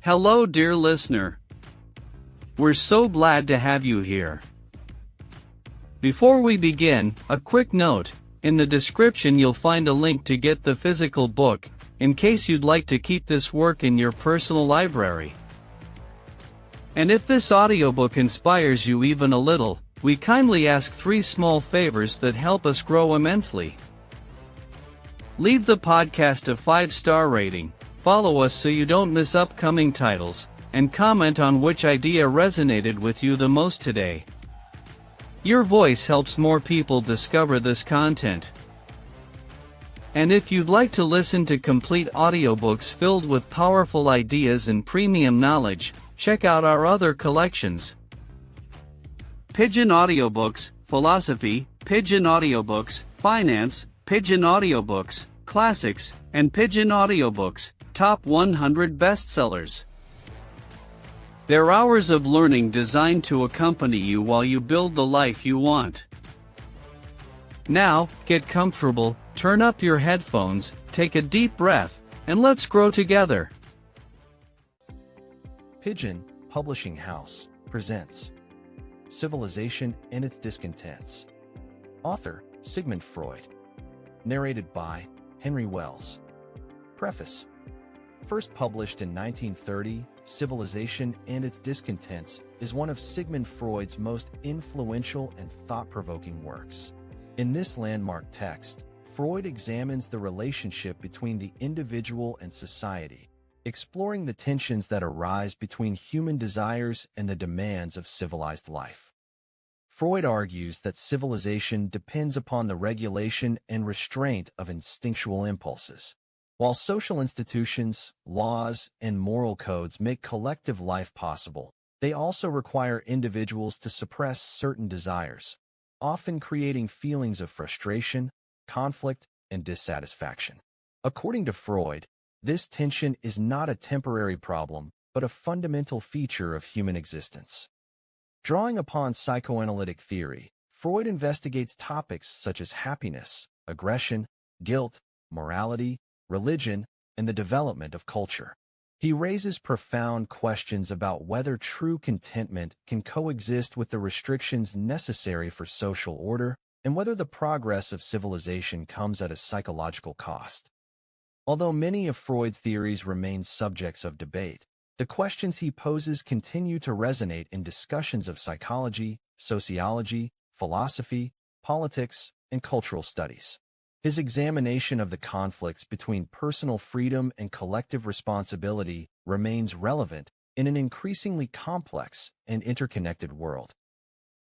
Hello, dear listener. We're so glad to have you here. Before we begin, a quick note. In the description you'll find a link to get the physical book, in case you'd like to keep this work in your personal library. And if this audiobook inspires you even a little, we kindly ask 3 small favors that help us grow immensely. Leave the podcast a 5-star rating, follow us so you don't miss upcoming titles, and comment on which idea resonated with you the most today. Your voice helps more people discover this content. And if you'd like to listen to complete audiobooks filled with powerful ideas and premium knowledge, check out our other collections. Pigeon Audiobooks, Philosophy, Pigeon Audiobooks, Finance, Pigeon Audiobooks, Classics, and Pigeon Audiobooks, Top 100 Bestsellers. They're hours of learning designed to accompany you while you build the life you want. Now, get comfortable, turn up your headphones, take a deep breath, and let's grow together. Pigeon Publishing House presents Civilization and Its Discontents. Author Sigmund Freud. Narrated by Henry Wells. Preface. First published in 1930, Civilization and Its Discontents is one of Sigmund Freud's most influential and thought-provoking works. In this landmark text, Freud examines the relationship between the individual and society, exploring the tensions that arise between human desires and the demands of civilized life. Freud argues that civilization depends upon the regulation and restraint of instinctual impulses. While social institutions, laws, and moral codes make collective life possible, they also require individuals to suppress certain desires, often creating feelings of frustration, conflict, and dissatisfaction. According to Freud, this tension is not a temporary problem, but a fundamental feature of human existence. Drawing upon psychoanalytic theory, Freud investigates topics such as happiness, aggression, guilt, morality, religion, and the development of culture. He raises profound questions about whether true contentment can coexist with the restrictions necessary for social order, and whether the progress of civilization comes at a psychological cost. Although many of Freud's theories remain subjects of debate, the questions he poses continue to resonate in discussions of psychology, sociology, philosophy, politics, and cultural studies. His examination of the conflicts between personal freedom and collective responsibility remains relevant in an increasingly complex and interconnected world.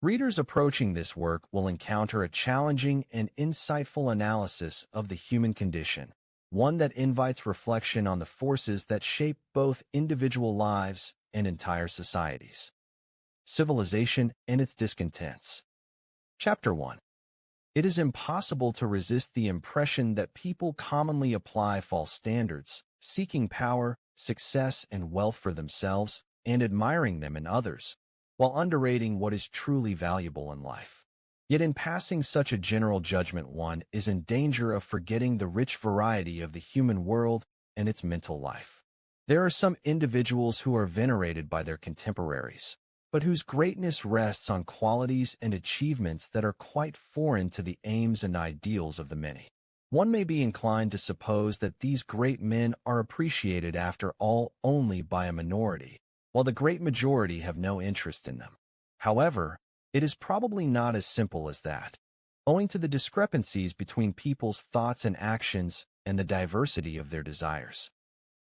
Readers approaching this work will encounter a challenging and insightful analysis of the human condition, one that invites reflection on the forces that shape both individual lives and entire societies. Civilization and Its Discontents. Chapter 1. It is impossible to resist the impression that people commonly apply false standards, seeking power, success, and wealth for themselves, and admiring them in others, while underrating what is truly valuable in life. Yet in passing such a general judgment, one is in danger of forgetting the rich variety of the human world and its mental life. There are some individuals who are venerated by their contemporaries, but whose greatness rests on qualities and achievements that are quite foreign to the aims and ideals of the many. One may be inclined to suppose that these great men are appreciated after all only by a minority, while the great majority have no interest in them. However, it is probably not as simple as that, owing to the discrepancies between people's thoughts and actions and the diversity of their desires.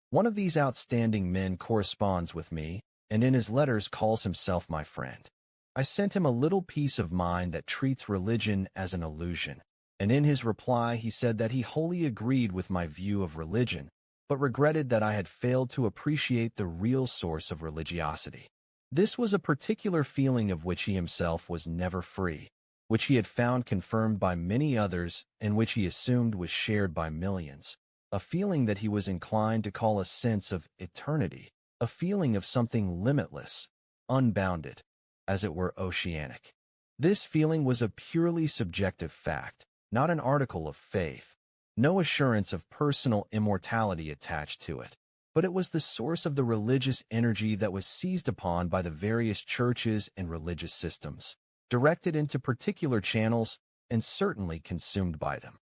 One of these outstanding men corresponds with me, and in his letters calls himself my friend. I sent him a little piece of mine that treats religion as an illusion, and in his reply he said that he wholly agreed with my view of religion, but regretted that I had failed to appreciate the real source of religiosity. This was a particular feeling of which he himself was never free, which he had found confirmed by many others, and which he assumed was shared by millions, a feeling that he was inclined to call a sense of eternity, a feeling of something limitless, unbounded, as it were oceanic. This feeling was a purely subjective fact, not an article of faith, no assurance of personal immortality attached to it, but it was the source of the religious energy that was seized upon by the various churches and religious systems, directed into particular channels, and certainly consumed by them.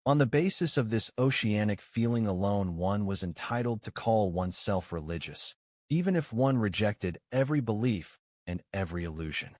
On the basis of this oceanic feeling alone, one was entitled to call oneself religious, even if one rejected every belief and every illusion.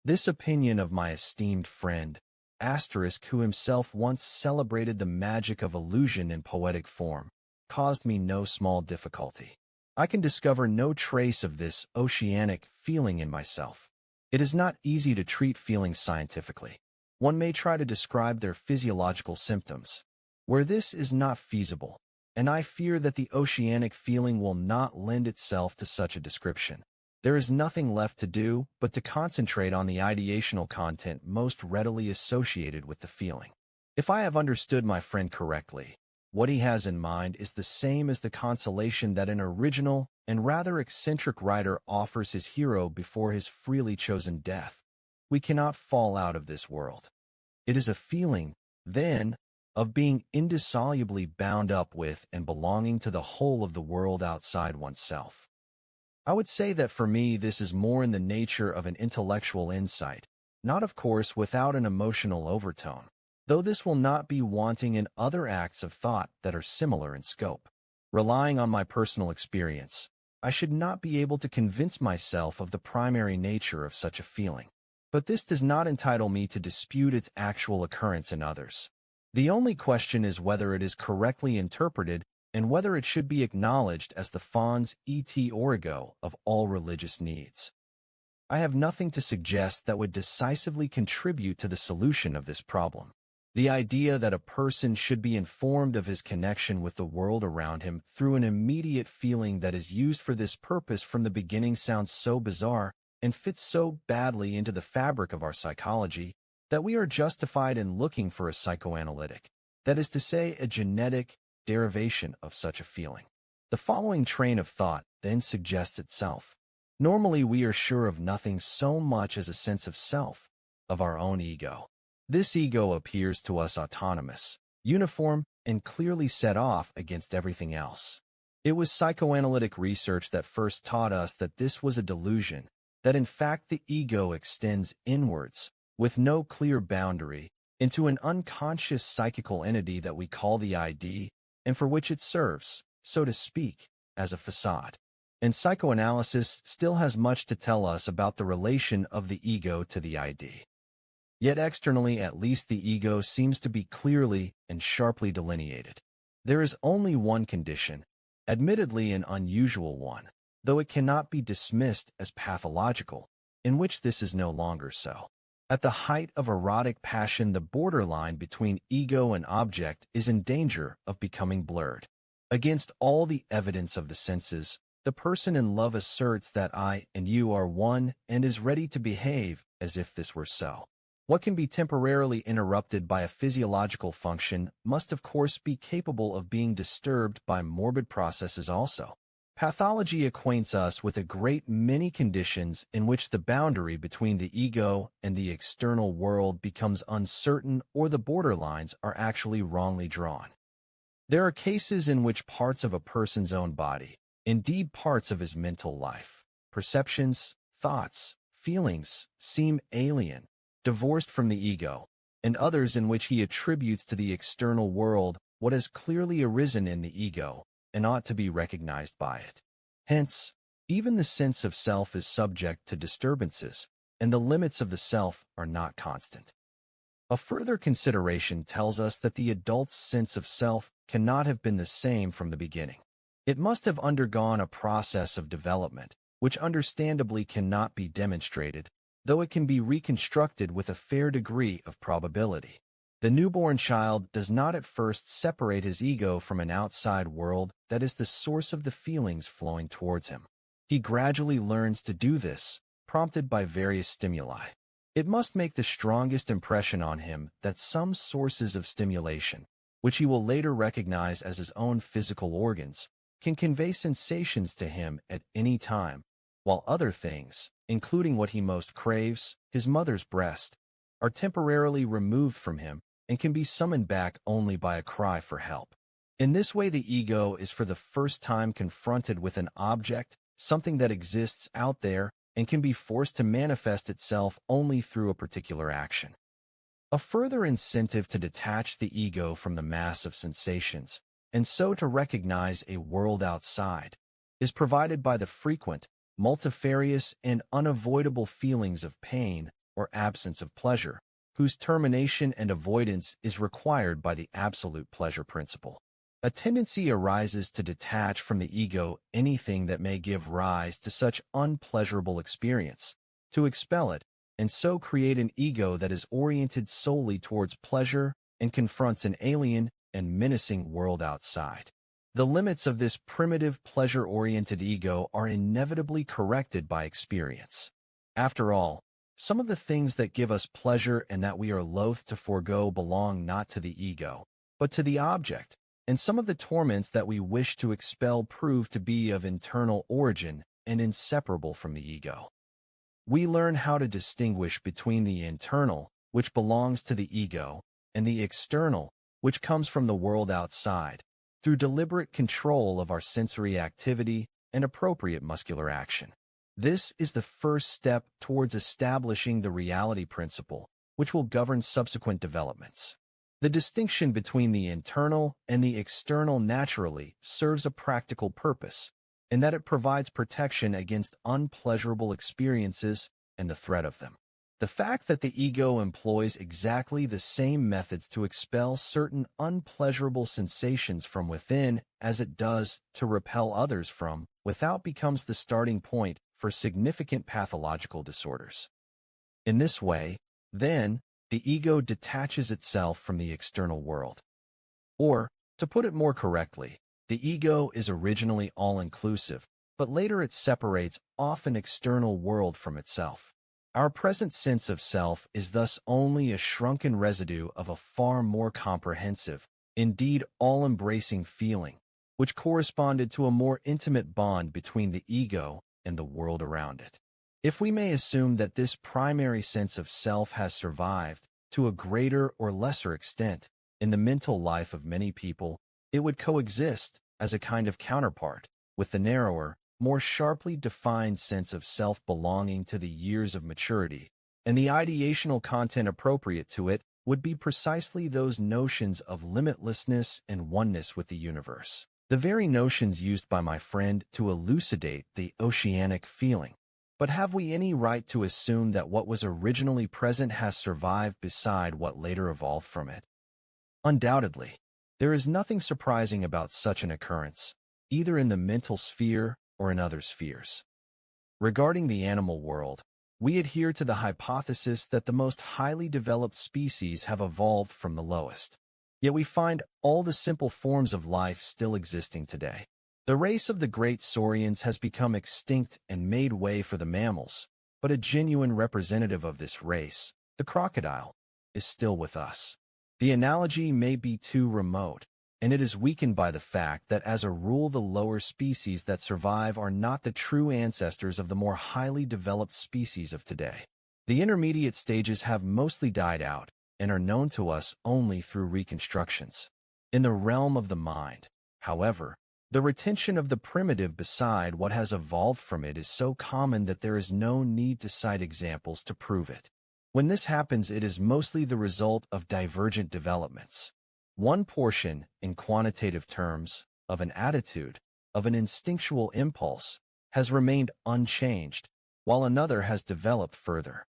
This opinion of my esteemed friend, who himself once celebrated the magic of illusion in poetic form, caused me no small difficulty. I can discover no trace of this oceanic feeling in myself. It is not easy to treat feelings scientifically. One may try to describe their physiological symptoms, where this is not feasible, and I fear that the oceanic feeling will not lend itself to such a description. There is nothing left to do but to concentrate on the ideational content most readily associated with the feeling. If I have understood my friend correctly, what he has in mind is the same as the consolation that an original and rather eccentric writer offers his hero before his freely chosen death. We cannot fall out of this world. It is a feeling, then, of being indissolubly bound up with and belonging to the whole of the world outside oneself. I would say that for me this is more in the nature of an intellectual insight, not of course without an emotional overtone, though this will not be wanting in other acts of thought that are similar in scope. Relying on my personal experience, I should not be able to convince myself of the primary nature of such a feeling. But this does not entitle me to dispute its actual occurrence in others. The only question is whether it is correctly interpreted and whether it should be acknowledged as the fons et origo of all religious needs. I have nothing to suggest that would decisively contribute to the solution of this problem. The idea that a person should be informed of his connection with the world around him through an immediate feeling that is used for this purpose from the beginning sounds so bizarre and fits so badly into the fabric of our psychology that we are justified in looking for a psychoanalytic, that is to say, a genetic derivation of such a feeling. The following train of thought then suggests itself. Normally we are sure of nothing so much as a sense of self, of our own ego. This ego appears to us autonomous, uniform, and clearly set off against everything else. It was psychoanalytic research that first taught us that this was a delusion, that in fact the ego extends inwards, with no clear boundary, into an unconscious psychical entity that we call the ID, and for which it serves, so to speak, as a facade. And psychoanalysis still has much to tell us about the relation of the ego to the ID. Yet externally at least the ego seems to be clearly and sharply delineated. There is only one condition, admittedly an unusual one, though it cannot be dismissed as pathological, in which this is no longer so. At the height of erotic passion, the borderline between ego and object is in danger of becoming blurred. Against all the evidence of the senses, the person in love asserts that I and you are one and is ready to behave as if this were so. What can be temporarily interrupted by a physiological function must of course be capable of being disturbed by morbid processes also. Pathology acquaints us with a great many conditions in which the boundary between the ego and the external world becomes uncertain or the borderlines are actually wrongly drawn. There are cases in which parts of a person's own body, indeed parts of his mental life, perceptions, thoughts, feelings, seem alien, divorced from the ego, and others in which he attributes to the external world what has clearly arisen in the ego and ought to be recognized by it. Hence, even the sense of self is subject to disturbances, and the limits of the self are not constant. A further consideration tells us that the adult's sense of self cannot have been the same from the beginning. It must have undergone a process of development, which understandably cannot be demonstrated, though it can be reconstructed with a fair degree of probability. The newborn child does not at first separate his ego from an outside world that is the source of the feelings flowing towards him. He gradually learns to do this, prompted by various stimuli. It must make the strongest impression on him that some sources of stimulation, which he will later recognize as his own physical organs, can convey sensations to him at any time, while other things, including what he most craves, his mother's breast, are temporarily removed from him and can be summoned back only by a cry for help. In this way, the ego is for the first time confronted with an object, something that exists out there and can be forced to manifest itself only through a particular action. A further incentive to detach the ego from the mass of sensations, and so to recognize a world outside, is provided by the frequent, multifarious, and unavoidable feelings of pain or absence of pleasure, whose termination and avoidance is required by the absolute pleasure principle. A tendency arises to detach from the ego anything that may give rise to such unpleasurable experience, to expel it, and so create an ego that is oriented solely towards pleasure and confronts an alien and menacing world outside. The limits of this primitive pleasure-oriented ego are inevitably corrected by experience. After all, some of the things that give us pleasure and that we are loath to forego belong not to the ego, but to the object, and some of the torments that we wish to expel prove to be of internal origin and inseparable from the ego. We learn how to distinguish between the internal, which belongs to the ego, and the external, which comes from the world outside, through deliberate control of our sensory activity and appropriate muscular action. This is the first step towards establishing the reality principle, which will govern subsequent developments. The distinction between the internal and the external naturally serves a practical purpose, in that it provides protection against unpleasurable experiences and the threat of them. The fact that the ego employs exactly the same methods to expel certain unpleasurable sensations from within as it does to repel others from without becomes the starting point for significant pathological disorders. In this way, then, the ego detaches itself from the external world. Or, to put it more correctly, the ego is originally all-inclusive, but later it separates off an external world from itself. Our present sense of self is thus only a shrunken residue of a far more comprehensive, indeed all-embracing feeling, which corresponded to a more intimate bond between the ego and the world around it. If we may assume that this primary sense of self has survived, to a greater or lesser extent, in the mental life of many people, it would coexist, as a kind of counterpart, with the narrower, more sharply defined sense of self belonging to the years of maturity, and the ideational content appropriate to it would be precisely those notions of limitlessness and oneness with the universe, the very notions used by my friend to elucidate the oceanic feeling. But have we any right to assume that what was originally present has survived beside what later evolved from it? Undoubtedly, there is nothing surprising about such an occurrence, either in the mental sphere or in other spheres. Regarding the animal world, we adhere to the hypothesis that the most highly developed species have evolved from the lowest. Yet we find all the simple forms of life still existing today. The race of the great saurians has become extinct and made way for the mammals, but a genuine representative of this race, the crocodile, is still with us. The analogy may be too remote, and it is weakened by the fact that as a rule the lower species that survive are not the true ancestors of the more highly developed species of today. The intermediate stages have mostly died out and are known to us only through reconstructions. In the realm of the mind, however, the retention of the primitive beside what has evolved from it is so common that there is no need to cite examples to prove it. When this happens, it is mostly the result of divergent developments. One portion, in quantitative terms, of an attitude, of an instinctual impulse, has remained unchanged, while another has developed further.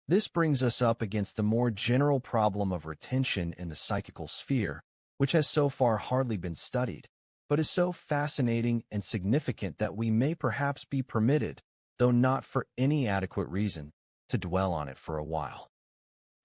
This brings us up against the more general problem of retention in the psychical sphere, which has so far hardly been studied, but is so fascinating and significant that we may perhaps be permitted, though not for any adequate reason, to dwell on it for a while.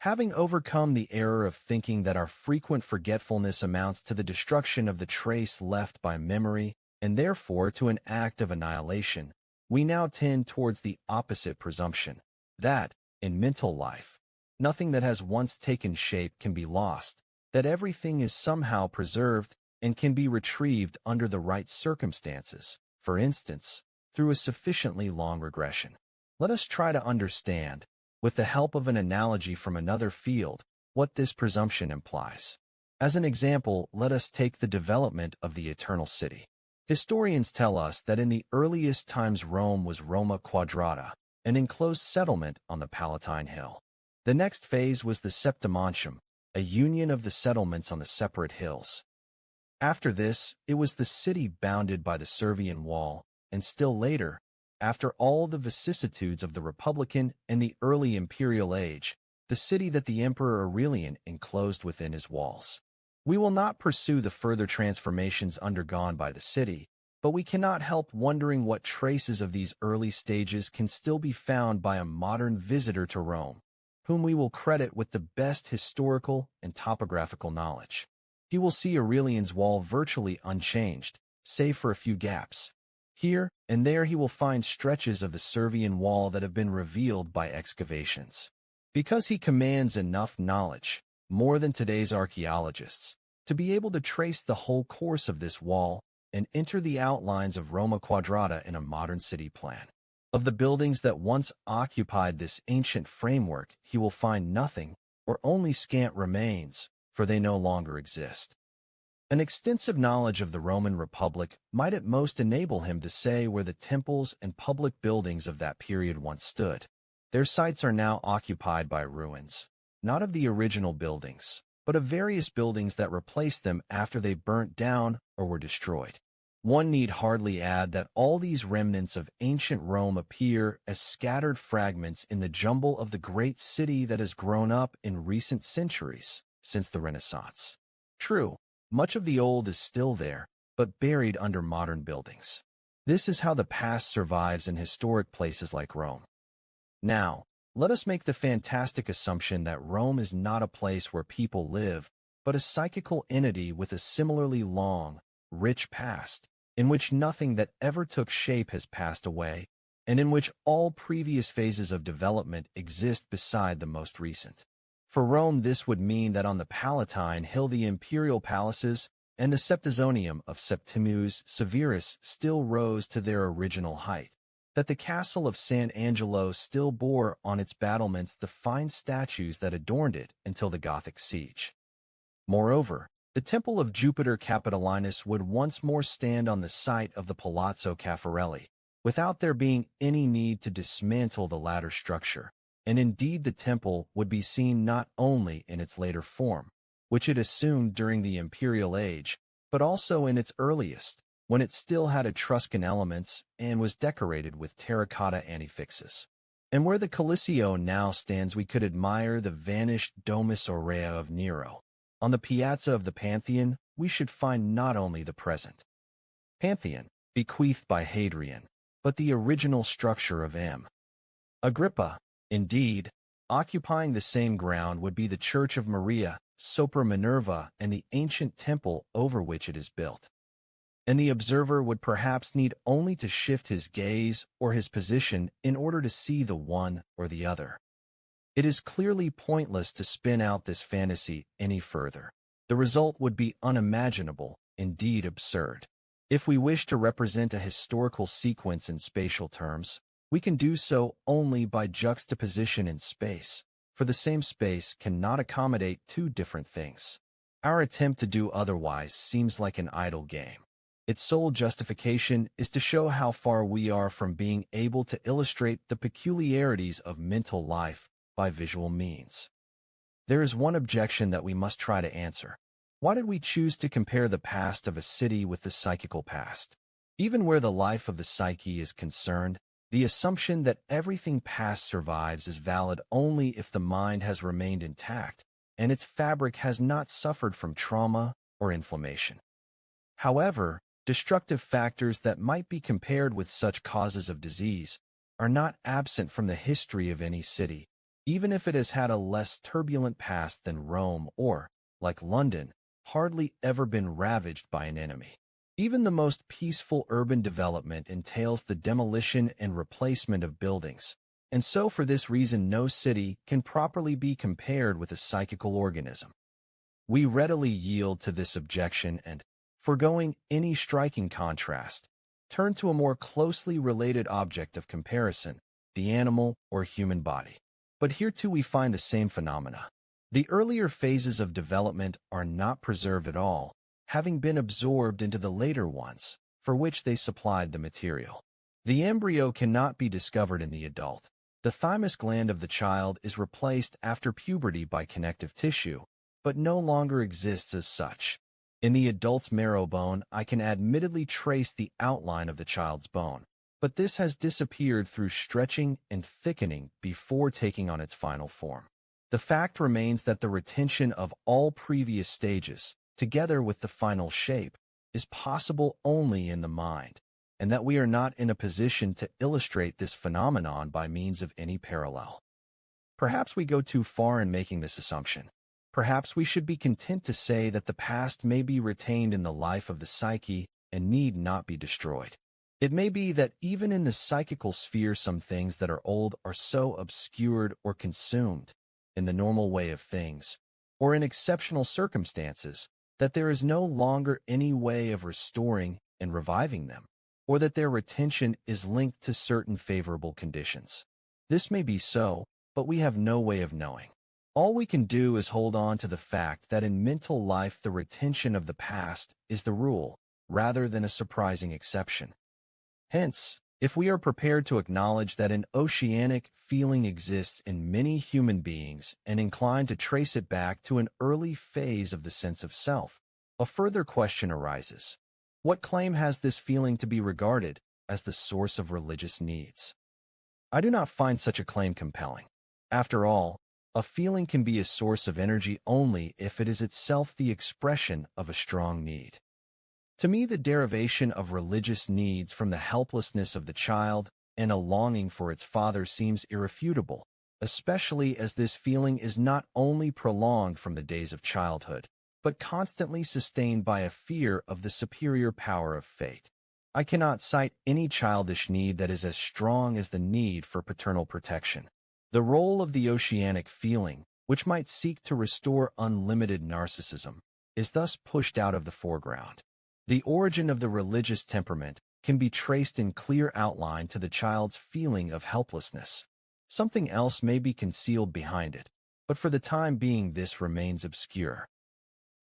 Having overcome the error of thinking that our frequent forgetfulness amounts to the destruction of the trace left by memory, and therefore to an act of annihilation, we now tend towards the opposite presumption, that, in mental life, nothing that has once taken shape can be lost, that everything is somehow preserved and can be retrieved under the right circumstances, for instance, through a sufficiently long regression. Let us try to understand, with the help of an analogy from another field, what this presumption implies. As an example, let us take the development of the Eternal City. Historians tell us that in the earliest times Rome was Roma Quadrata, an enclosed settlement on the Palatine Hill. The next phase was the Septimontium, a union of the settlements on the separate hills. After this, it was the city bounded by the Servian Wall, and still later, after all the vicissitudes of the Republican and the early Imperial Age, the city that the Emperor Aurelian enclosed within his walls. We will not pursue the further transformations undergone by the city, but we cannot help wondering what traces of these early stages can still be found by a modern visitor to Rome, whom we will credit with the best historical and topographical knowledge. He will see Aurelian's wall virtually unchanged, save for a few gaps. Here and there he will find stretches of the Servian wall that have been revealed by excavations. Because he commands enough knowledge, more than today's archaeologists, to be able to trace the whole course of this wall and enter the outlines of Roma Quadrata in a modern city plan. Of the buildings that once occupied this ancient framework, he will find nothing or only scant remains, for they no longer exist. An extensive knowledge of the Roman Republic might at most enable him to say where the temples and public buildings of that period once stood. Their sites are now occupied by ruins, not of the original buildings, but of various buildings that replaced them after they burnt down or were destroyed. One need hardly add that all these remnants of ancient Rome appear as scattered fragments in the jumble of the great city that has grown up in recent centuries since the Renaissance. True, much of the old is still there, but buried under modern buildings. This is how the past survives in historic places like Rome. Now, let us make the fantastic assumption that Rome is not a place where people live, but a psychical entity with a similarly long, rich past, in which nothing that ever took shape has passed away, and in which all previous phases of development exist beside the most recent. For Rome, this would mean that on the Palatine Hill the imperial palaces and the Septizonium of Septimius Severus still rose to their original height, that the castle of San Angelo still bore on its battlements the fine statues that adorned it until the Gothic siege. Moreover, the temple of Jupiter Capitolinus would once more stand on the site of the Palazzo Caffarelli, without there being any need to dismantle the latter structure, and indeed the temple would be seen not only in its later form, which it assumed during the imperial age, but also in its earliest, when it still had Etruscan elements and was decorated with terracotta annefixes. And where the Coliseo now stands, we could admire the vanished Domus Aurea of Nero. On the piazza of the Pantheon, we should find not only the present Pantheon, bequeathed by Hadrian, but the original structure of M. Agrippa. Indeed, occupying the same ground would be the Church of Maria, Sopra Minerva, and the ancient temple over which it is built. And the observer would perhaps need only to shift his gaze or his position in order to see the one or the other. It is clearly pointless to spin out this fantasy any further. The result would be unimaginable, indeed absurd. If we wish to represent a historical sequence in spatial terms, we can do so only by juxtaposition in space, for the same space cannot accommodate two different things. Our attempt to do otherwise seems like an idle game. Its sole justification is to show how far we are from being able to illustrate the peculiarities of mental life by visual means. There is one objection that we must try to answer. Why did we choose to compare the past of a city with the psychical past? Even where the life of the psyche is concerned, the assumption that everything past survives is valid only if the mind has remained intact and its fabric has not suffered from trauma or inflammation. However, destructive factors that might be compared with such causes of disease are not absent from the history of any city, even if it has had a less turbulent past than Rome or, like London, hardly ever been ravaged by an enemy. Even the most peaceful urban development entails the demolition and replacement of buildings, and so for this reason no city can properly be compared with a psychical organism. We readily yield to this objection and, foregoing any striking contrast, turn to a more closely related object of comparison, the animal or human body. But here too we find the same phenomena. The earlier phases of development are not preserved at all, having been absorbed into the later ones, for which they supplied the material. The embryo cannot be discovered in the adult. The thymus gland of the child is replaced after puberty by connective tissue, but no longer exists as such. In the adult's marrow bone, I can admittedly trace the outline of the child's bone, but this has disappeared through stretching and thickening before taking on its final form. The fact remains that the retention of all previous stages, together with the final shape, is possible only in the mind, and that we are not in a position to illustrate this phenomenon by means of any parallel. Perhaps we go too far in making this assumption. Perhaps we should be content to say that the past may be retained in the life of the psyche and need not be destroyed. It may be that even in the psychical sphere some things that are old are so obscured or consumed, in the normal way of things, or in exceptional circumstances, that there is no longer any way of restoring and reviving them, or that their retention is linked to certain favorable conditions. This may be so, but we have no way of knowing. All we can do is hold on to the fact that in mental life the retention of the past is the rule, rather than a surprising exception. Hence, if we are prepared to acknowledge that an oceanic feeling exists in many human beings and inclined to trace it back to an early phase of the sense of self, a further question arises. What claim has this feeling to be regarded as the source of religious needs? I do not find such a claim compelling. After all, a feeling can be a source of energy only if it is itself the expression of a strong need. To me, the derivation of religious needs from the helplessness of the child and a longing for its father seems irrefutable, especially as this feeling is not only prolonged from the days of childhood, but constantly sustained by a fear of the superior power of fate. I cannot cite any childish need that is as strong as the need for paternal protection. The role of the oceanic feeling, which might seek to restore unlimited narcissism, is thus pushed out of the foreground. The origin of the religious temperament can be traced in clear outline to the child's feeling of helplessness. Something else may be concealed behind it, but for the time being this remains obscure.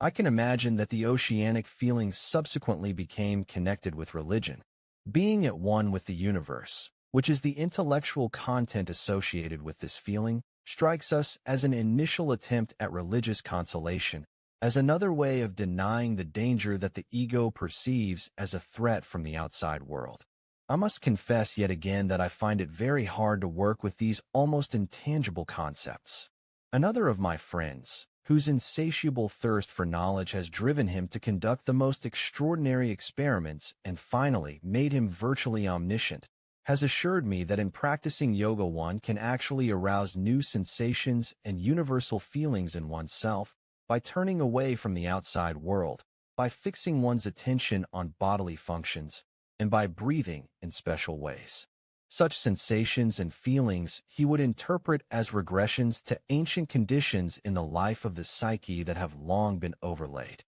I can imagine that the oceanic feeling subsequently became connected with religion, being at one with the universe, which is the intellectual content associated with this feeling, strikes us as an initial attempt at religious consolation, as another way of denying the danger that the ego perceives as a threat from the outside world. I must confess yet again that I find it very hard to work with these almost intangible concepts. Another of my friends, whose insatiable thirst for knowledge has driven him to conduct the most extraordinary experiments and finally made him virtually omniscient, has assured me that in practicing yoga one can actually arouse new sensations and universal feelings in oneself by turning away from the outside world, by fixing one's attention on bodily functions, and by breathing in special ways. Such sensations and feelings he would interpret as regressions to ancient conditions in the life of the psyche that have long been overlaid.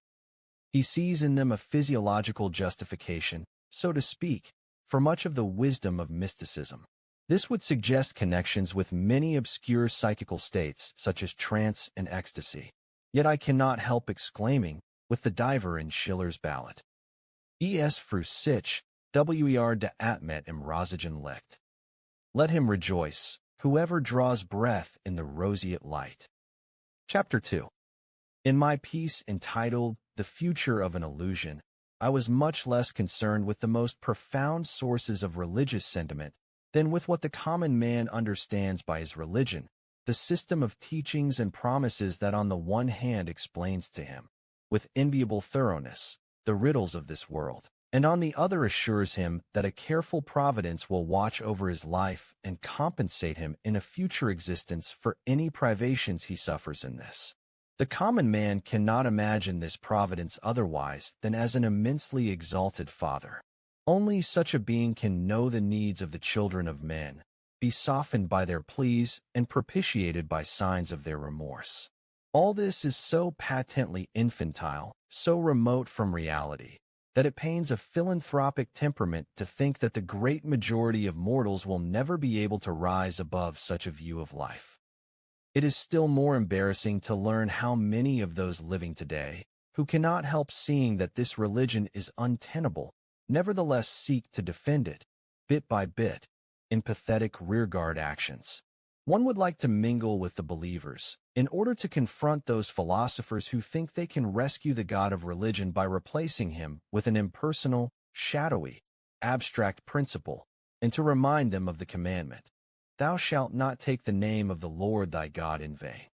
He sees in them a physiological justification, so to speak, for much of the wisdom of mysticism. This would suggest connections with many obscure psychical states, such as trance and ecstasy. Yet I cannot help exclaiming, with the diver in Schiller's ballad, Es fru sich, wer de Atmet im Rosigen Licht. Let him rejoice, whoever draws breath in the roseate light. Chapter 2. In my piece entitled The Future of an Illusion, I was much less concerned with the most profound sources of religious sentiment than with what the common man understands by his religion, the system of teachings and promises that on the one hand explains to him, with enviable thoroughness, the riddles of this world, and on the other assures him that a careful providence will watch over his life and compensate him in a future existence for any privations he suffers in this. The common man cannot imagine this providence otherwise than as an immensely exalted Father. Only such a being can know the needs of the children of men, be softened by their pleas, and propitiated by signs of their remorse. All this is so patently infantile, so remote from reality, that it pains a philanthropic temperament to think that the great majority of mortals will never be able to rise above such a view of life. It is still more embarrassing to learn how many of those living today, who cannot help seeing that this religion is untenable, nevertheless seek to defend it, bit by bit, in pathetic rearguard actions. One would like to mingle with the believers, in order to confront those philosophers who think they can rescue the God of religion by replacing him with an impersonal, shadowy, abstract principle, and to remind them of the commandment, "Thou shalt not take the name of the Lord thy God in vain."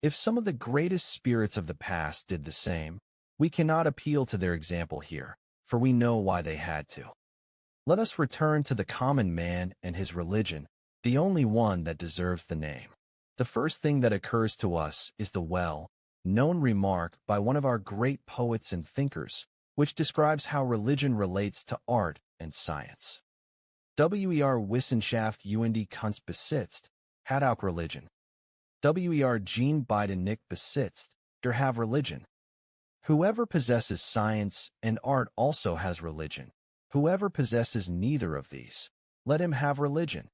If some of the greatest spirits of the past did the same, we cannot appeal to their example here, for we know why they had to. Let us return to the common man and his religion, the only one that deserves the name. The first thing that occurs to us is the well-known remark by one of our great poets and thinkers, which describes how religion relates to art and science. Wissenschaft und Kunst besitzt, hat auch Religion. Gene Biden nicht besitzt, der have religion. Whoever possesses science and art also has religion. Whoever possesses neither of these, let him have religion.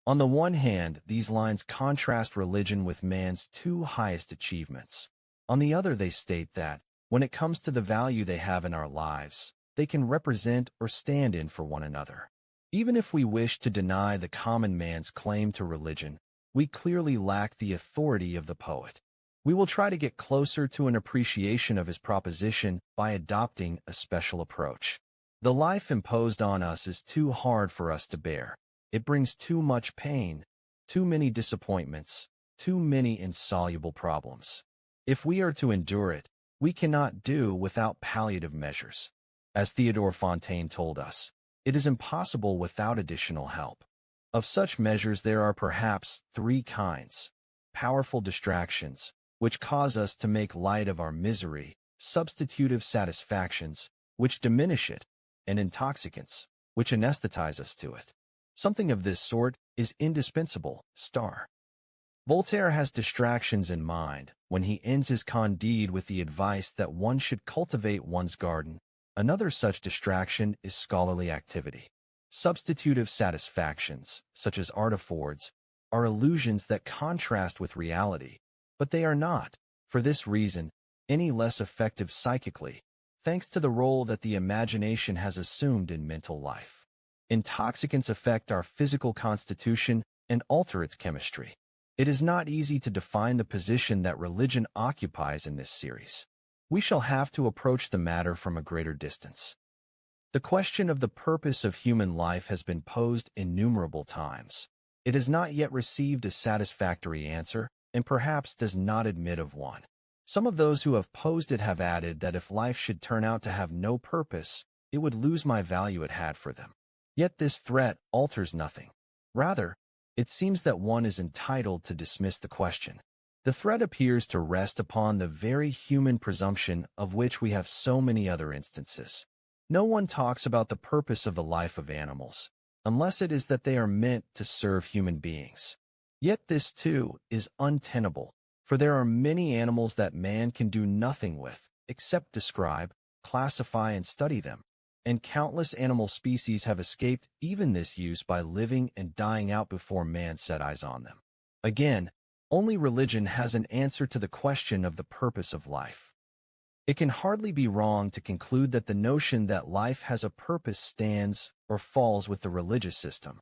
On the one hand, these lines contrast religion with man's two highest achievements. On the other, they state that, when it comes to the value they have in our lives, they can represent or stand in for one another. Even if we wish to deny the common man's claim to religion, we clearly lack the authority of the poet. We will try to get closer to an appreciation of his proposition by adopting a special approach. The life imposed on us is too hard for us to bear. It brings too much pain, too many disappointments, too many insoluble problems. If we are to endure it, we cannot do without palliative measures. As Theodore Fontaine told us, it is impossible without additional help. Of such measures there are perhaps three kinds: powerful distractions, which cause us to make light of our misery; substitutive satisfactions, which diminish it; and intoxicants, which anesthetize us to it. Something of this sort is indispensable. Voltaire has distractions in mind when he ends his Candide with the advice that one should cultivate one's garden. Another such distraction is scholarly activity. Substitutive satisfactions, such as art affords, are illusions that contrast with reality, but they are not, for this reason, any less effective psychically, thanks to the role that the imagination has assumed in mental life. Intoxicants affect our physical constitution and alter its chemistry. It is not easy to define the position that religion occupies in this series. We shall have to approach the matter from a greater distance. The question of the purpose of human life has been posed innumerable times. It has not yet received a satisfactory answer, and perhaps does not admit of one. Some of those who have posed it have added that if life should turn out to have no purpose, it would lose my value it had for them. Yet this threat alters nothing. Rather, it seems that one is entitled to dismiss the question. The threat appears to rest upon the very human presumption of which we have so many other instances. No one talks about the purpose of the life of animals, unless it is that they are meant to serve human beings. Yet this, too, is untenable, for there are many animals that man can do nothing with, except describe, classify, and study them, and countless animal species have escaped even this use by living and dying out before man set eyes on them. Again, only religion has an answer to the question of the purpose of life. It can hardly be wrong to conclude that the notion that life has a purpose stands or falls with the religious system.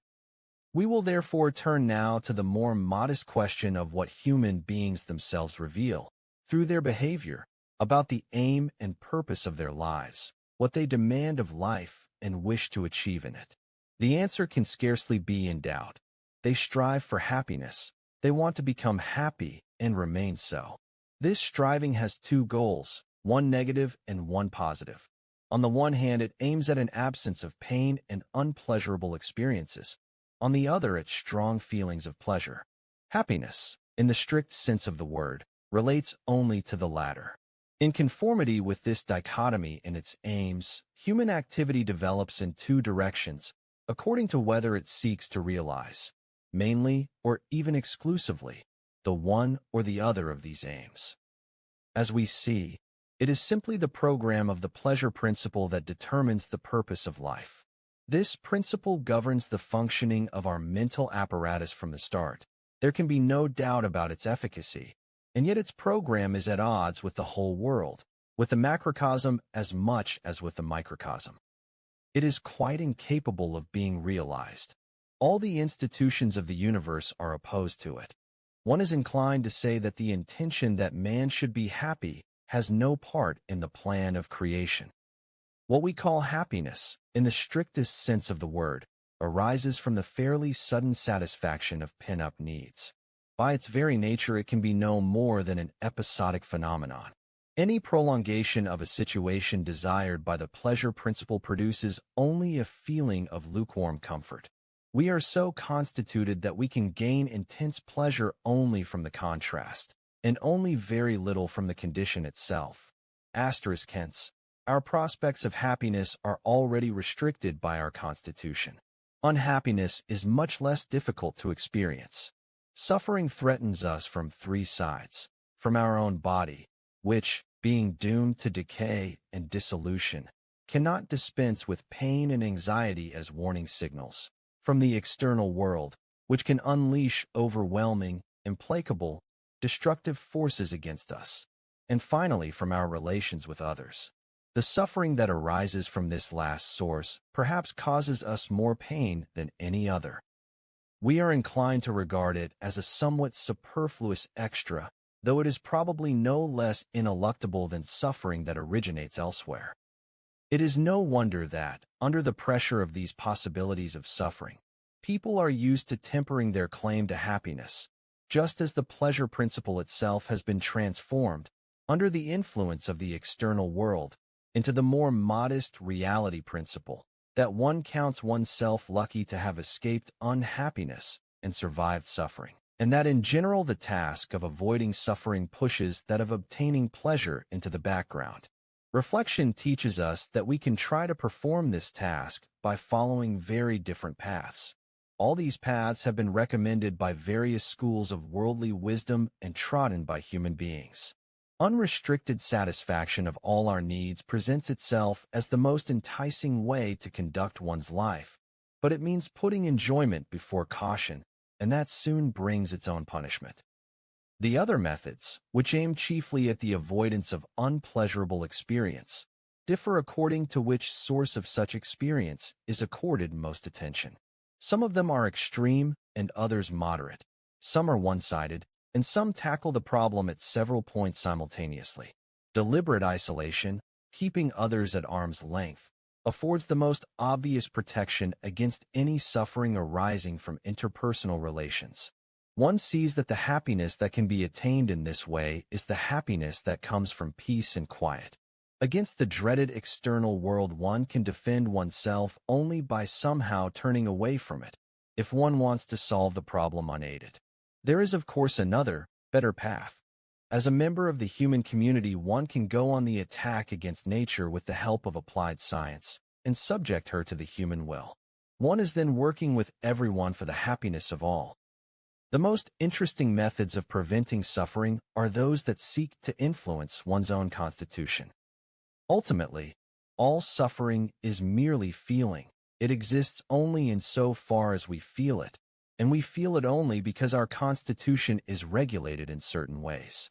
We will therefore turn now to the more modest question of what human beings themselves reveal, through their behavior, about the aim and purpose of their lives, what they demand of life and wish to achieve in it. The answer can scarcely be in doubt. They strive for happiness. They want to become happy and remain so. This striving has two goals, one negative and one positive. On the one hand, it aims at an absence of pain and unpleasurable experiences. On the other, at strong feelings of pleasure. Happiness, in the strict sense of the word, relates only to the latter. In conformity with this dichotomy in its aims, human activity develops in two directions, according to whether it seeks to realize, mainly or even exclusively, the one or the other of these aims. As we see, it is simply the program of the pleasure principle that determines the purpose of life. This principle governs the functioning of our mental apparatus from the start. There can be no doubt about its efficacy, and yet its program is at odds with the whole world, with the macrocosm as much as with the microcosm. It is quite incapable of being realized. All the institutions of the universe are opposed to it. One is inclined to say that the intention that man should be happy has no part in the plan of creation. What we call happiness, in the strictest sense of the word, arises from the fairly sudden satisfaction of pent-up needs. By its very nature, it can be no more than an episodic phenomenon. Any prolongation of a situation desired by the pleasure principle produces only a feeling of lukewarm comfort. We are so constituted that we can gain intense pleasure only from the contrast, and only very little from the condition itself. Hence, our prospects of happiness are already restricted by our constitution. Unhappiness is much less difficult to experience. Suffering threatens us from three sides: from our own body, which, being doomed to decay and dissolution, cannot dispense with pain and anxiety as warning signals; from the external world, which can unleash overwhelming, implacable, destructive forces against us; and finally from our relations with others. The suffering that arises from this last source perhaps causes us more pain than any other. We are inclined to regard it as a somewhat superfluous extra, though it is probably no less ineluctable than suffering that originates elsewhere. It is no wonder that, under the pressure of these possibilities of suffering, people are used to tempering their claim to happiness, just as the pleasure principle itself has been transformed, under the influence of the external world, into the more modest reality principle, that one counts oneself lucky to have escaped unhappiness and survived suffering, and that in general the task of avoiding suffering pushes that of obtaining pleasure into the background. Reflection teaches us that we can try to perform this task by following very different paths. All these paths have been recommended by various schools of worldly wisdom and trodden by human beings. Unrestricted satisfaction of all our needs presents itself as the most enticing way to conduct one's life, but it means putting enjoyment before caution, and that soon brings its own punishment. The other methods, which aim chiefly at the avoidance of unpleasurable experience, differ according to which source of such experience is accorded most attention. Some of them are extreme and others moderate. Some are one-sided, and some tackle the problem at several points simultaneously. Deliberate isolation, keeping others at arm's length, affords the most obvious protection against any suffering arising from interpersonal relations. One sees that the happiness that can be attained in this way is the happiness that comes from peace and quiet. Against the dreaded external world one can defend oneself only by somehow turning away from it, if one wants to solve the problem unaided. There is of course another, better path. As a member of the human community, one can go on the attack against nature with the help of applied science, and subject her to the human will. One is then working with everyone for the happiness of all. The most interesting methods of preventing suffering are those that seek to influence one's own constitution. Ultimately, all suffering is merely feeling. It exists only in so far as we feel it, and we feel it only because our constitution is regulated in certain ways.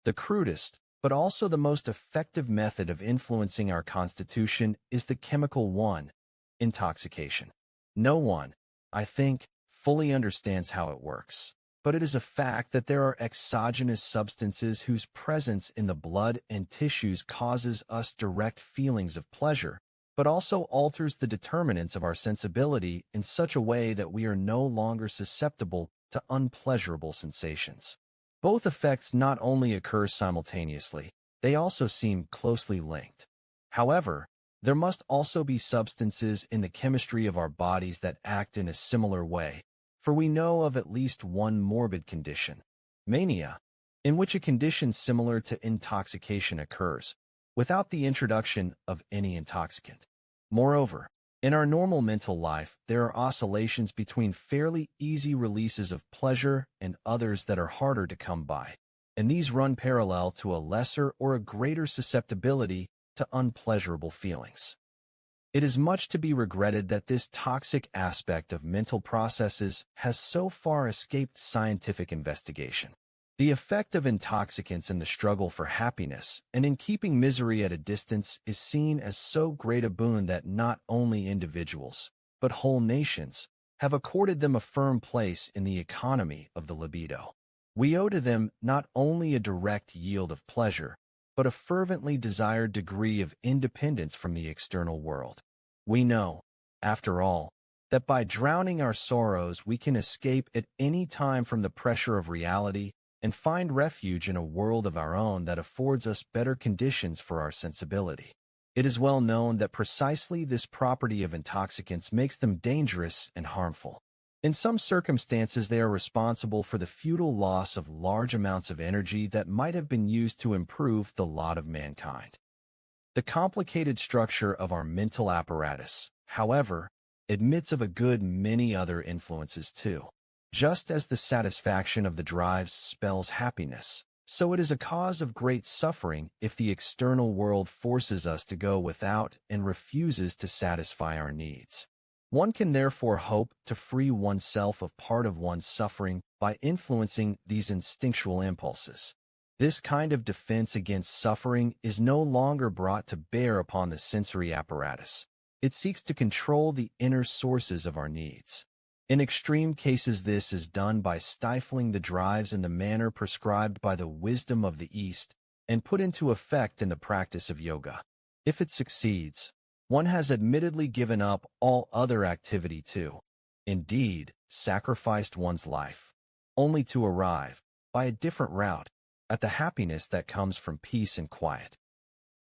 The crudest, but also the most effective method of influencing our constitution is the chemical one: intoxication. No one, I think, fully understands how it works, but it is a fact that there are exogenous substances whose presence in the blood and tissues causes us direct feelings of pleasure, but also alters the determinants of our sensibility in such a way that we are no longer susceptible to unpleasurable sensations. Both effects not only occur simultaneously, they also seem closely linked. However, there must also be substances in the chemistry of our bodies that act in a similar way, for we know of at least one morbid condition, mania, in which a condition similar to intoxication occurs, without the introduction of any intoxicant. Moreover, in our normal mental life, there are oscillations between fairly easy releases of pleasure and others that are harder to come by, and these run parallel to a lesser or a greater susceptibility to unpleasurable feelings. It is much to be regretted that this toxic aspect of mental processes has so far escaped scientific investigation. The effect of intoxicants in the struggle for happiness and in keeping misery at a distance is seen as so great a boon that not only individuals, but whole nations, have accorded them a firm place in the economy of the libido. We owe to them not only a direct yield of pleasure, but a fervently desired degree of independence from the external world. We know, after all, that by drowning our sorrows we can escape at any time from the pressure of reality and find refuge in a world of our own that affords us better conditions for our sensibility. It is well known that precisely this property of intoxicants makes them dangerous and harmful. In some circumstances, they are responsible for the futile loss of large amounts of energy that might have been used to improve the lot of mankind. The complicated structure of our mental apparatus, however, admits of a good many other influences too. Just as the satisfaction of the drives spells happiness, so it is a cause of great suffering if the external world forces us to go without and refuses to satisfy our needs. One can therefore hope to free oneself of part of one's suffering by influencing these instinctual impulses. This kind of defense against suffering is no longer brought to bear upon the sensory apparatus. It seeks to control the inner sources of our needs. In extreme cases, this is done by stifling the drives in the manner prescribed by the wisdom of the East and put into effect in the practice of yoga. If it succeeds, one has admittedly given up all other activity too, indeed, sacrificed one's life, only to arrive, by a different route, at the happiness that comes from peace and quiet.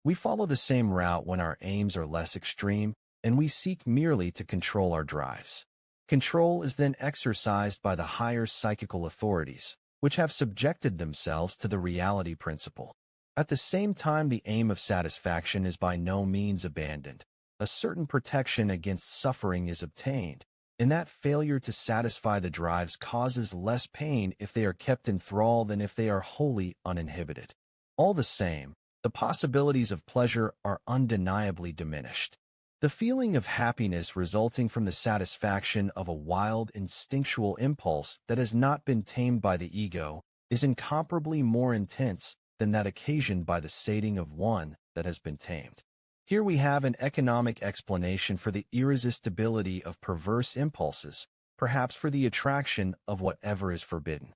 We follow the same route when our aims are less extreme, and we seek merely to control our drives. Control is then exercised by the higher psychical authorities, which have subjected themselves to the reality principle. At the same time, the aim of satisfaction is by no means abandoned. A certain protection against suffering is obtained, in that failure to satisfy the drives causes less pain if they are kept in thrall than if they are wholly uninhibited. All the same, the possibilities of pleasure are undeniably diminished. The feeling of happiness resulting from the satisfaction of a wild, instinctual impulse that has not been tamed by the ego is incomparably more intense than that occasioned by the sating of one that has been tamed. Here we have an economic explanation for the irresistibility of perverse impulses, perhaps for the attraction of whatever is forbidden.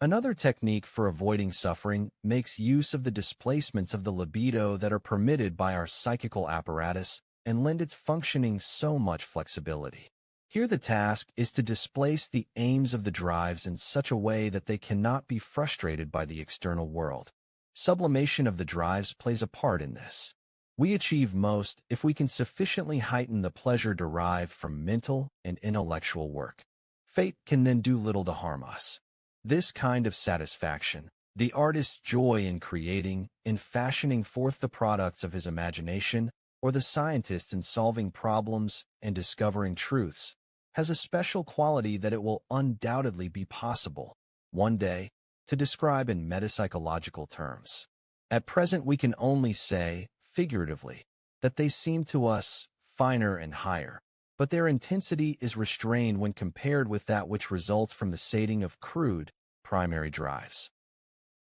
Another technique for avoiding suffering makes use of the displacements of the libido that are permitted by our psychical apparatus and lend its functioning so much flexibility. Here the task is to displace the aims of the drives in such a way that they cannot be frustrated by the external world. Sublimation of the drives plays a part in this. We achieve most if we can sufficiently heighten the pleasure derived from mental and intellectual work. Fate can then do little to harm us. This kind of satisfaction, the artist's joy in creating, in fashioning forth the products of his imagination, or the scientist in solving problems and discovering truths, has a special quality that it will undoubtedly be possible, one day, to describe in metapsychological terms. At present we can only say, figuratively, that they seem to us finer and higher, but their intensity is restrained when compared with that which results from the sating of crude, primary drives.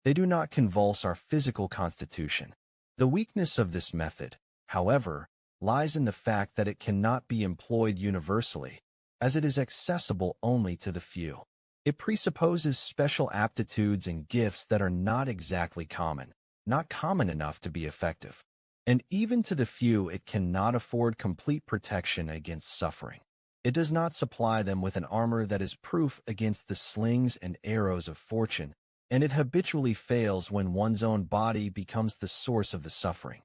They do not convulse our physical constitution. The weakness of this method, however, lies in the fact that it cannot be employed universally, as it is accessible only to the few. It presupposes special aptitudes and gifts that are not exactly common, not common enough to be effective. And even to the few it cannot afford complete protection against suffering. It does not supply them with an armor that is proof against the slings and arrows of fortune, and it habitually fails when one's own body becomes the source of the suffering.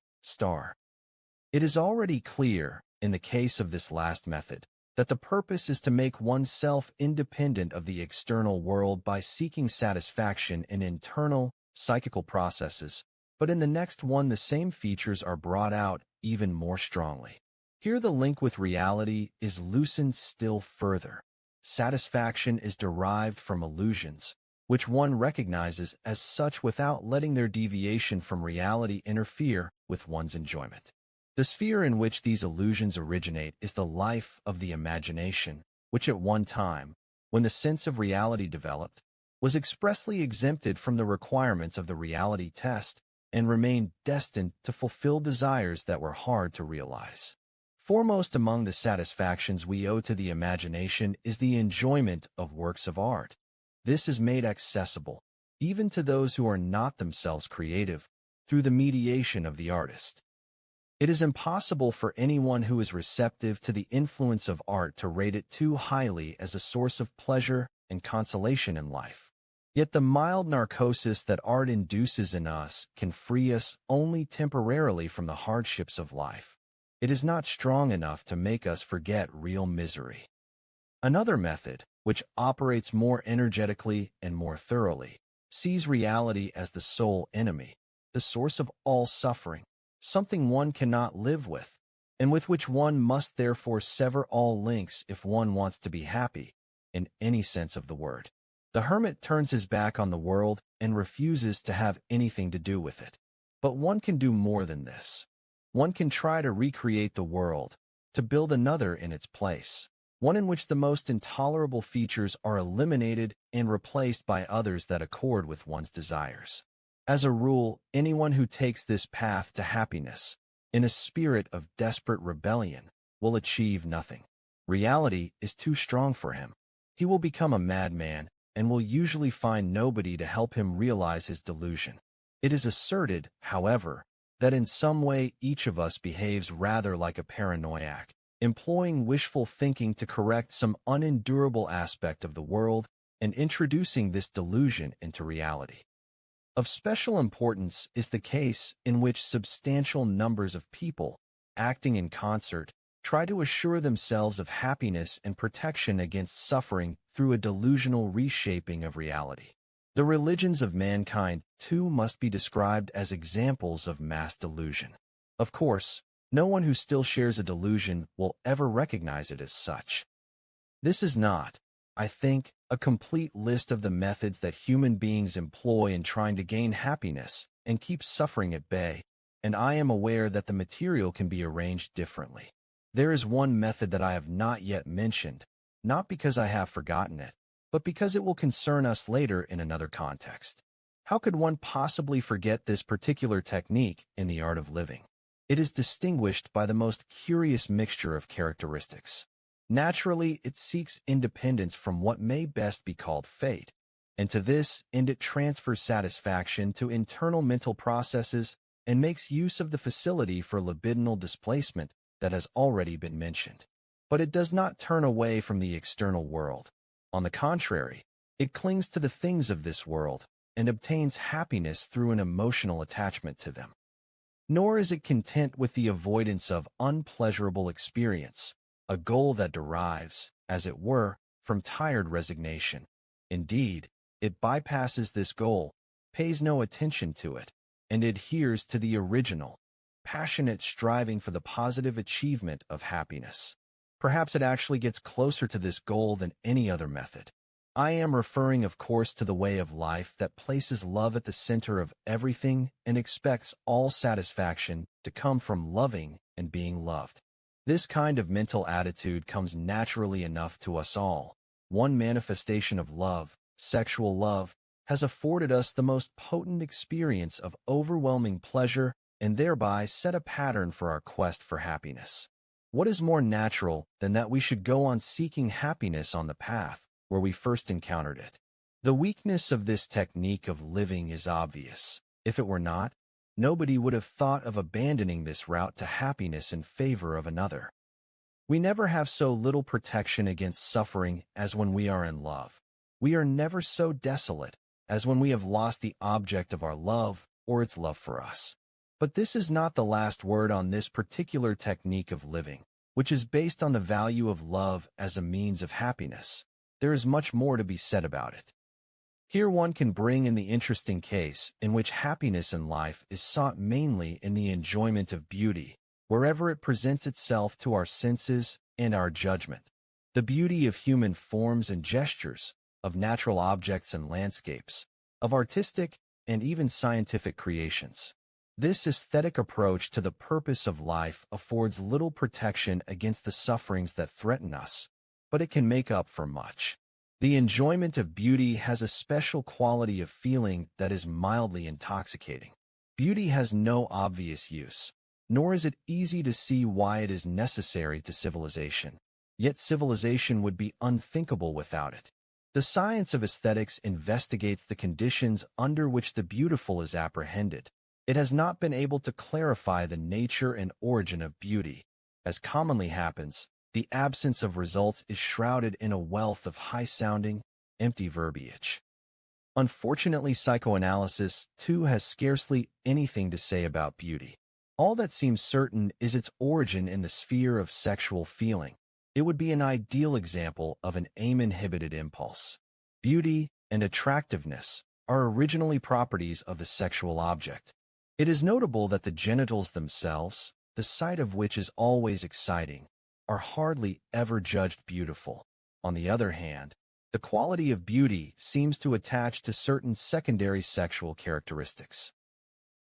It is already clear, in the case of this last method, that the purpose is to make oneself independent of the external world by seeking satisfaction in internal, psychical processes, but in the next one the same features are brought out even more strongly. Here the link with reality is loosened still further. Satisfaction is derived from illusions, which one recognizes as such without letting their deviation from reality interfere with one's enjoyment. The sphere in which these illusions originate is the life of the imagination, which at one time, when the sense of reality developed, was expressly exempted from the requirements of the reality test and remained destined to fulfill desires that were hard to realize. Foremost among the satisfactions we owe to the imagination is the enjoyment of works of art. This is made accessible, even to those who are not themselves creative, through the mediation of the artist. It is impossible for anyone who is receptive to the influence of art to rate it too highly as a source of pleasure and consolation in life. Yet the mild narcosis that art induces in us can free us only temporarily from the hardships of life. It is not strong enough to make us forget real misery. Another method, which operates more energetically and more thoroughly, sees reality as the sole enemy, the source of all suffering, something one cannot live with, and with which one must therefore sever all links if one wants to be happy, in any sense of the word. The hermit turns his back on the world and refuses to have anything to do with it. But one can do more than this. One can try to recreate the world, to build another in its place, one in which the most intolerable features are eliminated and replaced by others that accord with one's desires. As a rule, anyone who takes this path to happiness, in a spirit of desperate rebellion, will achieve nothing. Reality is too strong for him. He will become a madman and will usually find nobody to help him realize his delusion. It is asserted, however, that in some way each of us behaves rather like a paranoiac, employing wishful thinking to correct some unendurable aspect of the world and introducing this delusion into reality. Of special importance is the case in which substantial numbers of people, acting in concert, try to assure themselves of happiness and protection against suffering through a delusional reshaping of reality. The religions of mankind, too, must be described as examples of mass delusion. Of course, no one who still shares a delusion will ever recognize it as such. This is not, I think, a complete list of the methods that human beings employ in trying to gain happiness and keep suffering at bay, and I am aware that the material can be arranged differently. There is one method that I have not yet mentioned, not because I have forgotten it, but because it will concern us later in another context. How could one possibly forget this particular technique in the art of living? It is distinguished by the most curious mixture of characteristics. Naturally, it seeks independence from what may best be called fate, and to this end it transfers satisfaction to internal mental processes and makes use of the facility for libidinal displacement that has already been mentioned. But it does not turn away from the external world. On the contrary, it clings to the things of this world and obtains happiness through an emotional attachment to them. Nor is it content with the avoidance of unpleasurable experience, a goal that derives, as it were, from tired resignation. Indeed, it bypasses this goal, pays no attention to it, and adheres to the original, passionate striving for the positive achievement of happiness. Perhaps it actually gets closer to this goal than any other method. I am referring, of course, to the way of life that places love at the center of everything and expects all satisfaction to come from loving and being loved. This kind of mental attitude comes naturally enough to us all. One manifestation of love, sexual love, has afforded us the most potent experience of overwhelming pleasure and thereby set a pattern for our quest for happiness. What is more natural than that we should go on seeking happiness on the path where we first encountered it? The weakness of this technique of living is obvious. If it were not, nobody would have thought of abandoning this route to happiness in favor of another. We never have so little protection against suffering as when we are in love. We are never so desolate as when we have lost the object of our love or its love for us. But this is not the last word on this particular technique of living, which is based on the value of love as a means of happiness. There is much more to be said about it. Here one can bring in the interesting case in which happiness in life is sought mainly in the enjoyment of beauty, wherever it presents itself to our senses and our judgment. The beauty of human forms and gestures, of natural objects and landscapes, of artistic and even scientific creations. This aesthetic approach to the purpose of life affords little protection against the sufferings that threaten us, but it can make up for much. The enjoyment of beauty has a special quality of feeling that is mildly intoxicating. Beauty has no obvious use, nor is it easy to see why it is necessary to civilization. Yet civilization would be unthinkable without it. The science of aesthetics investigates the conditions under which the beautiful is apprehended. It has not been able to clarify the nature and origin of beauty. As commonly happens, the absence of results is shrouded in a wealth of high-sounding, empty verbiage. Unfortunately, psychoanalysis, too, has scarcely anything to say about beauty. All that seems certain is its origin in the sphere of sexual feeling. It would be an ideal example of an aim-inhibited impulse. Beauty and attractiveness are originally properties of the sexual object. It is notable that the genitals themselves, the sight of which is always exciting, are hardly ever judged beautiful. On the other hand, the quality of beauty seems to attach to certain secondary sexual characteristics.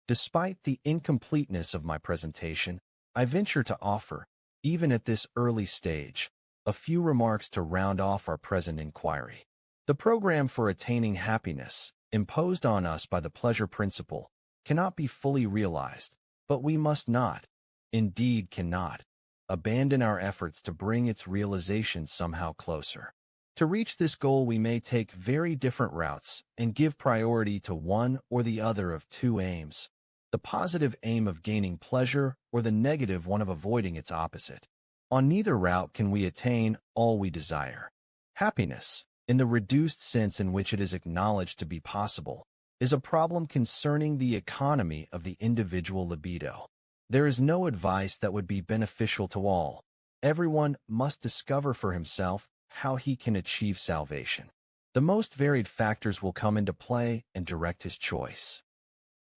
Despite the incompleteness of my presentation, I venture to offer, even at this early stage, a few remarks to round off our present inquiry. The program for attaining happiness, imposed on us by the pleasure principle, cannot be fully realized, but we must not, indeed cannot, abandon our efforts to bring its realization somehow closer. To reach this goal, we may take very different routes and give priority to one or the other of two aims: the positive aim of gaining pleasure or the negative one of avoiding its opposite. On neither route can we attain all we desire. Happiness, in the reduced sense in which it is acknowledged to be possible, is a problem concerning the economy of the individual libido. There is no advice that would be beneficial to all. Everyone must discover for himself how he can achieve salvation. The most varied factors will come into play and direct his choice.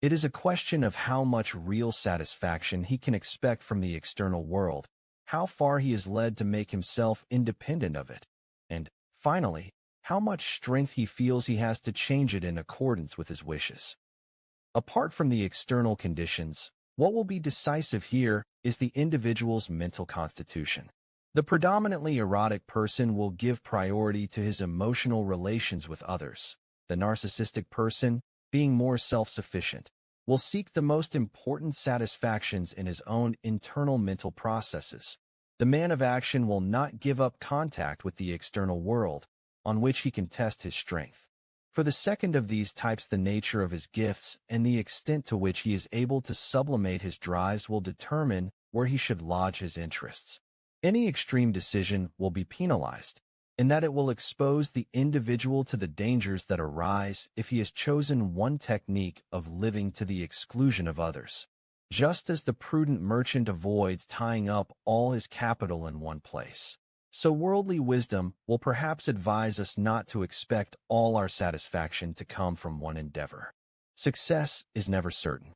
It is a question of how much real satisfaction he can expect from the external world, how far he is led to make himself independent of it, and, finally, how much strength he feels he has to change it in accordance with his wishes. Apart from the external conditions, what will be decisive here is the individual's mental constitution. The predominantly erotic person will give priority to his emotional relations with others. The narcissistic person, being more self-sufficient, will seek the most important satisfactions in his own internal mental processes. The man of action will not give up contact with the external world, on which he can test his strength. For the second of these types, the nature of his gifts and the extent to which he is able to sublimate his drives will determine where he should lodge his interests. Any extreme decision will be penalized, in that it will expose the individual to the dangers that arise if he has chosen one technique of living to the exclusion of others. Just as the prudent merchant avoids tying up all his capital in one place, so worldly wisdom will perhaps advise us not to expect all our satisfaction to come from one endeavor. Success is never certain.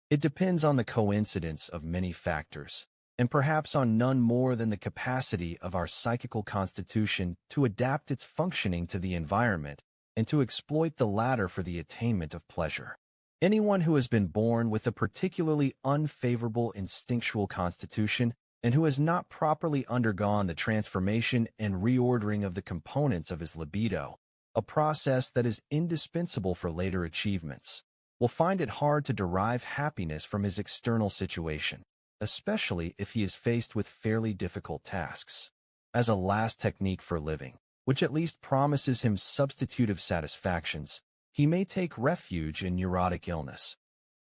It depends on the coincidence of many factors, and perhaps on none more than the capacity of our psychical constitution to adapt its functioning to the environment and to exploit the latter for the attainment of pleasure. Anyone who has been born with a particularly unfavorable instinctual constitution and who has not properly undergone the transformation and reordering of the components of his libido, a process that is indispensable for later achievements, will find it hard to derive happiness from his external situation, especially if he is faced with fairly difficult tasks. As a last technique for living, which at least promises him substitutive satisfactions, he may take refuge in neurotic illness.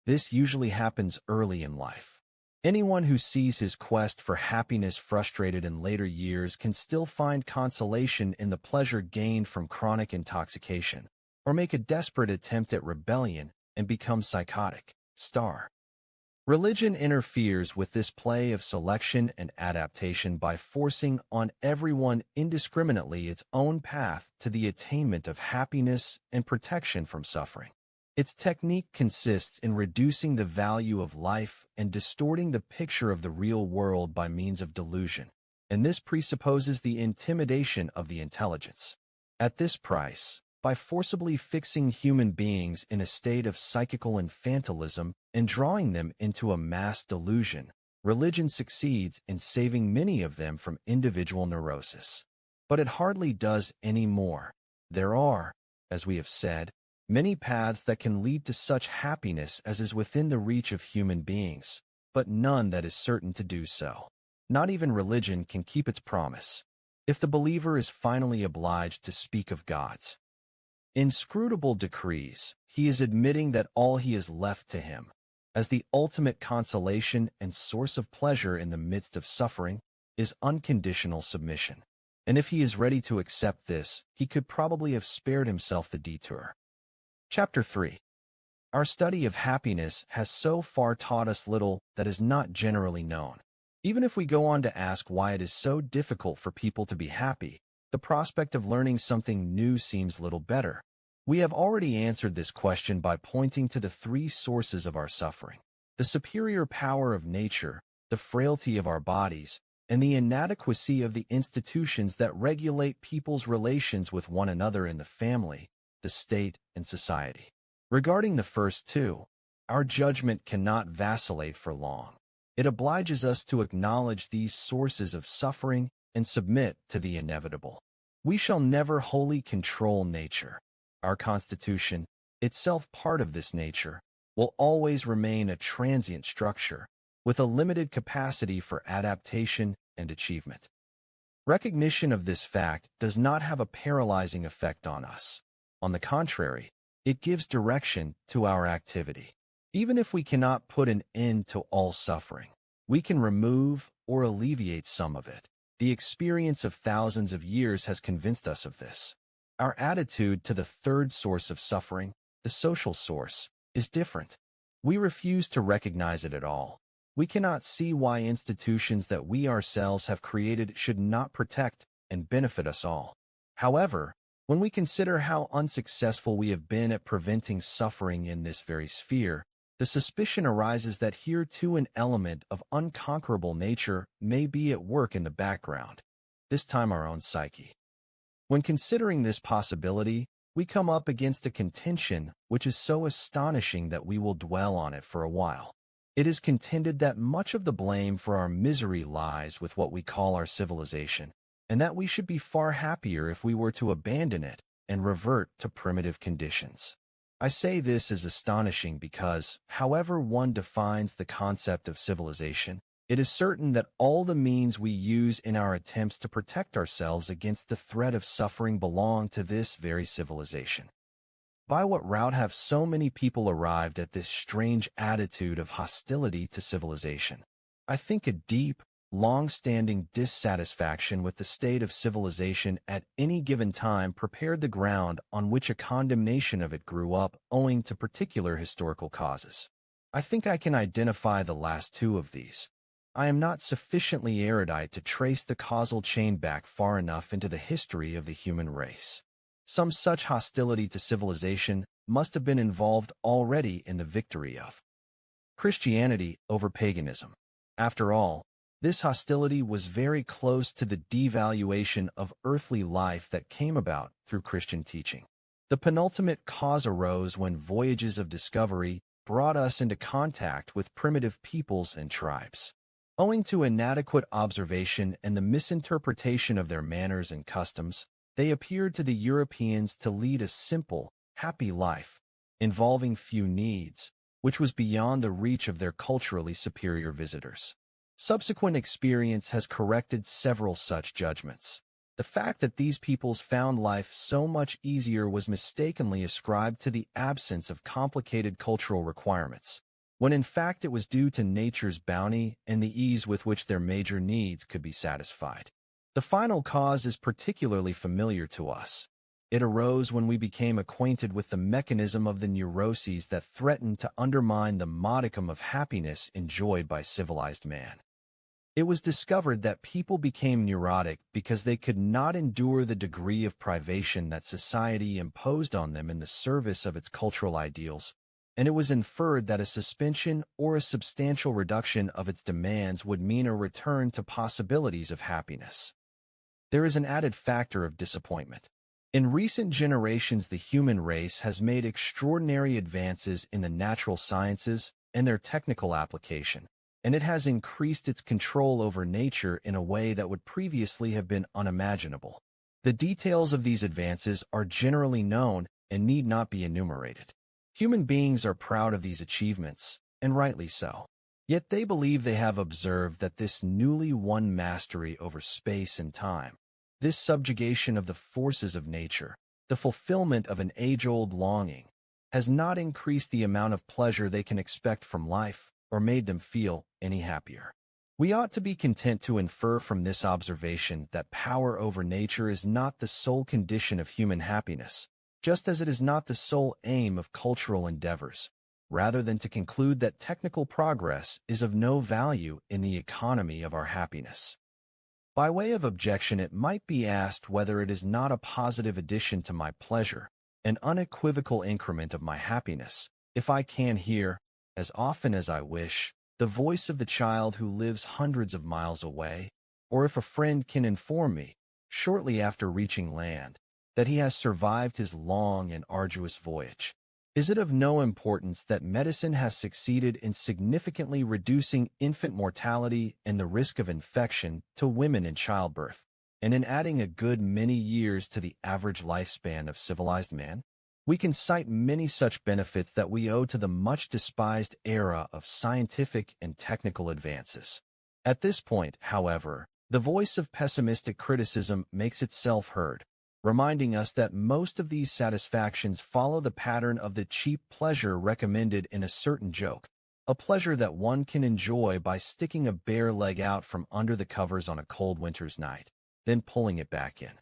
This usually happens early in life. Anyone who sees his quest for happiness frustrated in later years can still find consolation in the pleasure gained from chronic intoxication, or make a desperate attempt at rebellion and become psychotic. Religion interferes with this play of selection and adaptation by forcing on everyone indiscriminately its own path to the attainment of happiness and protection from suffering. Its technique consists in reducing the value of life and distorting the picture of the real world by means of delusion, and this presupposes the intimidation of the intelligence. At this price, By forcibly fixing human beings in a state of psychical infantilism and drawing them into a mass delusion, religion succeeds in saving many of them from individual neurosis. But it hardly does any more. There are, as we have said, many paths that can lead to such happiness as is within the reach of human beings, but none that is certain to do so. Not even religion can keep its promise. If the believer is finally obliged to speak of God's inscrutable decrees, he is admitting that all he is left to him, as the ultimate consolation and source of pleasure in the midst of suffering, is unconditional submission. And if he is ready to accept this, he could probably have spared himself the detour. Chapter 3. Our study of happiness has so far taught us little that is not generally known. Even if we go on to ask why it is so difficult for people to be happy, the prospect of learning something new seems little better. We have already answered this question by pointing to the three sources of our suffering: the superior power of nature, the frailty of our bodies, and the inadequacy of the institutions that regulate people's relations with one another in the family, the state, and society. Regarding the first two, our judgment cannot vacillate for long. It obliges us to acknowledge these sources of suffering and submit to the inevitable. We shall never wholly control nature. Our constitution, itself part of this nature, will always remain a transient structure, with a limited capacity for adaptation and achievement. Recognition of this fact does not have a paralyzing effect on us. On the contrary, it gives direction to our activity. Even if we cannot put an end to all suffering, we can remove or alleviate some of it. The experience of thousands of years has convinced us of this. Our attitude to the third source of suffering, the social source, is different. We refuse to recognize it at all. We cannot see why institutions that we ourselves have created should not protect and benefit us all. However, when we consider how unsuccessful we have been at preventing suffering in this very sphere, the suspicion arises that here too an element of unconquerable nature may be at work in the background, this time our own psyche. When considering this possibility, we come up against a contention which is so astonishing that we will dwell on it for a while. It is contended that much of the blame for our misery lies with what we call our civilization, and that we should be far happier if we were to abandon it and revert to primitive conditions. I say this as astonishing because, however one defines the concept of civilization, it is certain that all the means we use in our attempts to protect ourselves against the threat of suffering belong to this very civilization. By what route have so many people arrived at this strange attitude of hostility to civilization? I think a deep, long-standing dissatisfaction with the state of civilization at any given time prepared the ground on which a condemnation of it grew up owing to particular historical causes. I think I can identify the last two of these. I am not sufficiently erudite to trace the causal chain back far enough into the history of the human race. Some such hostility to civilization must have been involved already in the victory of Christianity over paganism. After all, this hostility was very close to the devaluation of earthly life that came about through Christian teaching. The penultimate cause arose when voyages of discovery brought us into contact with primitive peoples and tribes. Owing to inadequate observation and the misinterpretation of their manners and customs, they appeared to the Europeans to lead a simple, happy life, involving few needs, which was beyond the reach of their culturally superior visitors. Subsequent experience has corrected several such judgments. The fact that these peoples found life so much easier was mistakenly ascribed to the absence of complicated cultural requirements, when in fact it was due to nature's bounty and the ease with which their major needs could be satisfied. The final cause is particularly familiar to us. It arose when we became acquainted with the mechanism of the neuroses that threatened to undermine the modicum of happiness enjoyed by civilized man. It was discovered that people became neurotic because they could not endure the degree of privation that society imposed on them in the service of its cultural ideals, and it was inferred that a suspension or a substantial reduction of its demands would mean a return to possibilities of happiness. There is an added factor of disappointment. In recent generations, the human race has made extraordinary advances in the natural sciences and their technical application, and it has increased its control over nature in a way that would previously have been unimaginable. The details of these advances are generally known and need not be enumerated. Human beings are proud of these achievements, and rightly so. Yet they believe they have observed that this newly won mastery over space and time, this subjugation of the forces of nature, the fulfillment of an age-old longing, has not increased the amount of pleasure they can expect from life or made them feel any happier. We ought to be content to infer from this observation that power over nature is not the sole condition of human happiness, just as it is not the sole aim of cultural endeavors, rather than to conclude that technical progress is of no value in the economy of our happiness. By way of objection, it might be asked whether it is not a positive addition to my pleasure, an unequivocal increment of my happiness, if I can hear, as often as I wish, the voice of the child who lives hundreds of miles away, or if a friend can inform me, shortly after reaching land, that he has survived his long and arduous voyage. Is it of no importance that medicine has succeeded in significantly reducing infant mortality and the risk of infection to women in childbirth, and in adding a good many years to the average lifespan of civilized man? We can cite many such benefits that we owe to the much-despised era of scientific and technical advances. At this point, however, the voice of pessimistic criticism makes itself heard, reminding us that most of these satisfactions follow the pattern of the cheap pleasure recommended in a certain joke, a pleasure that one can enjoy by sticking a bare leg out from under the covers on a cold winter's night, then pulling it back in.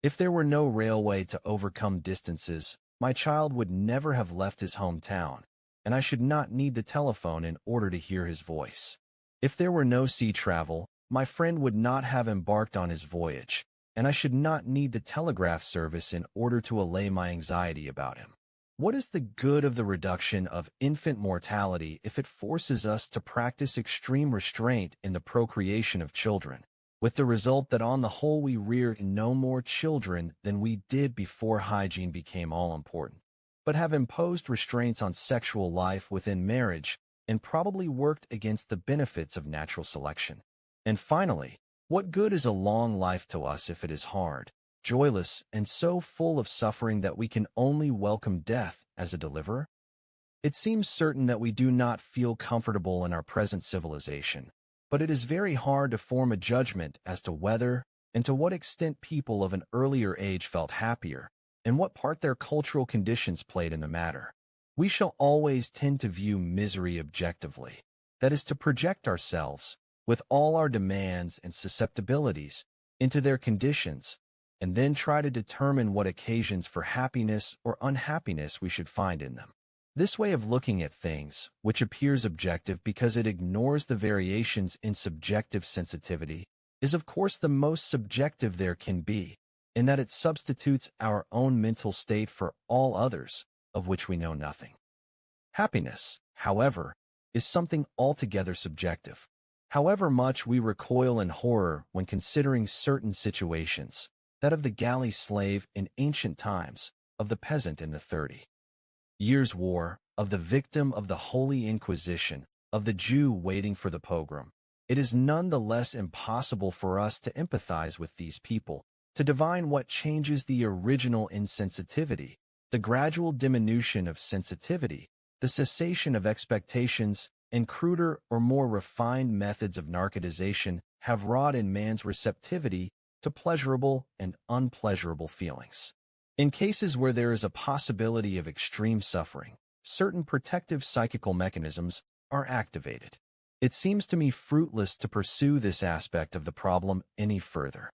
If there were no railway to overcome distances, my child would never have left his hometown, and I should not need the telephone in order to hear his voice. If there were no sea travel, my friend would not have embarked on his voyage, and I should not need the telegraph service in order to allay my anxiety about him. What is the good of the reduction of infant mortality if it forces us to practice extreme restraint in the procreation of children, with the result that on the whole we rear no more children than we did before hygiene became all-important, but have imposed restraints on sexual life within marriage and probably worked against the benefits of natural selection? And finally, what good is a long life to us if it is hard, joyless, and so full of suffering that we can only welcome death as a deliverer? It seems certain that we do not feel comfortable in our present civilization, but it is very hard to form a judgment as to whether and to what extent people of an earlier age felt happier, and what part their cultural conditions played in the matter. We shall always tend to view misery objectively, that is, to project ourselves, with all our demands and susceptibilities, into their conditions, and then try to determine what occasions for happiness or unhappiness we should find in them. This way of looking at things, which appears objective because it ignores the variations in subjective sensitivity, is of course the most subjective there can be, in that it substitutes our own mental state for all others, of which we know nothing. Happiness, however, is something altogether subjective. However much we recoil in horror when considering certain situations, that of the galley slave in ancient times, of the peasant in the 30 Years' War, of the victim of the Holy Inquisition, of the Jew waiting for the pogrom, it is none the less impossible for us to empathize with these people, to divine what changes the original insensitivity, the gradual diminution of sensitivity, the cessation of expectations, and cruder or more refined methods of narcotization have wrought in man's receptivity to pleasurable and unpleasurable feelings. In cases where there is a possibility of extreme suffering, certain protective psychical mechanisms are activated. It seems to me fruitless to pursue this aspect of the problem any further.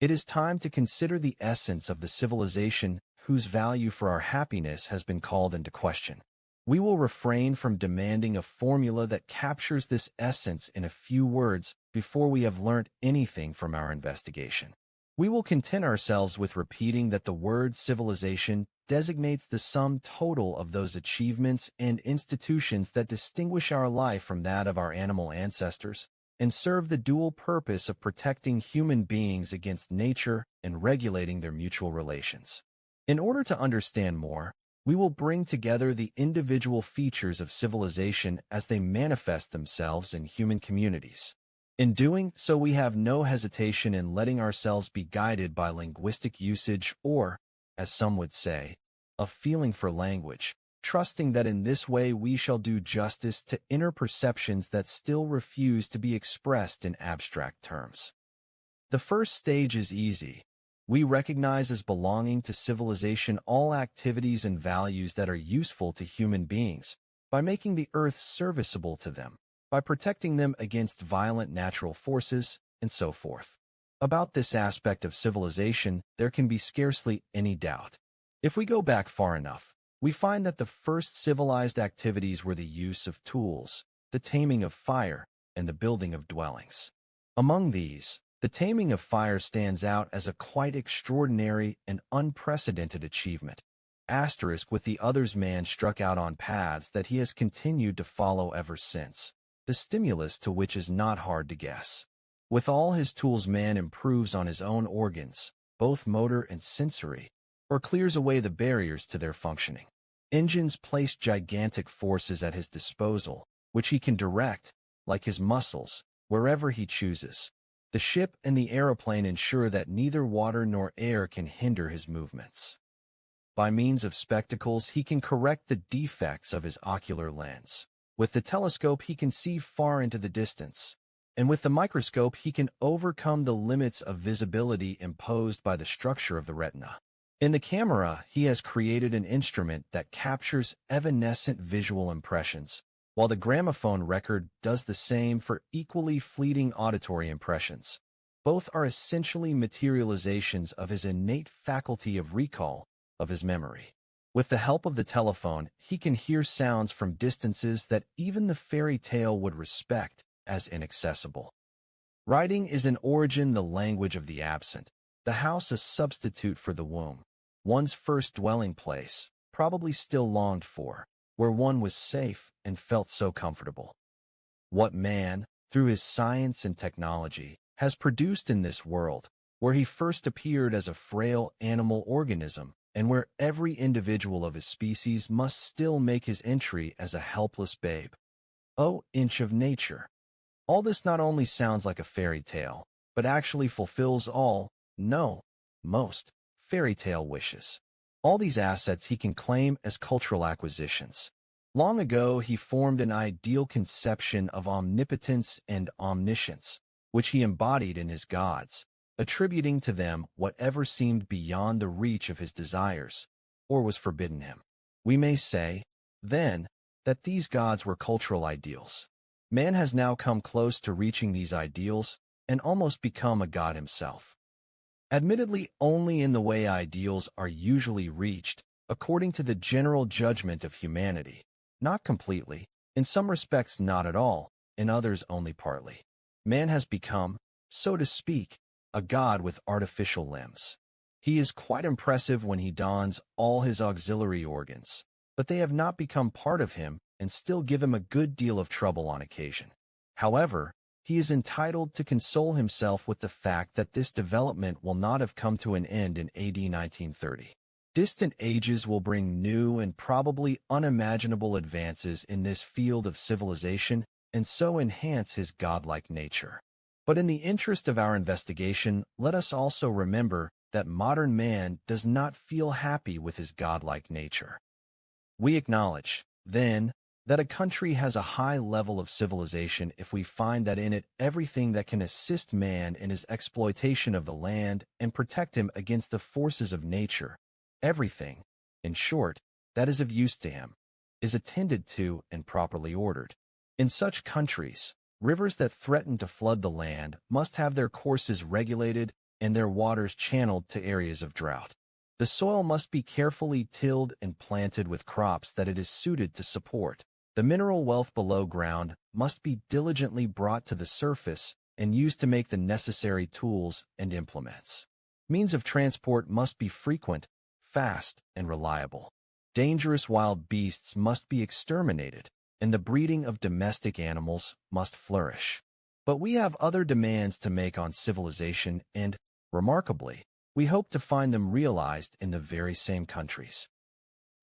It is time to consider the essence of the civilization whose value for our happiness has been called into question. We will refrain from demanding a formula that captures this essence in a few words before we have learnt anything from our investigation. We will content ourselves with repeating that the word civilization designates the sum total of those achievements and institutions that distinguish our life from that of our animal ancestors, and serve the dual purpose of protecting human beings against nature and regulating their mutual relations. In order to understand more, we will bring together the individual features of civilization as they manifest themselves in human communities. In doing so, we have no hesitation in letting ourselves be guided by linguistic usage or, as some would say, a feeling for language, trusting that in this way we shall do justice to inner perceptions that still refuse to be expressed in abstract terms. The first stage is easy. We recognize as belonging to civilization all activities and values that are useful to human beings, by making the earth serviceable to them, by protecting them against violent natural forces, and so forth. About this aspect of civilization, there can be scarcely any doubt. If we go back far enough, we find that the first civilized activities were the use of tools, the taming of fire, and the building of dwellings. Among these, the taming of fire stands out as a quite extraordinary and unprecedented achievement, with the others man struck out on paths that he has continued to follow ever since, the stimulus to which is not hard to guess. With all his tools man improves on his own organs, both motor and sensory, or clears away the barriers to their functioning. Engines place gigantic forces at his disposal, which he can direct, like his muscles, wherever he chooses. The ship and the aeroplane ensure that neither water nor air can hinder his movements. By means of spectacles, he can correct the defects of his ocular lens. With the telescope, he can see far into the distance, and with the microscope, he can overcome the limits of visibility imposed by the structure of the retina. In the camera, he has created an instrument that captures evanescent visual impressions, while the gramophone record does the same for equally fleeting auditory impressions. Both are essentially materializations of his innate faculty of recall, of his memory. With the help of the telephone, he can hear sounds from distances that even the fairy tale would respect as inaccessible. Writing is in origin the language of the absent, the house a substitute for the womb, one's first dwelling place, probably still longed for, where one was safe and felt so comfortable. What man, through his science and technology, has produced in this world, where he first appeared as a frail animal organism, and where every individual of his species must still make his entry as a helpless babe. Oh, inch of nature! All this not only sounds like a fairy tale, but actually fulfills all, no, most, fairy tale wishes. All these assets he can claim as cultural acquisitions. Long ago, he formed an ideal conception of omnipotence and omniscience, which he embodied in his gods, attributing to them whatever seemed beyond the reach of his desires, or was forbidden him. We may say, then, that these gods were cultural ideals. Man has now come close to reaching these ideals and almost become a god himself. Admittedly, only in the way ideals are usually reached, according to the general judgment of humanity. Not completely, in some respects not at all, in others only partly. Man has become, so to speak, a god with artificial limbs. He is quite impressive when he dons all his auxiliary organs, but they have not become part of him and still give him a good deal of trouble on occasion. However, he is entitled to console himself with the fact that this development will not have come to an end in AD 1930. Distant ages will bring new and probably unimaginable advances in this field of civilization and so enhance his godlike nature. But in the interest of our investigation, let us also remember that modern man does not feel happy with his godlike nature. We acknowledge, then, that a country has a high level of civilization if we find that in it everything that can assist man in his exploitation of the land and protect him against the forces of nature, everything, in short, that is of use to him, is attended to and properly ordered. In such countries, rivers that threaten to flood the land must have their courses regulated and their waters channeled to areas of drought. The soil must be carefully tilled and planted with crops that it is suited to support. The mineral wealth below ground must be diligently brought to the surface and used to make the necessary tools and implements. Means of transport must be frequent, fast, and reliable. Dangerous wild beasts must be exterminated, and the breeding of domestic animals must flourish. But we have other demands to make on civilization and, remarkably, we hope to find them realized in the very same countries.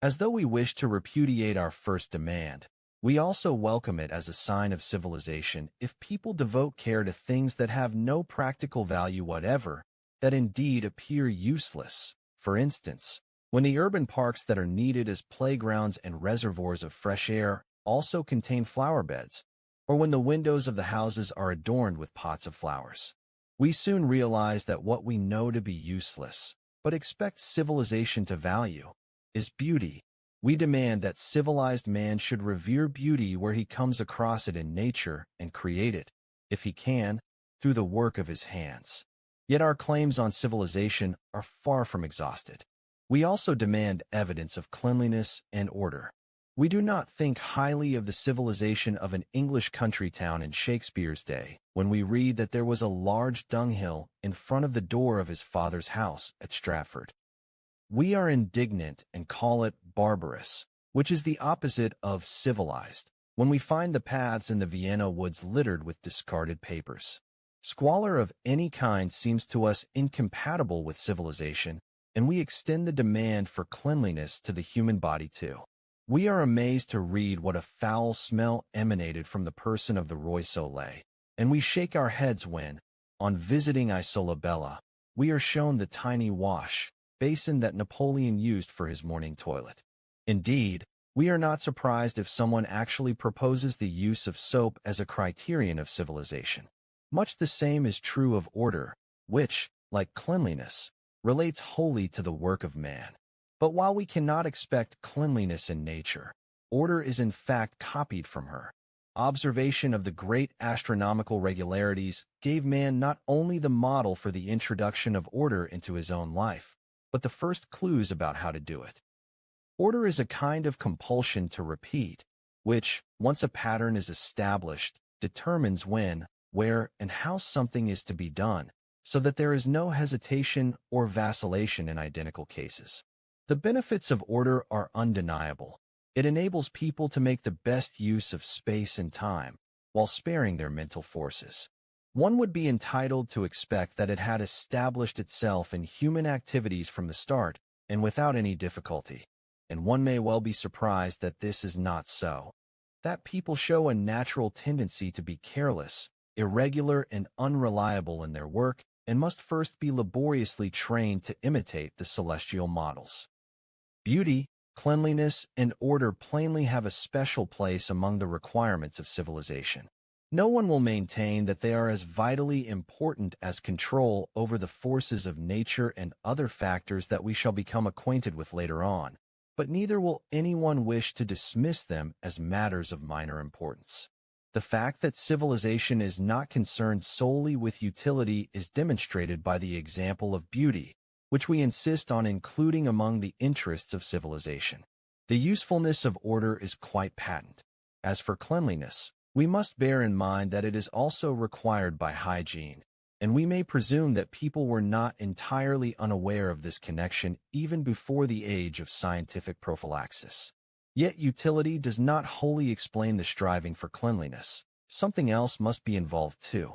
As though we wish to repudiate our first demand, we also welcome it as a sign of civilization if people devote care to things that have no practical value whatever, that indeed appear useless. For instance, when the urban parks that are needed as playgrounds and reservoirs of fresh air also contain flower beds, or when the windows of the houses are adorned with pots of flowers. We soon realize that what we know to be useless, but expect civilization to value, is beauty. We demand that civilized man should revere beauty where he comes across it in nature and create it, if he can, through the work of his hands. Yet our claims on civilization are far from exhausted. We also demand evidence of cleanliness and order. We do not think highly of the civilization of an English country town in Shakespeare's day when we read that there was a large dunghill in front of the door of his father's house at Stratford. We are indignant and call it barbarous, which is the opposite of civilized, when we find the paths in the Vienna woods littered with discarded papers. Squalor of any kind seems to us incompatible with civilization, and we extend the demand for cleanliness to the human body too. We are amazed to read what a foul smell emanated from the person of the Roi Soleil, and we shake our heads when, on visiting Isola Bella, we are shown the tiny wash basin that Napoleon used for his morning toilet. Indeed, we are not surprised if someone actually proposes the use of soap as a criterion of civilization. Much the same is true of order, which, like cleanliness, relates wholly to the work of man. But while we cannot expect cleanliness in nature, order is in fact copied from her. Observation of the great astronomical regularities gave man not only the model for the introduction of order into his own life, but the first clues about how to do it. Order is a kind of compulsion to repeat, which, once a pattern is established, determines when, where, and how something is to be done, so that there is no hesitation or vacillation in identical cases. The benefits of order are undeniable. It enables people to make the best use of space and time, while sparing their mental forces. One would be entitled to expect that it had established itself in human activities from the start, and without any difficulty. And one may well be surprised that this is not so. That people show a natural tendency to be careless, irregular, and unreliable in their work, and must first be laboriously trained to imitate the celestial models. Beauty, cleanliness, and order plainly have a special place among the requirements of civilization. No one will maintain that they are as vitally important as control over the forces of nature and other factors that we shall become acquainted with later on, but neither will anyone wish to dismiss them as matters of minor importance. The fact that civilization is not concerned solely with utility is demonstrated by the example of beauty, which we insist on including among the interests of civilization. The usefulness of order is quite patent. As for cleanliness, we must bear in mind that it is also required by hygiene, and we may presume that people were not entirely unaware of this connection even before the age of scientific prophylaxis. Yet utility does not wholly explain the striving for cleanliness. Something else must be involved too.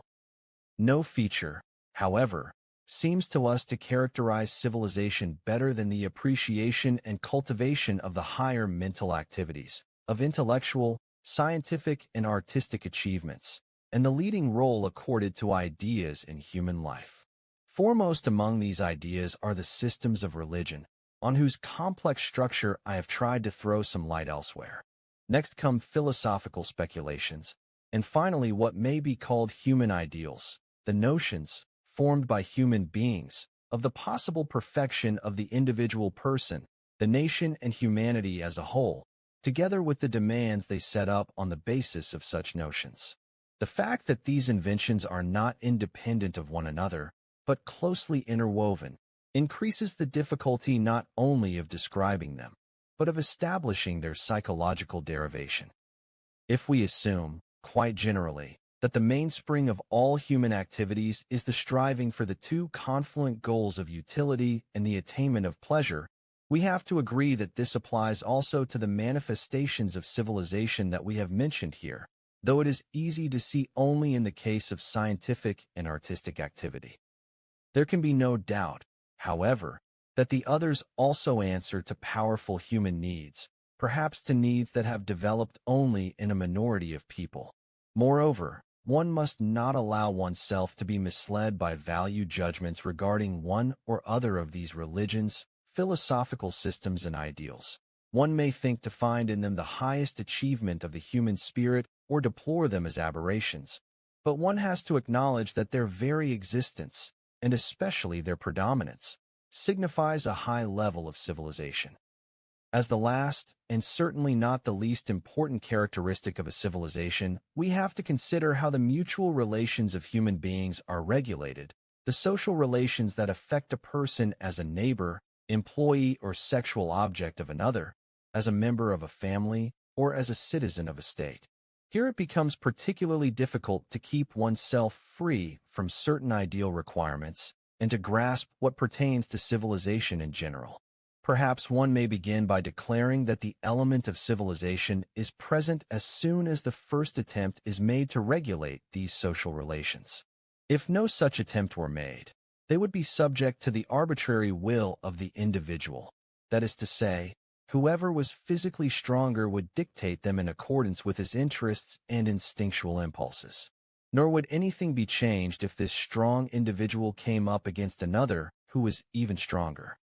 No feature, however, seems to us to characterize civilization better than the appreciation and cultivation of the higher mental activities, of intellectual, scientific, and artistic achievements, and the leading role accorded to ideas in human life. Foremost among these ideas are the systems of religion, on whose complex structure I have tried to throw some light elsewhere. Next come philosophical speculations, and finally what may be called human ideals, the notions, formed by human beings, of the possible perfection of the individual person, the nation, and humanity as a whole, together with the demands they set up on the basis of such notions. The fact that these inventions are not independent of one another, but closely interwoven, increases the difficulty not only of describing them, but of establishing their psychological derivation. If we assume, quite generally, that the mainspring of all human activities is the striving for the two confluent goals of utility and the attainment of pleasure, we have to agree that this applies also to the manifestations of civilization that we have mentioned here, though it is easy to see only in the case of scientific and artistic activity. There can be no doubt, however, that the others also answer to powerful human needs, perhaps to needs that have developed only in a minority of people. Moreover, one must not allow oneself to be misled by value judgments regarding one or other of these religions, philosophical systems, and ideals. One may think to find in them the highest achievement of the human spirit or deplore them as aberrations, but one has to acknowledge that their very existence, and especially their predominance, signifies a high level of civilization. As the last, and certainly not the least important characteristic of a civilization, we have to consider how the mutual relations of human beings are regulated, the social relations that affect a person as a neighbor, employee, or sexual object of another, as a member of a family, or as a citizen of a state. Here it becomes particularly difficult to keep oneself free from certain ideal requirements and to grasp what pertains to civilization in general. Perhaps one may begin by declaring that the element of civilization is present as soon as the first attempt is made to regulate these social relations. If no such attempt were made, they would be subject to the arbitrary will of the individual. That is to say, whoever was physically stronger would dictate them in accordance with his interests and instinctual impulses. Nor would anything be changed if this strong individual came up against another who was even stronger.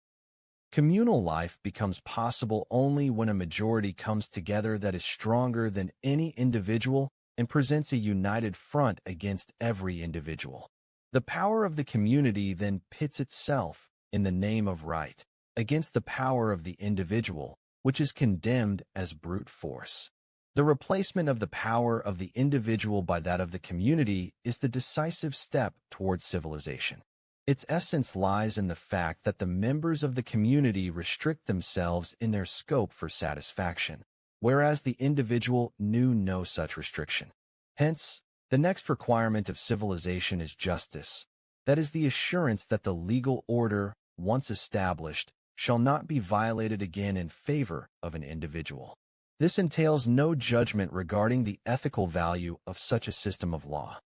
Communal life becomes possible only when a majority comes together that is stronger than any individual and presents a united front against every individual. The power of the community then pits itself, in the name of right, against the power of the individual, which is condemned as brute force. The replacement of the power of the individual by that of the community is the decisive step towards civilization. Its essence lies in the fact that the members of the community restrict themselves in their scope for satisfaction, whereas the individual knew no such restriction. Hence, the next requirement of civilization is justice. That is the assurance that the legal order, once established, shall not be violated again in favor of an individual. This entails no judgment regarding the ethical value of such a system of law.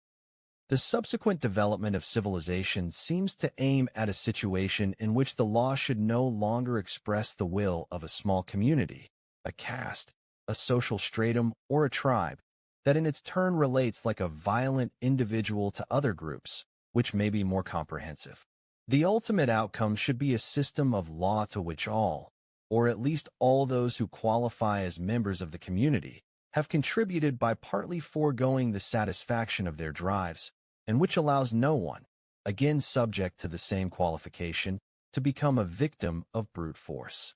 The subsequent development of civilization seems to aim at a situation in which the law should no longer express the will of a small community, a caste, a social stratum, or a tribe, that in its turn relates like a violent individual to other groups, which may be more comprehensive. The ultimate outcome should be a system of law to which all, or at least all those who qualify as members of the community, have contributed by partly foregoing the satisfaction of their drives, and which allows no one, again subject to the same qualification, to become a victim of brute force.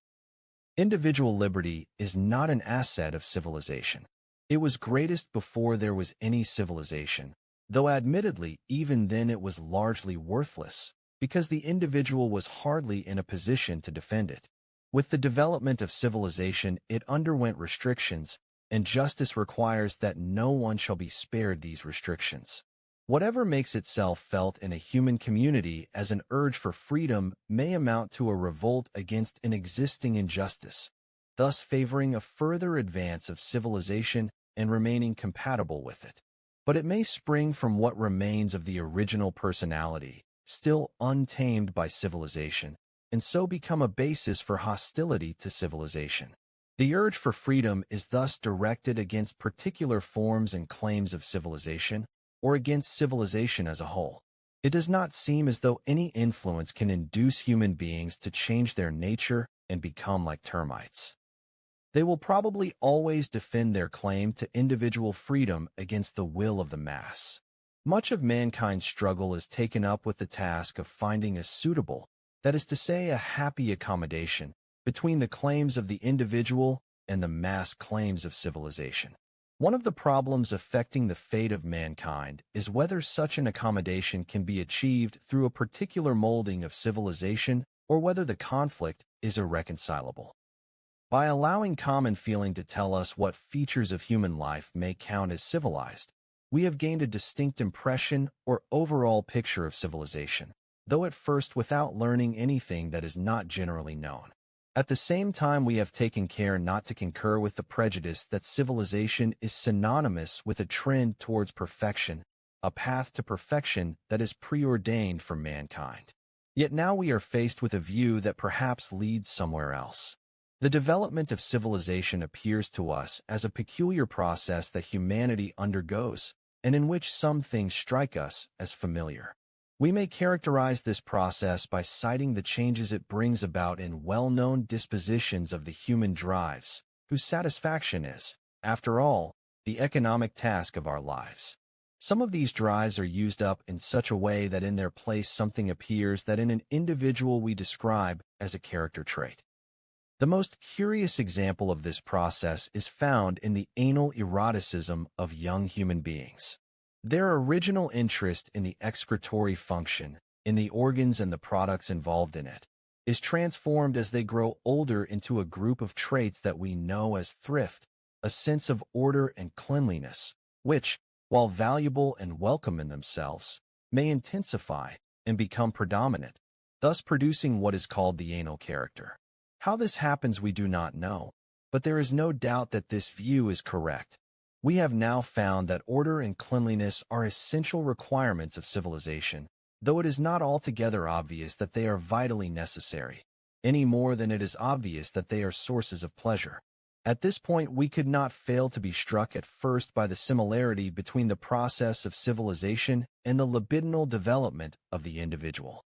Individual liberty is not an asset of civilization. It was greatest before there was any civilization, though admittedly even then it was largely worthless, because the individual was hardly in a position to defend it. With the development of civilization, it underwent restrictions, and justice requires that no one shall be spared these restrictions. Whatever makes itself felt in a human community as an urge for freedom may amount to a revolt against an existing injustice, thus favoring a further advance of civilization and remaining compatible with it. But it may spring from what remains of the original personality, still untamed by civilization, and so become a basis for hostility to civilization. The urge for freedom is thus directed against particular forms and claims of civilization, or against civilization as a whole. It does not seem as though any influence can induce human beings to change their nature and become like termites. They will probably always defend their claim to individual freedom against the will of the mass. Much of mankind's struggle is taken up with the task of finding a suitable, that is to say, a happy accommodation, between the claims of the individual and the mass claims of civilization. One of the problems affecting the fate of mankind is whether such an accommodation can be achieved through a particular molding of civilization or whether the conflict is irreconcilable. By allowing common feeling to tell us what features of human life may count as civilized, we have gained a distinct impression or overall picture of civilization, though at first without learning anything that is not generally known. At the same time, we have taken care not to concur with the prejudice that civilization is synonymous with a trend towards perfection, a path to perfection that is preordained for mankind. Yet now we are faced with a view that perhaps leads somewhere else. The development of civilization appears to us as a peculiar process that humanity undergoes, and in which some things strike us as familiar. We may characterize this process by citing the changes it brings about in well-known dispositions of the human drives, whose satisfaction is, after all, the economic task of our lives. Some of these drives are used up in such a way that in their place something appears that in an individual we describe as a character trait. The most curious example of this process is found in the anal eroticism of young human beings. Their original interest in the excretory function, in the organs and the products involved in it, is transformed as they grow older into a group of traits that we know as thrift, a sense of order and cleanliness, which, while valuable and welcome in themselves, may intensify and become predominant, thus producing what is called the anal character. How this happens we do not know, but there is no doubt that this view is correct. We have now found that order and cleanliness are essential requirements of civilization, though it is not altogether obvious that they are vitally necessary, any more than it is obvious that they are sources of pleasure. At this point, we could not fail to be struck at first by the similarity between the process of civilization and the libidinal development of the individual.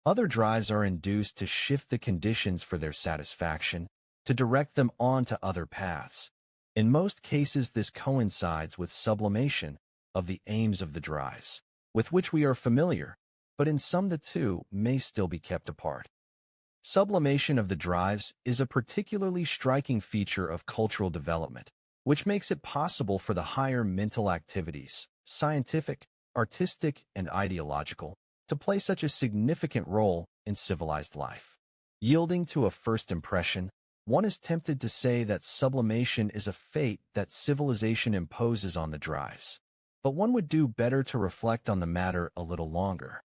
Other drives are induced to shift the conditions for their satisfaction, to direct them on to other paths. In most cases, this coincides with sublimation of the aims of the drives, with which we are familiar, but in some the two may still be kept apart. Sublimation of the drives is a particularly striking feature of cultural development, which makes it possible for the higher mental activities, scientific, artistic, and ideological, to play such a significant role in civilized life. Yielding to a first impression, one is tempted to say that sublimation is a fate that civilization imposes on the drives, but one would do better to reflect on the matter a little longer.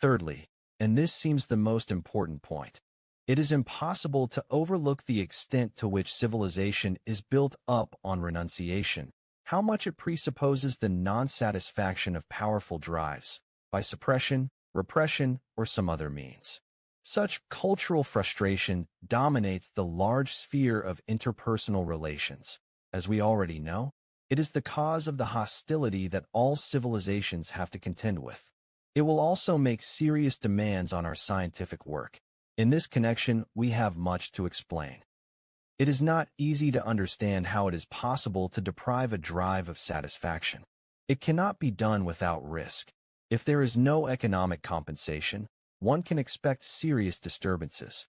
Thirdly, and this seems the most important point, it is impossible to overlook the extent to which civilization is built up on renunciation, how much it presupposes the non-satisfaction of powerful drives, by suppression, repression, or some other means. Such cultural frustration dominates the large sphere of interpersonal relations. As we already know, it is the cause of the hostility that all civilizations have to contend with. It will also make serious demands on our scientific work. In this connection, we have much to explain. It is not easy to understand how it is possible to deprive a drive of satisfaction. It cannot be done without risk. If there is no economic compensation, one can expect serious disturbances.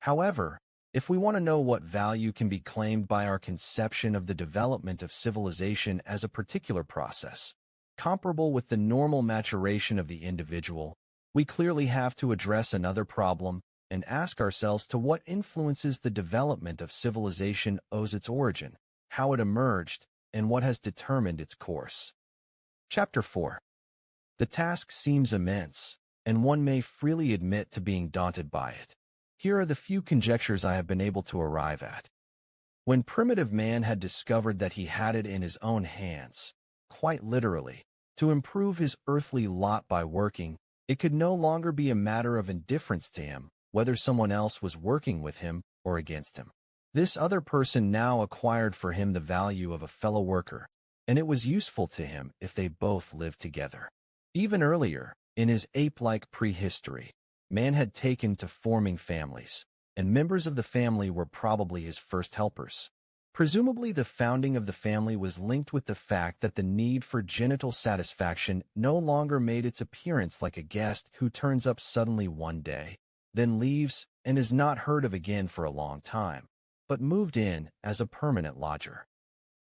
However, if we want to know what value can be claimed by our conception of the development of civilization as a particular process, comparable with the normal maturation of the individual, we clearly have to address another problem and ask ourselves to what influences the development of civilization owes its origin, how it emerged, and what has determined its course. Chapter 4. The task seems immense, and one may freely admit to being daunted by it. Here are the few conjectures I have been able to arrive at. When primitive man had discovered that he had it in his own hands, quite literally, to improve his earthly lot by working, it could no longer be a matter of indifference to him whether someone else was working with him or against him. This other person now acquired for him the value of a fellow worker, and it was useful to him if they both lived together. Even earlier, in his ape-like prehistory, man had taken to forming families, and members of the family were probably his first helpers. Presumably, the founding of the family was linked with the fact that the need for genital satisfaction no longer made its appearance like a guest who turns up suddenly one day, then leaves and is not heard of again for a long time, but moved in as a permanent lodger.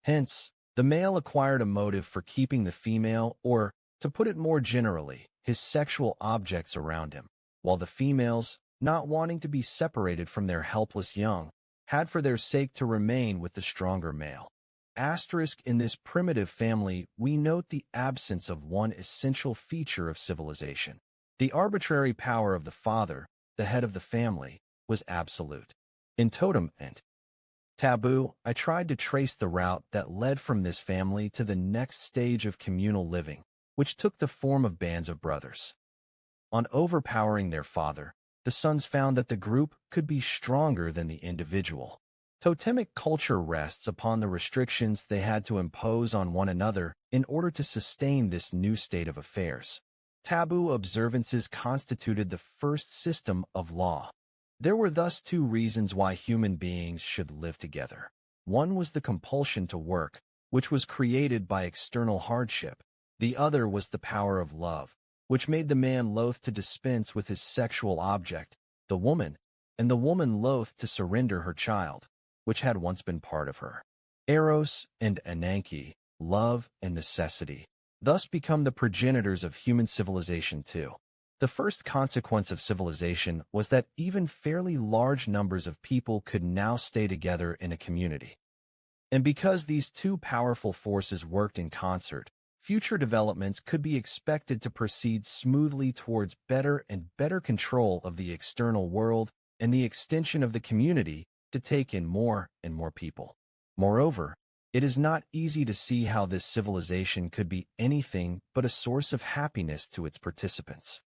Hence, the male acquired a motive for keeping the female, or, to put it more generally, his sexual objects around him, while the females, not wanting to be separated from their helpless young, had for their sake to remain with the stronger male. In this primitive family, we note the absence of one essential feature of civilization, the arbitrary power of the father, the head of the family, was absolute. In Totem and Taboo, I tried to trace the route that led from this family to the next stage of communal living, which took the form of bands of brothers. On overpowering their father, the sons found that the group could be stronger than the individual. Totemic culture rests upon the restrictions they had to impose on one another in order to sustain this new state of affairs. Taboo observances constituted the first system of law. There were thus two reasons why human beings should live together. One was the compulsion to work, which was created by external hardship. The other was the power of love, which made the man loath to dispense with his sexual object, the woman, and the woman loath to surrender her child, which had once been part of her. Eros and Ananke, love and necessity, thus become the progenitors of human civilization too. The first consequence of civilization was that even fairly large numbers of people could now stay together in a community. And because these two powerful forces worked in concert, future developments could be expected to proceed smoothly towards better and better control of the external world and the extension of the community to take in more and more people. Moreover, it is not easy to see how this civilization could be anything but a source of happiness to its participants.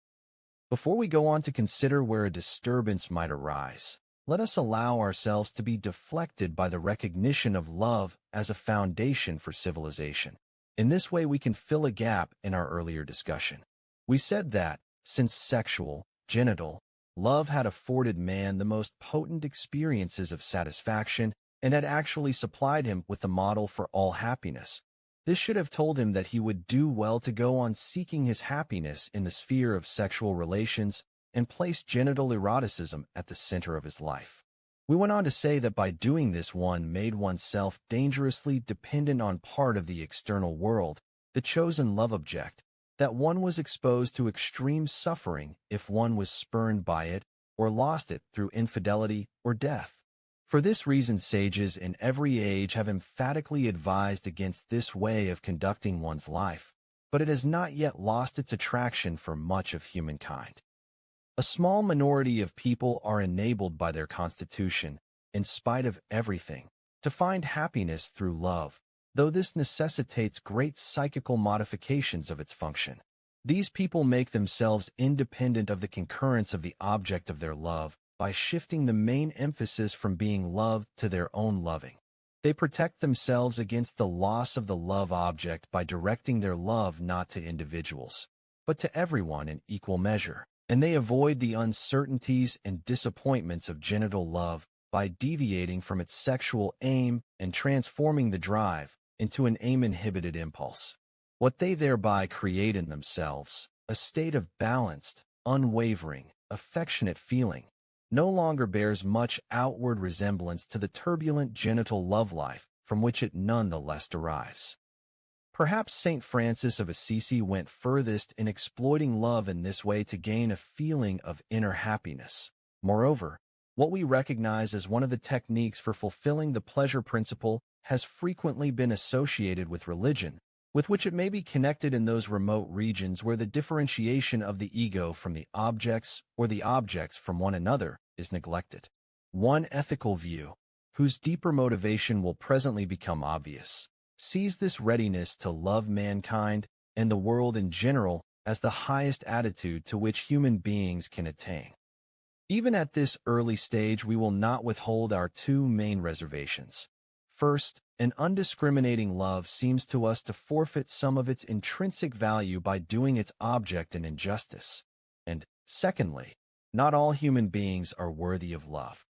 Before we go on to consider where a disturbance might arise, let us allow ourselves to be deflected by the recognition of love as a foundation for civilization. In this way, we can fill a gap in our earlier discussion. We said that, since sexual, genital, love had afforded man the most potent experiences of satisfaction and had actually supplied him with the model for all happiness, this should have told him that he would do well to go on seeking his happiness in the sphere of sexual relations and place genital eroticism at the center of his life. We went on to say that by doing this one made oneself dangerously dependent on part of the external world, the chosen love object, that one was exposed to extreme suffering if one was spurned by it or lost it through infidelity or death. For this reason, sages in every age have emphatically advised against this way of conducting one's life, but it has not yet lost its attraction for much of humankind. A small minority of people are enabled by their constitution, in spite of everything, to find happiness through love, though this necessitates great psychical modifications of its function. These people make themselves independent of the concurrence of the object of their love by shifting the main emphasis from being loved to their own loving. They protect themselves against the loss of the love object by directing their love not to individuals, but to everyone in equal measure, and they avoid the uncertainties and disappointments of genital love by deviating from its sexual aim and transforming the drive into an aim-inhibited impulse. What they thereby create in themselves, a state of balanced, unwavering, affectionate feeling, no longer bears much outward resemblance to the turbulent genital love life from which it nonetheless derives. Perhaps St. Francis of Assisi went furthest in exploiting love in this way to gain a feeling of inner happiness. Moreover, what we recognize as one of the techniques for fulfilling the pleasure principle has frequently been associated with religion, with which it may be connected in those remote regions where the differentiation of the ego from the objects or the objects from one another is neglected. One ethical view, whose deeper motivation will presently become obvious, sees this readiness to love mankind and the world in general as the highest attitude to which human beings can attain. Even at this early stage, we will not withhold our two main reservations. First, an undiscriminating love seems to us to forfeit some of its intrinsic value by doing its object an injustice. And, secondly, not all human beings are worthy of love.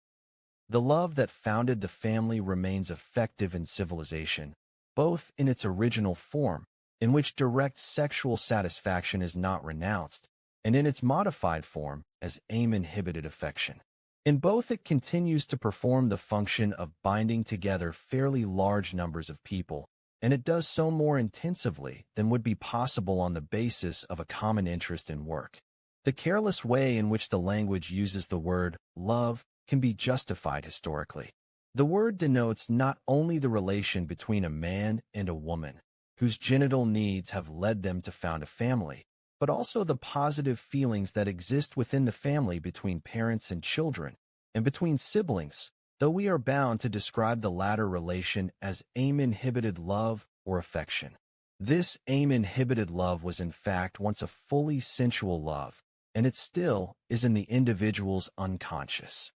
The love that founded the family remains effective in civilization, both in its original form, in which direct sexual satisfaction is not renounced, and in its modified form as aim-inhibited affection. In both, it continues to perform the function of binding together fairly large numbers of people, and it does so more intensively than would be possible on the basis of a common interest in work. The careless way in which the language uses the word love can be justified historically. The word denotes not only the relation between a man and a woman, whose genital needs have led them to found a family, but also the positive feelings that exist within the family between parents and children, and between siblings, though we are bound to describe the latter relation as aim-inhibited love or affection. This aim-inhibited love was in fact once a fully sensual love, and it still is in the individual's unconscious.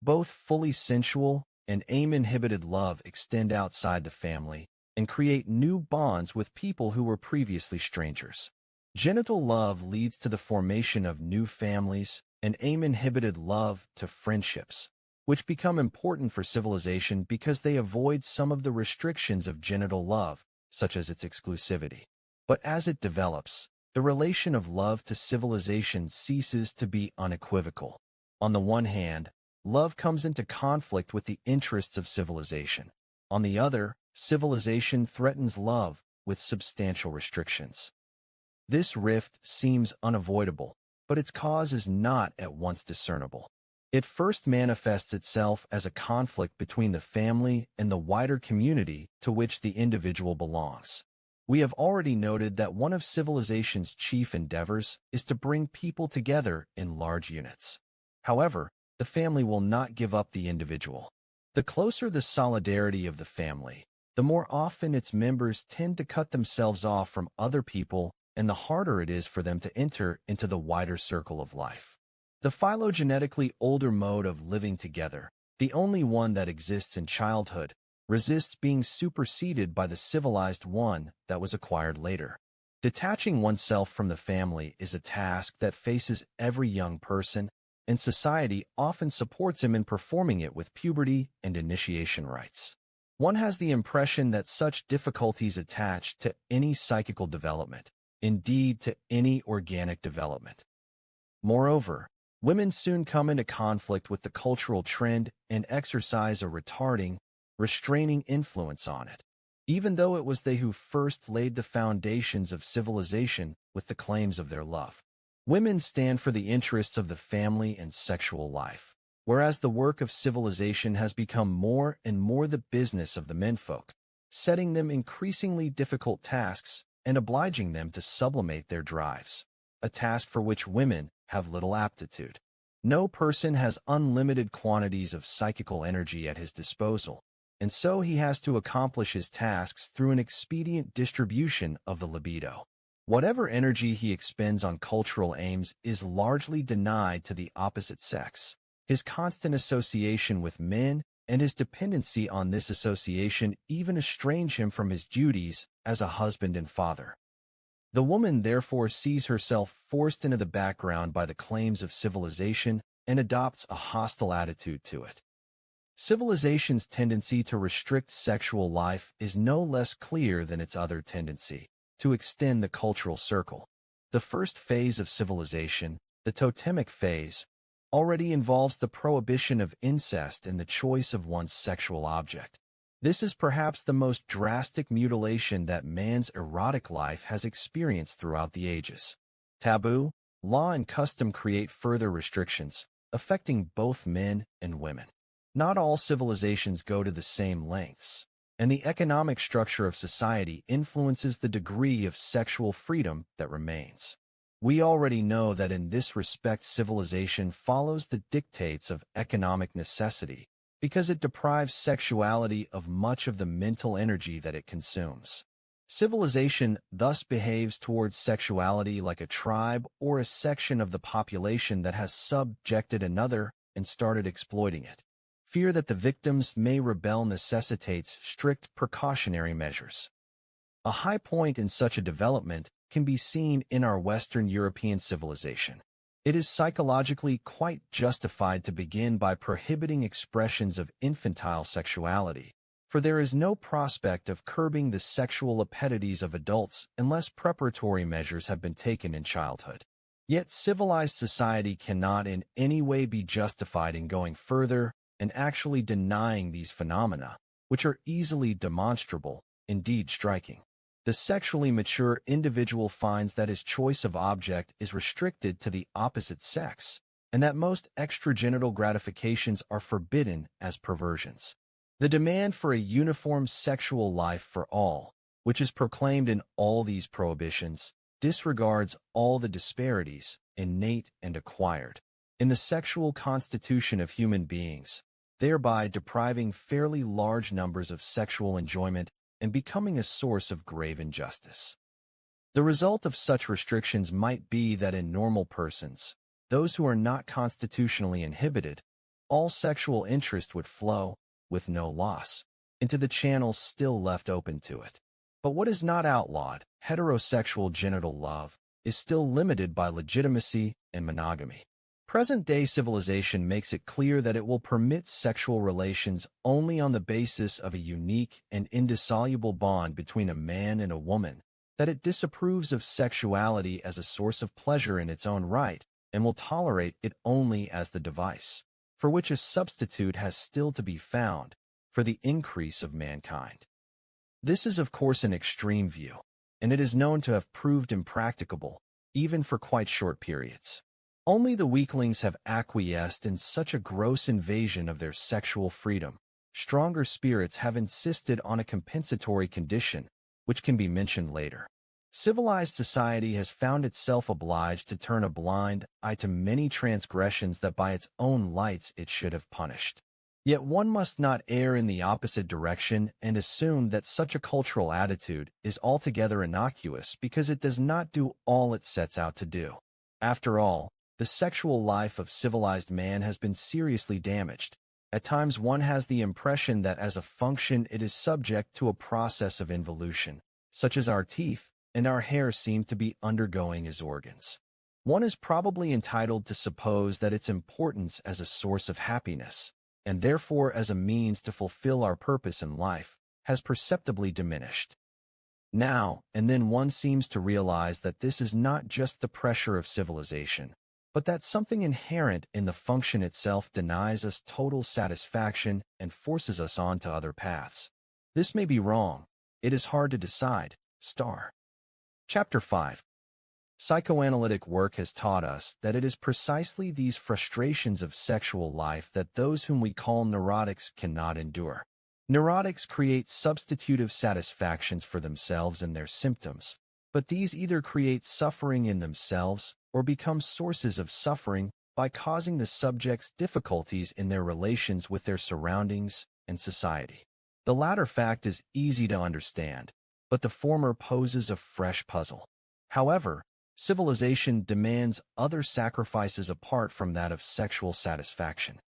Both fully sensual and aim-inhibited love extend outside the family and create new bonds with people who were previously strangers. Genital love leads to the formation of new families, and aim-inhibited love to friendships, which become important for civilization because they avoid some of the restrictions of genital love, such as its exclusivity. But as it develops, the relation of love to civilization ceases to be unequivocal. On the one hand, love comes into conflict with the interests of civilization. On the other, civilization threatens love with substantial restrictions. This rift seems unavoidable, but its cause is not at once discernible. It first manifests itself as a conflict between the family and the wider community to which the individual belongs. We have already noted that one of civilization's chief endeavors is to bring people together in large units. However, the family will not give up the individual. The closer the solidarity of the family, the more often its members tend to cut themselves off from other people, and the harder it is for them to enter into the wider circle of life. The phylogenetically older mode of living together, the only one that exists in childhood, resists being superseded by the civilized one that was acquired later. Detaching oneself from the family is a task that faces every young person, and society often supports him in performing it with puberty and initiation rites. One has the impression that such difficulties attach to any psychical development, indeed to any organic development. Moreover, women soon come into conflict with the cultural trend and exercise a retarding, restraining influence on it, even though it was they who first laid the foundations of civilization with the claims of their love. Women stand for the interests of the family and sexual life, whereas the work of civilization has become more and more the business of the menfolk, setting them increasingly difficult tasks and obliging them to sublimate their drives, a task for which women have little aptitude. No person has unlimited quantities of psychical energy at his disposal, and so he has to accomplish his tasks through an expedient distribution of the libido. Whatever energy he expends on cultural aims is largely denied to the opposite sex. His constant association with men and his dependency on this association even estrange him from his duties as a husband and father. The woman therefore sees herself forced into the background by the claims of civilization and adopts a hostile attitude to it. Civilization's tendency to restrict sexual life is no less clear than its other tendency to extend the cultural circle. The first phase of civilization, the totemic phase, already involves the prohibition of incest and the choice of one's sexual object. This is perhaps the most drastic mutilation that man's erotic life has experienced throughout the ages. Taboo, law, and custom create further restrictions, affecting both men and women. Not all civilizations go to the same lengths, and the economic structure of society influences the degree of sexual freedom that remains. We already know that in this respect civilization follows the dictates of economic necessity because it deprives sexuality of much of the mental energy that it consumes. Civilization thus behaves towards sexuality like a tribe or a section of the population that has subjected another and started exploiting it. Fear that the victims may rebel necessitates strict precautionary measures. A high point in such a development can be seen in our Western European civilization. It is psychologically quite justified to begin by prohibiting expressions of infantile sexuality, for there is no prospect of curbing the sexual appetites of adults unless preparatory measures have been taken in childhood. Yet civilized society cannot in any way be justified in going further and actually denying these phenomena, which are easily demonstrable, indeed striking. The sexually mature individual finds that his choice of object is restricted to the opposite sex, and that most extragenital gratifications are forbidden as perversions. The demand for a uniform sexual life for all, which is proclaimed in all these prohibitions, disregards all the disparities, innate and acquired, in the sexual constitution of human beings, thereby depriving fairly large numbers of sexual enjoyment and becoming a source of grave injustice. The result of such restrictions might be that in normal persons, those who are not constitutionally inhibited, all sexual interest would flow, with no loss, into the channels still left open to it. But what is not outlawed, heterosexual genital love, is still limited by legitimacy and monogamy. Present-day civilization makes it clear that it will permit sexual relations only on the basis of a unique and indissoluble bond between a man and a woman, that it disapproves of sexuality as a source of pleasure in its own right, and will tolerate it only as the device, for which a substitute has still to be found, for the increase of mankind. This is of course an extreme view, and it is known to have proved impracticable, even for quite short periods. Only the weaklings have acquiesced in such a gross invasion of their sexual freedom. Stronger spirits have insisted on a compensatory condition, which can be mentioned later. Civilized society has found itself obliged to turn a blind eye to many transgressions that by its own lights it should have punished. Yet one must not err in the opposite direction and assume that such a cultural attitude is altogether innocuous because it does not do all it sets out to do. After all, the sexual life of civilized man has been seriously damaged. At times one has the impression that as a function it is subject to a process of involution, such as our teeth and our hair seem to be undergoing as organs. One is probably entitled to suppose that its importance as a source of happiness, and therefore as a means to fulfill our purpose in life, has perceptibly diminished. Now and then one seems to realize that this is not just the pressure of civilization, but that something inherent in the function itself denies us total satisfaction and forces us on to other paths. This may be wrong. It is hard to decide. Chapter 5. Psychoanalytic work has taught us that it is precisely these frustrations of sexual life that those whom we call neurotics cannot endure. Neurotics create substitutive satisfactions for themselves and their symptoms, but these either create suffering in themselves or become sources of suffering by causing the subjects difficulties in their relations with their surroundings and society. The latter fact is easy to understand, but the former poses a fresh puzzle. However, civilization demands other sacrifices apart from that of sexual satisfaction.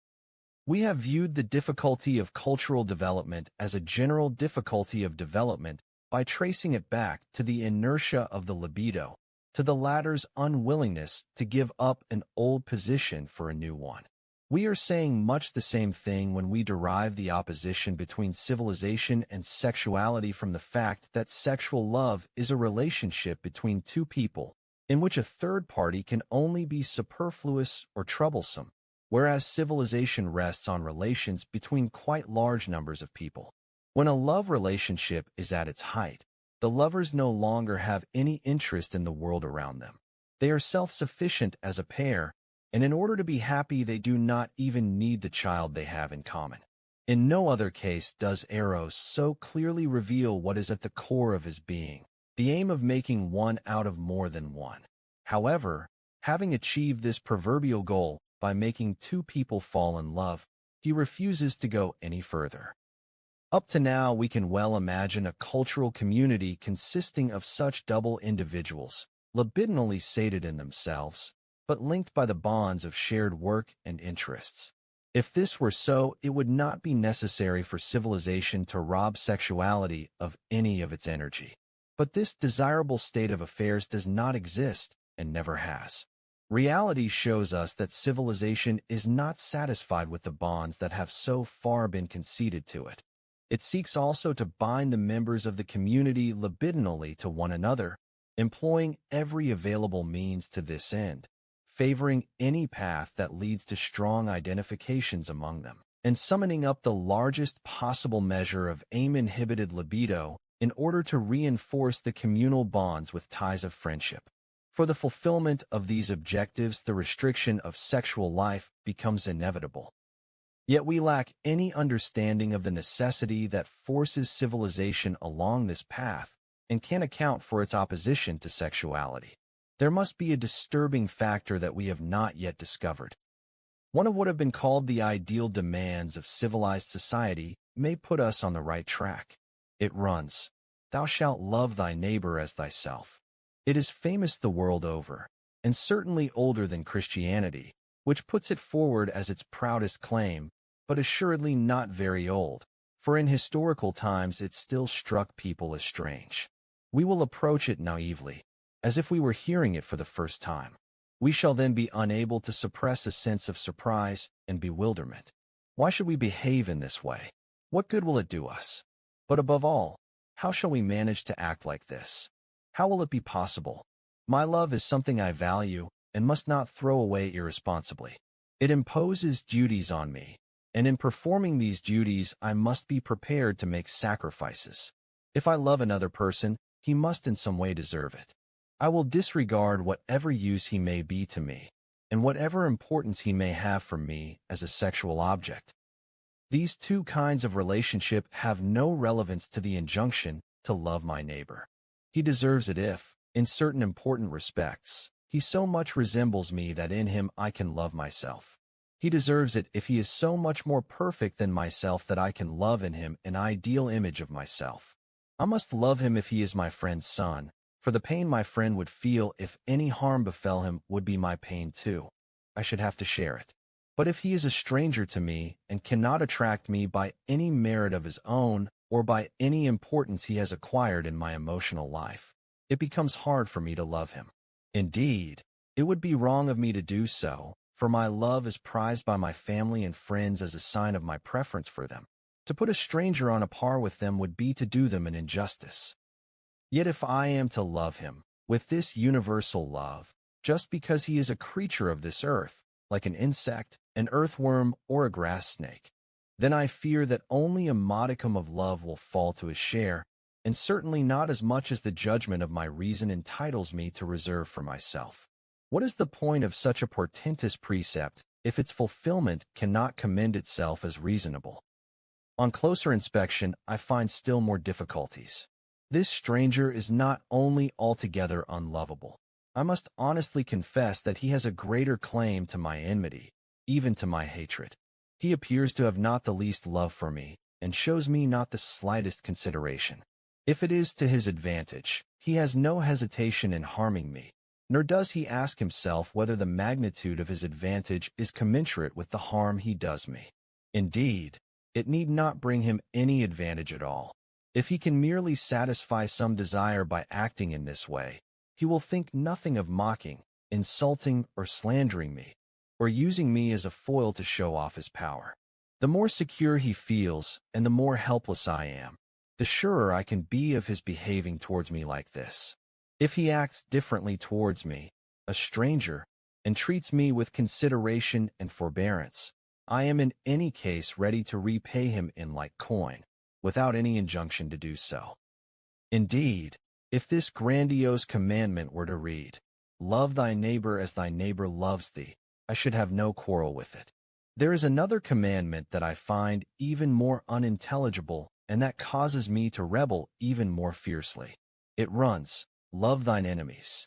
We have viewed the difficulty of cultural development as a general difficulty of development by tracing it back to the inertia of the libido, to the latter's unwillingness to give up an old position for a new one. We are saying much the same thing when we derive the opposition between civilization and sexuality from the fact that sexual love is a relationship between two people, in which a third party can only be superfluous or troublesome, whereas civilization rests on relations between quite large numbers of people. When a love relationship is at its height, the lovers no longer have any interest in the world around them. They are self-sufficient as a pair, and in order to be happy they do not even need the child they have in common. In no other case does Eros so clearly reveal what is at the core of his being, the aim of making one out of more than one. However, having achieved this proverbial goal by making two people fall in love, he refuses to go any further. Up to now, we can well imagine a cultural community consisting of such double individuals, libidinally sated in themselves, but linked by the bonds of shared work and interests. If this were so, it would not be necessary for civilization to rob sexuality of any of its energy. But this desirable state of affairs does not exist and never has. Reality shows us that civilization is not satisfied with the bonds that have so far been conceded to it. It seeks also to bind the members of the community libidinally to one another, employing every available means to this end, favoring any path that leads to strong identifications among them, and summoning up the largest possible measure of aim-inhibited libido in order to reinforce the communal bonds with ties of friendship. For the fulfillment of these objectives, the restriction of sexual life becomes inevitable. Yet we lack any understanding of the necessity that forces civilization along this path and can account for its opposition to sexuality. There must be a disturbing factor that we have not yet discovered. One of what have been called the ideal demands of civilized society may put us on the right track. It runs, "Thou shalt love thy neighbor as thyself." It is famous the world over, and certainly older than Christianity, which puts it forward as its proudest claim, but assuredly not very old, for in historical times it still struck people as strange. We will approach it naively, as if we were hearing it for the first time. We shall then be unable to suppress a sense of surprise and bewilderment. Why should we behave in this way? What good will it do us? But above all, how shall we manage to act like this? How will it be possible? My love is something I value and must not throw away irresponsibly. It imposes duties on me, and in performing these duties I must be prepared to make sacrifices. If I love another person, he must in some way deserve it. I will disregard whatever use he may be to me, and whatever importance he may have for me as a sexual object. These two kinds of relationship have no relevance to the injunction to love my neighbor. He deserves it if, in certain important respects, he so much resembles me that in him I can love myself. He deserves it if he is so much more perfect than myself that I can love in him an ideal image of myself. I must love him if he is my friend's son, for the pain my friend would feel if any harm befell him would be my pain too. I should have to share it. But if he is a stranger to me and cannot attract me by any merit of his own or by any importance he has acquired in my emotional life, it becomes hard for me to love him. Indeed, it would be wrong of me to do so, for my love is prized by my family and friends as a sign of my preference for them. To put a stranger on a par with them would be to do them an injustice. Yet if I am to love him with this universal love, just because he is a creature of this earth, like an insect, an earthworm, or a grass snake, then I fear that only a modicum of love will fall to his share, and certainly not as much as the judgment of my reason entitles me to reserve for myself. What is the point of such a portentous precept if its fulfillment cannot commend itself as reasonable? On closer inspection, I find still more difficulties. This stranger is not only altogether unlovable. I must honestly confess that he has a greater claim to my enmity, even to my hatred. He appears to have not the least love for me, and shows me not the slightest consideration. If it is to his advantage, he has no hesitation in harming me, nor does he ask himself whether the magnitude of his advantage is commensurate with the harm he does me. Indeed, it need not bring him any advantage at all. If he can merely satisfy some desire by acting in this way, he will think nothing of mocking, insulting, or slandering me, or using me as a foil to show off his power. The more secure he feels, and the more helpless I am, the surer I can be of his behaving towards me like this. If he acts differently towards me, a stranger, and treats me with consideration and forbearance, I am in any case ready to repay him in like coin, without any injunction to do so. Indeed, if this grandiose commandment were to read, "Love thy neighbor as thy neighbor loves thee," I should have no quarrel with it. There is another commandment that I find even more unintelligible, and that causes me to rebel even more fiercely. It runs, "Love thine enemies."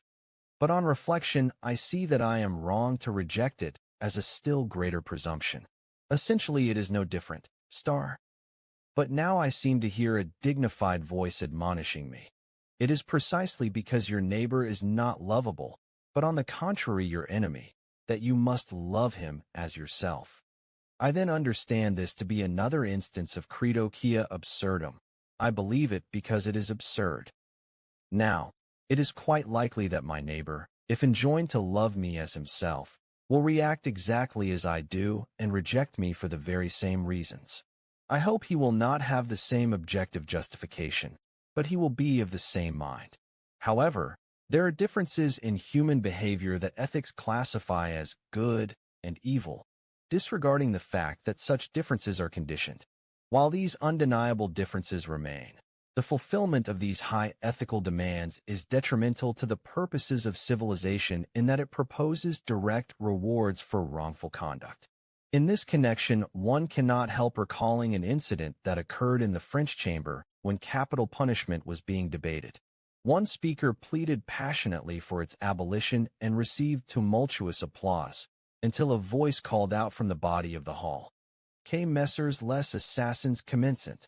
But on reflection, I see that I am wrong to reject it as a still greater presumption. Essentially, it is no different. But now I seem to hear a dignified voice admonishing me. It is precisely because your neighbor is not lovable, but on the contrary your enemy, that you must love him as yourself. I then understand this to be another instance of credo quia absurdum. I believe it because it is absurd. Now, it is quite likely that my neighbor, if enjoined to love me as himself, will react exactly as I do and reject me for the very same reasons. I hope he will not have the same objective justification, but he will be of the same mind. However, there are differences in human behavior that ethics classify as good and evil, disregarding the fact that such differences are conditioned. While these undeniable differences remain, the fulfillment of these high ethical demands is detrimental to the purposes of civilization in that it proposes direct rewards for wrongful conduct. In this connection, one cannot help recalling an incident that occurred in the French chamber when capital punishment was being debated. One speaker pleaded passionately for its abolition and received tumultuous applause, until a voice called out from the body of the hall. "Que messers les assassins commencent."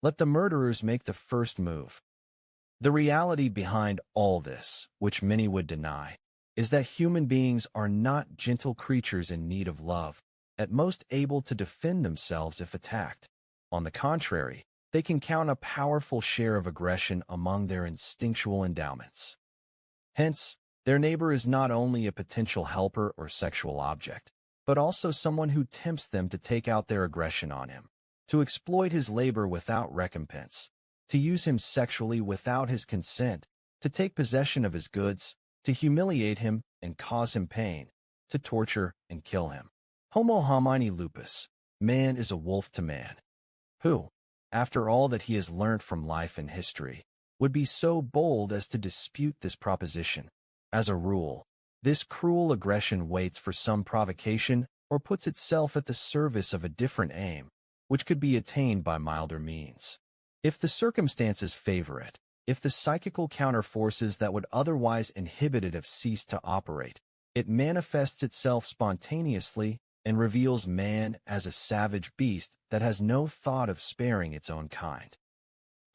Let the murderers make the first move. The reality behind all this, which many would deny, is that human beings are not gentle creatures in need of love, at most able to defend themselves if attacked. On the contrary, they can count a powerful share of aggression among their instinctual endowments. Hence, their neighbor is not only a potential helper or sexual object, but also someone who tempts them to take out their aggression on him, to exploit his labor without recompense, to use him sexually without his consent, to take possession of his goods, to humiliate him and cause him pain, to torture and kill him. Homo homini lupus, man is a wolf to man. Who, after all that he has learnt from life and history, would be so bold as to dispute this proposition? As a rule, this cruel aggression waits for some provocation or puts itself at the service of a different aim, which could be attained by milder means. If the circumstances favor it, if the psychical counterforces that would otherwise inhibit it have ceased to operate, it manifests itself spontaneously and reveals man as a savage beast that has no thought of sparing its own kind.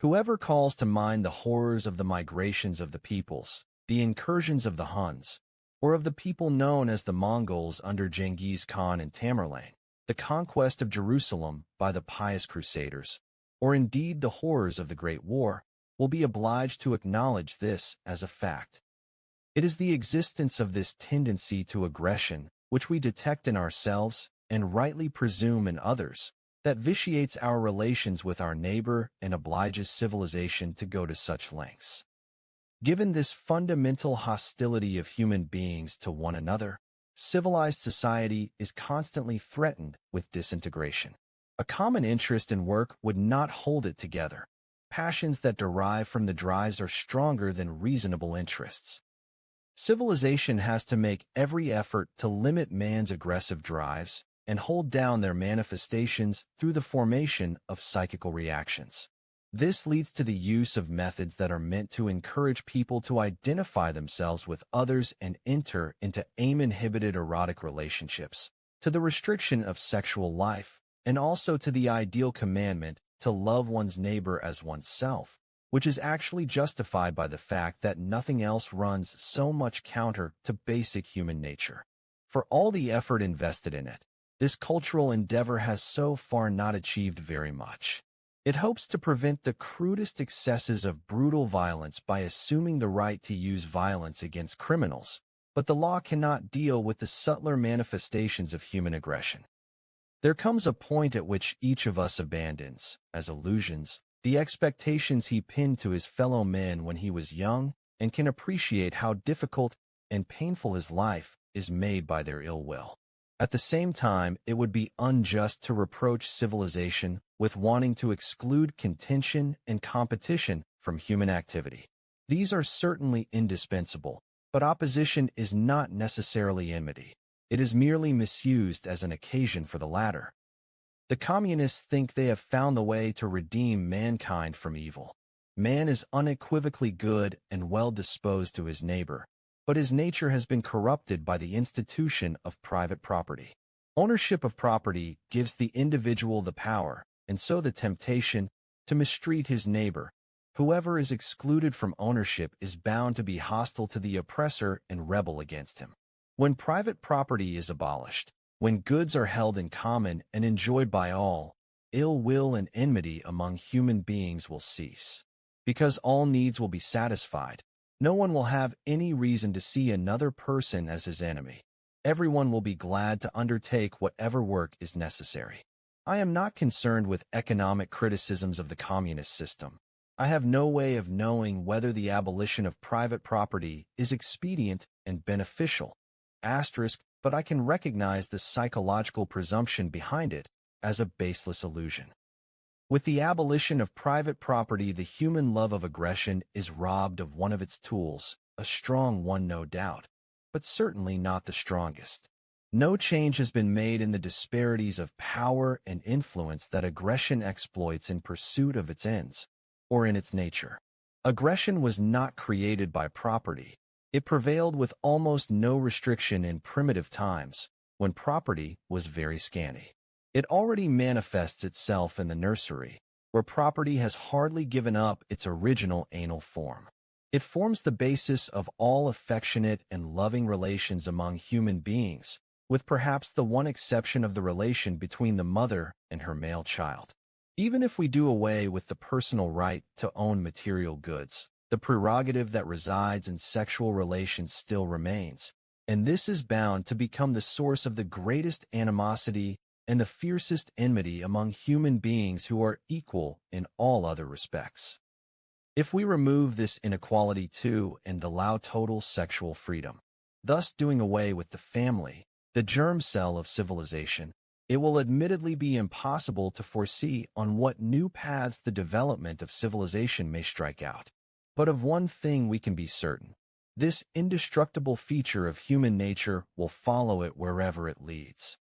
Whoever calls to mind the horrors of the migrations of the peoples, the incursions of the Huns, or of the people known as the Mongols under Genghis Khan and Tamerlane, the conquest of Jerusalem by the pious Crusaders, or indeed the horrors of the Great War, will be obliged to acknowledge this as a fact. It is the existence of this tendency to aggression, which we detect in ourselves and rightly presume in others, that vitiates our relations with our neighbor and obliges civilization to go to such lengths. Given this fundamental hostility of human beings to one another, civilized society is constantly threatened with disintegration. A common interest in work would not hold it together. Passions that derive from the drives are stronger than reasonable interests. Civilization has to make every effort to limit man's aggressive drives and hold down their manifestations through the formation of psychical reactions. This leads to the use of methods that are meant to encourage people to identify themselves with others and enter into aim-inhibited erotic relationships, to the restriction of sexual life, and also to the ideal commandment to love one's neighbor as oneself, which is actually justified by the fact that nothing else runs so much counter to basic human nature. For all the effort invested in it, this cultural endeavor has so far not achieved very much. It hopes to prevent the crudest excesses of brutal violence by assuming the right to use violence against criminals, but the law cannot deal with the subtler manifestations of human aggression. There comes a point at which each of us abandons, as illusions, the expectations he pinned to his fellow men when he was young and can appreciate how difficult and painful his life is made by their ill will. At the same time, it would be unjust to reproach civilization with wanting to exclude contention and competition from human activity. These are certainly indispensable, but opposition is not necessarily enmity. It is merely misused as an occasion for the latter. The communists think they have found the way to redeem mankind from evil. Man is unequivocally good and well disposed to his neighbor, but his nature has been corrupted by the institution of private property. Ownership of property gives the individual the power, and so the temptation, to mistreat his neighbor. Whoever is excluded from ownership is bound to be hostile to the oppressor and rebel against him. When private property is abolished, when goods are held in common and enjoyed by all, ill will and enmity among human beings will cease. Because all needs will be satisfied, no one will have any reason to see another person as his enemy. Everyone will be glad to undertake whatever work is necessary. I am not concerned with economic criticisms of the communist system. I have no way of knowing whether the abolition of private property is expedient and beneficial. But I can recognize the psychological presumption behind it as a baseless illusion. With the abolition of private property, the human love of aggression is robbed of one of its tools, a strong one no doubt, but certainly not the strongest. No change has been made in the disparities of power and influence that aggression exploits in pursuit of its ends, or in its nature. Aggression was not created by property. It prevailed with almost no restriction in primitive times, when property was very scanty. It already manifests itself in the nursery, where property has hardly given up its original anal form. It forms the basis of all affectionate and loving relations among human beings, with perhaps the one exception of the relation between the mother and her male child. Even if we do away with the personal right to own material goods, the prerogative that resides in sexual relations still remains, and this is bound to become the source of the greatest animosity and the fiercest enmity among human beings who are equal in all other respects. If we remove this inequality too and allow total sexual freedom, thus doing away with the family, the germ cell of civilization, it will admittedly be impossible to foresee on what new paths the development of civilization may strike out. But of one thing we can be certain: this indestructible feature of human nature will follow it wherever it leads.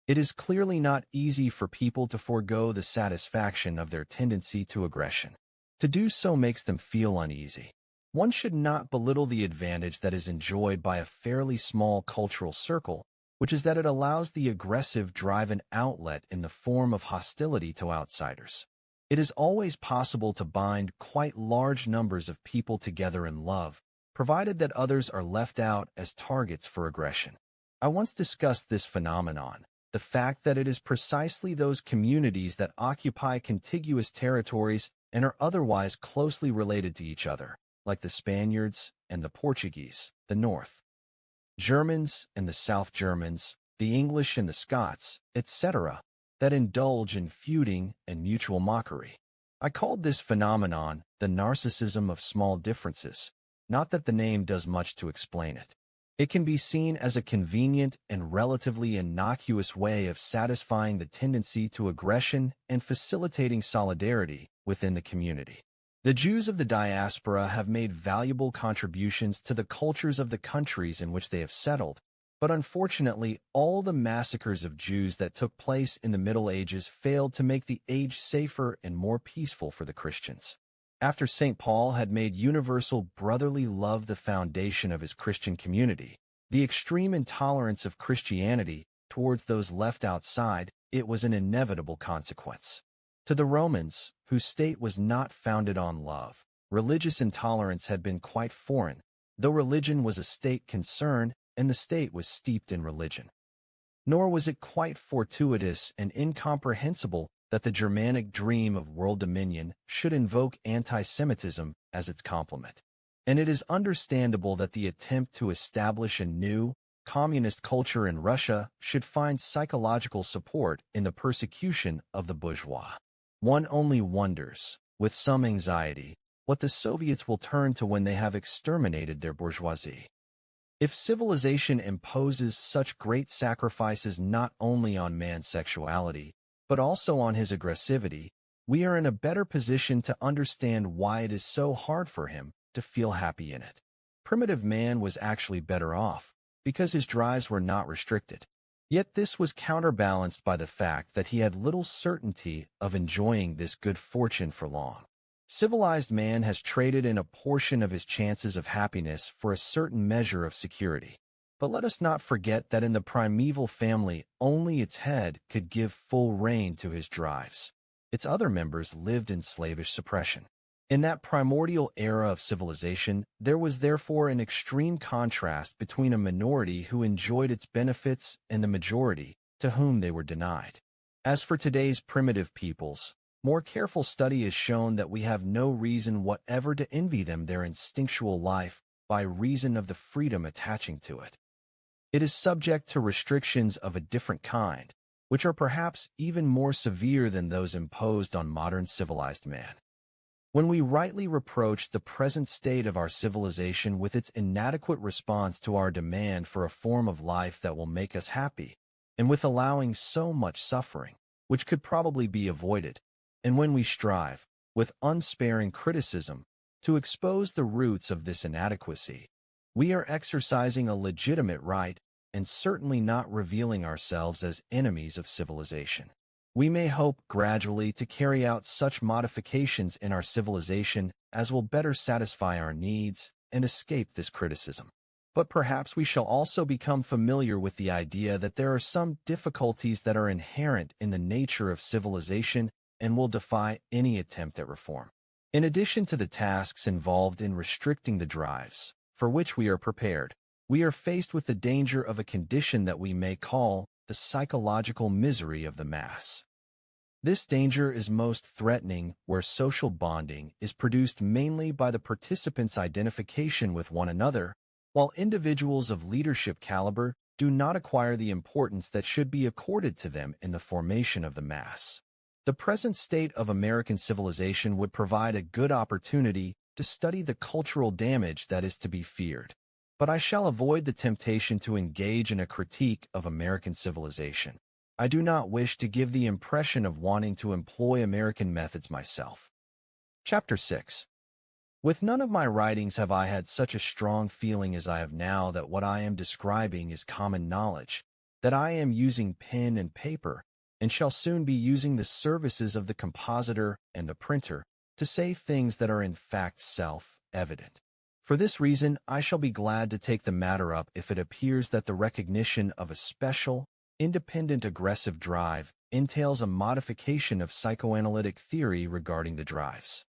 It is clearly not easy for people to forego the satisfaction of their tendency to aggression. To do so makes them feel uneasy. One should not belittle the advantage that is enjoyed by a fairly small cultural circle, which is that it allows the aggressive drive an outlet in the form of hostility to outsiders. It is always possible to bind quite large numbers of people together in love, provided that others are left out as targets for aggression. I once discussed this phenomenon, the fact that it is precisely those communities that occupy contiguous territories and are otherwise closely related to each other, like the Spaniards and the Portuguese, the North Germans and the South Germans, the English and the Scots, etc., that indulge in feuding and mutual mockery. I called this phenomenon the narcissism of small differences, not that the name does much to explain it. It can be seen as a convenient and relatively innocuous way of satisfying the tendency to aggression and facilitating solidarity within the community. The Jews of the diaspora have made valuable contributions to the cultures of the countries in which they have settled, but unfortunately, all the massacres of Jews that took place in the Middle Ages failed to make the age safer and more peaceful for the Christians. After St. Paul had made universal brotherly love the foundation of his Christian community, the extreme intolerance of Christianity towards those left outside, it was an inevitable consequence. To the Romans, whose state was not founded on love, religious intolerance had been quite foreign, though religion was a state concern and the state was steeped in religion. Nor was it quite fortuitous and incomprehensible that the Germanic dream of world dominion should invoke anti-Semitism as its complement. And it is understandable that the attempt to establish a new, communist culture in Russia should find psychological support in the persecution of the bourgeois. One only wonders, with some anxiety, what the Soviets will turn to when they have exterminated their bourgeoisie. If civilization imposes such great sacrifices not only on man's sexuality, but also on his aggressivity, we are in a better position to understand why it is so hard for him to feel happy in it. Primitive man was actually better off, because his drives were not restricted. Yet this was counterbalanced by the fact that he had little certainty of enjoying this good fortune for long. Civilized man has traded in a portion of his chances of happiness for a certain measure of security. But let us not forget that in the primeval family, only its head could give full rein to his drives. Its other members lived in slavish suppression. In that primordial era of civilization, there was therefore an extreme contrast between a minority who enjoyed its benefits and the majority to whom they were denied. As for today's primitive peoples, more careful study has shown that we have no reason whatever to envy them their instinctual life by reason of the freedom attaching to it. It is subject to restrictions of a different kind, which are perhaps even more severe than those imposed on modern civilized man. When we rightly reproach the present state of our civilization with its inadequate response to our demand for a form of life that will make us happy, and with allowing so much suffering, which could probably be avoided, and when we strive, with unsparing criticism, to expose the roots of this inadequacy, we are exercising a legitimate right and certainly not revealing ourselves as enemies of civilization. We may hope gradually to carry out such modifications in our civilization as will better satisfy our needs and escape this criticism. But perhaps we shall also become familiar with the idea that there are some difficulties that are inherent in the nature of civilization and will defy any attempt at reform. In addition to the tasks involved in restricting the drives, for which we are prepared, we are faced with the danger of a condition that we may call the psychological misery of the mass. This danger is most threatening where social bonding is produced mainly by the participants' identification with one another, while individuals of leadership caliber do not acquire the importance that should be accorded to them in the formation of the mass. The present state of American civilization would provide a good opportunity to study the cultural damage that is to be feared. But I shall avoid the temptation to engage in a critique of American civilization. I do not wish to give the impression of wanting to employ American methods myself. Chapter 6. With none of my writings have I had such a strong feeling as I have now that what I am describing is common knowledge, that I am using pen and paper, and shall soon be using the services of the compositor and the printer to say things that are in fact self-evident. For this reason, I shall be glad to take the matter up if it appears that the recognition of a special, independent aggressive drive entails a modification of psychoanalytic theory regarding the drives.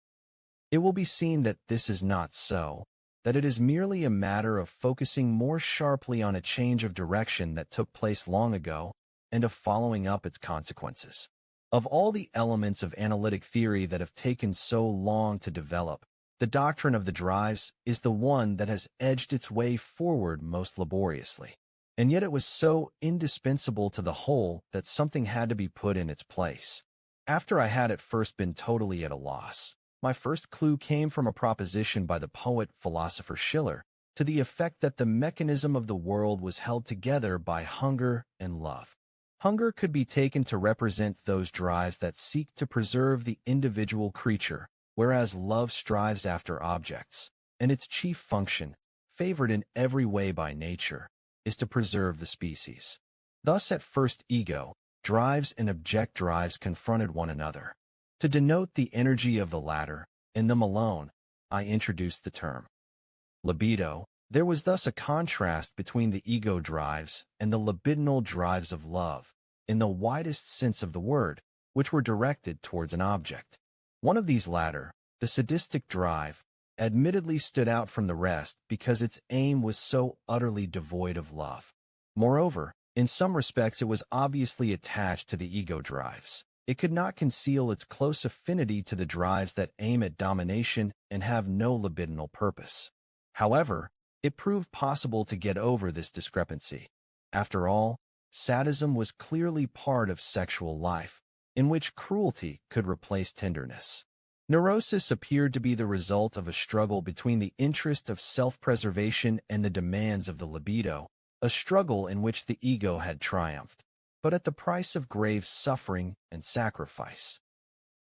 It will be seen that this is not so, that it is merely a matter of focusing more sharply on a change of direction that took place long ago and of following up its consequences. Of all the elements of analytic theory that have taken so long to develop, the doctrine of the drives is the one that has edged its way forward most laboriously. And yet it was so indispensable to the whole that something had to be put in its place. After I had at first been totally at a loss, my first clue came from a proposition by the poet-philosopher Schiller to the effect that the mechanism of the world was held together by hunger and love. Hunger could be taken to represent those drives that seek to preserve the individual creature, whereas love strives after objects, and its chief function, favored in every way by nature, is to preserve the species. Thus at first ego, drives and object drives confronted one another. To denote the energy of the latter, in them alone, I introduced the term libido. There was thus a contrast between the ego drives and the libidinal drives of love, in the widest sense of the word, which were directed towards an object. One of these latter, the sadistic drive, admittedly stood out from the rest because its aim was so utterly devoid of love. Moreover, in some respects it was obviously attached to the ego drives. It could not conceal its close affinity to the drives that aim at domination and have no libidinal purpose. However, it proved possible to get over this discrepancy. After all, sadism was clearly part of sexual life, in which cruelty could replace tenderness. Neurosis appeared to be the result of a struggle between the interest of self-preservation and the demands of the libido, a struggle in which the ego had triumphed, but at the price of grave suffering and sacrifice.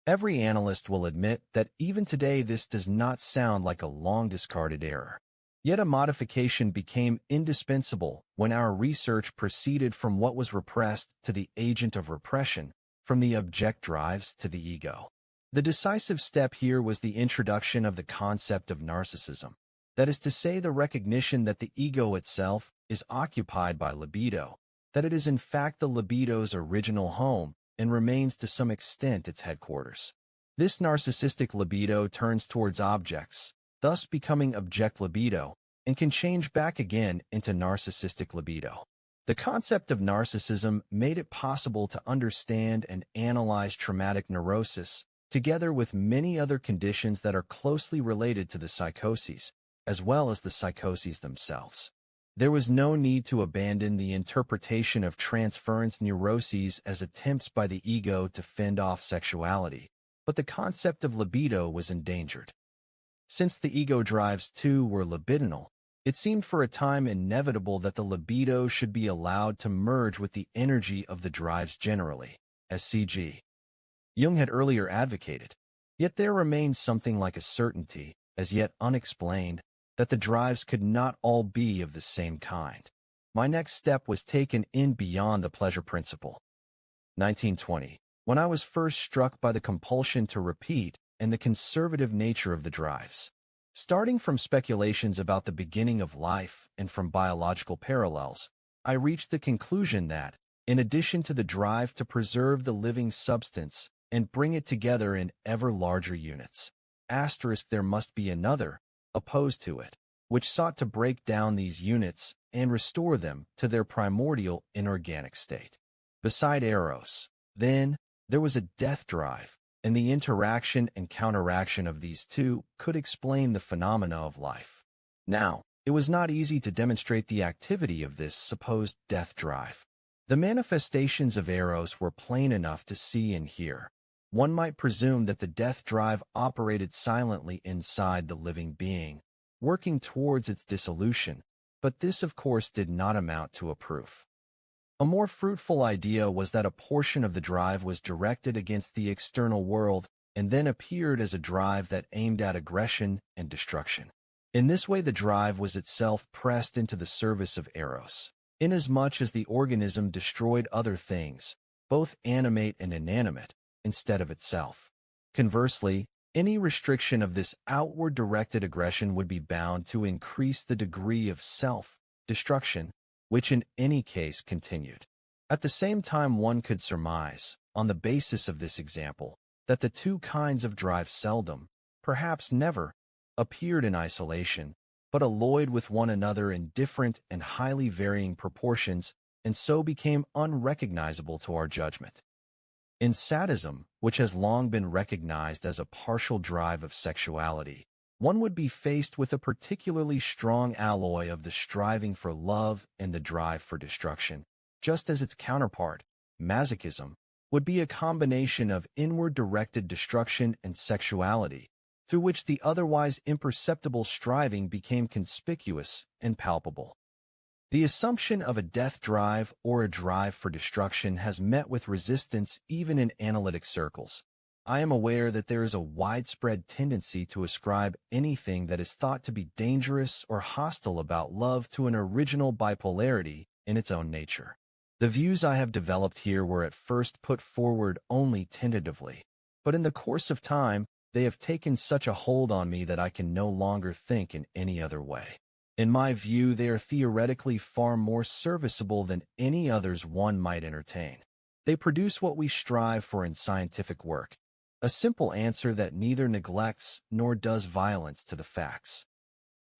Every analyst will admit that even today this does not sound like a long-discarded error. Yet a modification became indispensable when our research proceeded from what was repressed to the agent of repression, from the object drives to the ego. The decisive step here was the introduction of the concept of narcissism, that is to say, the recognition that the ego itself is occupied by libido, that it is in fact the libido's original home and remains to some extent its headquarters. This narcissistic libido turns towards objects, thus becoming object libido, and can change back again into narcissistic libido. The concept of narcissism made it possible to understand and analyze traumatic neurosis, together with many other conditions that are closely related to the psychoses, as well as the psychoses themselves. There was no need to abandon the interpretation of transference neuroses as attempts by the ego to fend off sexuality, but the concept of libido was endangered. Since the ego drives too were libidinal, it seemed for a time inevitable that the libido should be allowed to merge with the energy of the drives generally, as C.G. Jung had earlier advocated. Yet there remained something like a certainty, as yet unexplained, that the drives could not all be of the same kind. My next step was taken in beyond the pleasure principle. 1920, when I was first struck by the compulsion to repeat and the conservative nature of the drives. Starting from speculations about the beginning of life and from biological parallels, I reached the conclusion that, in addition to the drive to preserve the living substance and bring it together in ever larger units, there must be another, opposed to it, which sought to break down these units and restore them to their primordial inorganic state. Beside Eros, then, there was a death drive, and the interaction and counteraction of these two could explain the phenomena of life. Now, it was not easy to demonstrate the activity of this supposed death drive. The manifestations of Eros were plain enough to see and hear. One might presume that the death drive operated silently inside the living being, working towards its dissolution, but this of course did not amount to a proof. A more fruitful idea was that a portion of the drive was directed against the external world and then appeared as a drive that aimed at aggression and destruction. In this way, the drive was itself pressed into the service of Eros, inasmuch as the organism destroyed other things, both animate and inanimate, instead of itself. Conversely, any restriction of this outward-directed aggression would be bound to increase the degree of self-destruction, which in any case continued. At the same time, one could surmise, on the basis of this example, that the two kinds of drive seldom, perhaps never, appeared in isolation, but alloyed with one another in different and highly varying proportions, and so became unrecognizable to our judgment. In sadism, which has long been recognized as a partial drive of sexuality, one would be faced with a particularly strong alloy of the striving for love and the drive for destruction, just as its counterpart, masochism, would be a combination of inward-directed destruction and sexuality, through which the otherwise imperceptible striving became conspicuous and palpable. The assumption of a death drive or a drive for destruction has met with resistance even in analytic circles. I am aware that there is a widespread tendency to ascribe anything that is thought to be dangerous or hostile about love to an original bipolarity in its own nature. The views I have developed here were at first put forward only tentatively, but in the course of time, they have taken such a hold on me that I can no longer think in any other way. In my view, they are theoretically far more serviceable than any others one might entertain. They produce what we strive for in scientific work, a simple answer that neither neglects nor does violence to the facts.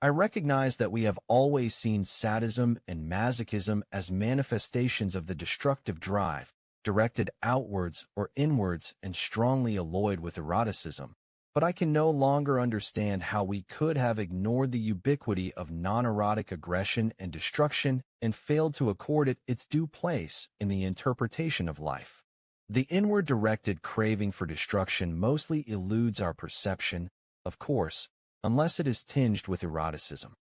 I recognize that we have always seen sadism and masochism as manifestations of the destructive drive, directed outwards or inwards and strongly alloyed with eroticism, but I can no longer understand how we could have ignored the ubiquity of non-erotic aggression and destruction and failed to accord it its due place in the interpretation of life. The inward-directed craving for destruction mostly eludes our perception, of course, unless it is tinged with eroticism.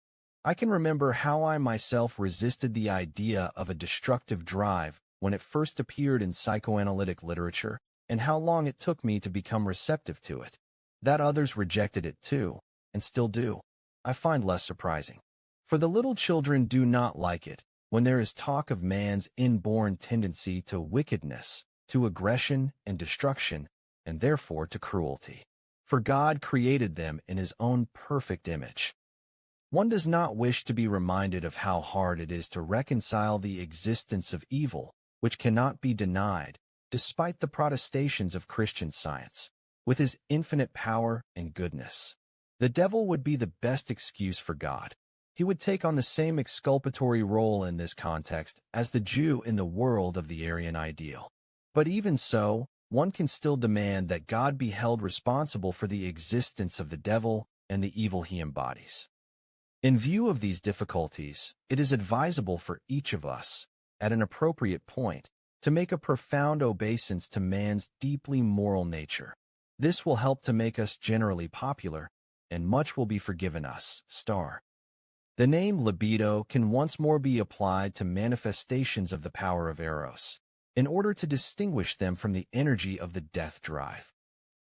I can remember how I myself resisted the idea of a destructive drive when it first appeared in psychoanalytic literature, and how long it took me to become receptive to it. That others rejected it too, and still do, I find less surprising. For the little children do not like it when there is talk of man's inborn tendency to wickedness, to aggression and destruction, and therefore to cruelty. For God created them in His own perfect image. One does not wish to be reminded of how hard it is to reconcile the existence of evil, which cannot be denied, despite the protestations of Christian science, with His infinite power and goodness. The devil would be the best excuse for God. He would take on the same exculpatory role in this context as the Jew in the world of the Aryan ideal. But even so, one can still demand that God be held responsible for the existence of the devil and the evil he embodies. In view of these difficulties, it is advisable for each of us, at an appropriate point, to make a profound obeisance to man's deeply moral nature. This will help to make us generally popular, and much will be forgiven us. The name libido can once more be applied to manifestations of the power of Eros, in order to distinguish them from the energy of the death drive.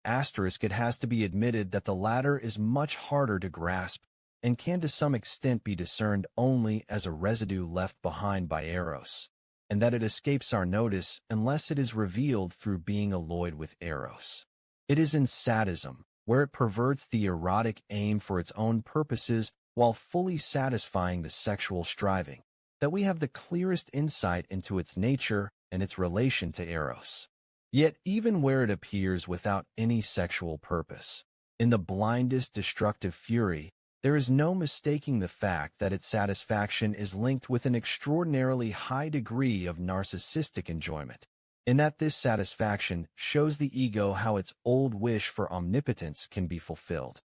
It has to be admitted that the latter is much harder to grasp and can to some extent be discerned only as a residue left behind by Eros, and that it escapes our notice unless it is revealed through being alloyed with Eros. It is in sadism, where it perverts the erotic aim for its own purposes while fully satisfying the sexual striving, that we have the clearest insight into its nature and its relation to Eros. Yet even where it appears without any sexual purpose, in the blindest destructive fury, there is no mistaking the fact that its satisfaction is linked with an extraordinarily high degree of narcissistic enjoyment, in that this satisfaction shows the ego how its old wish for omnipotence can be fulfilled.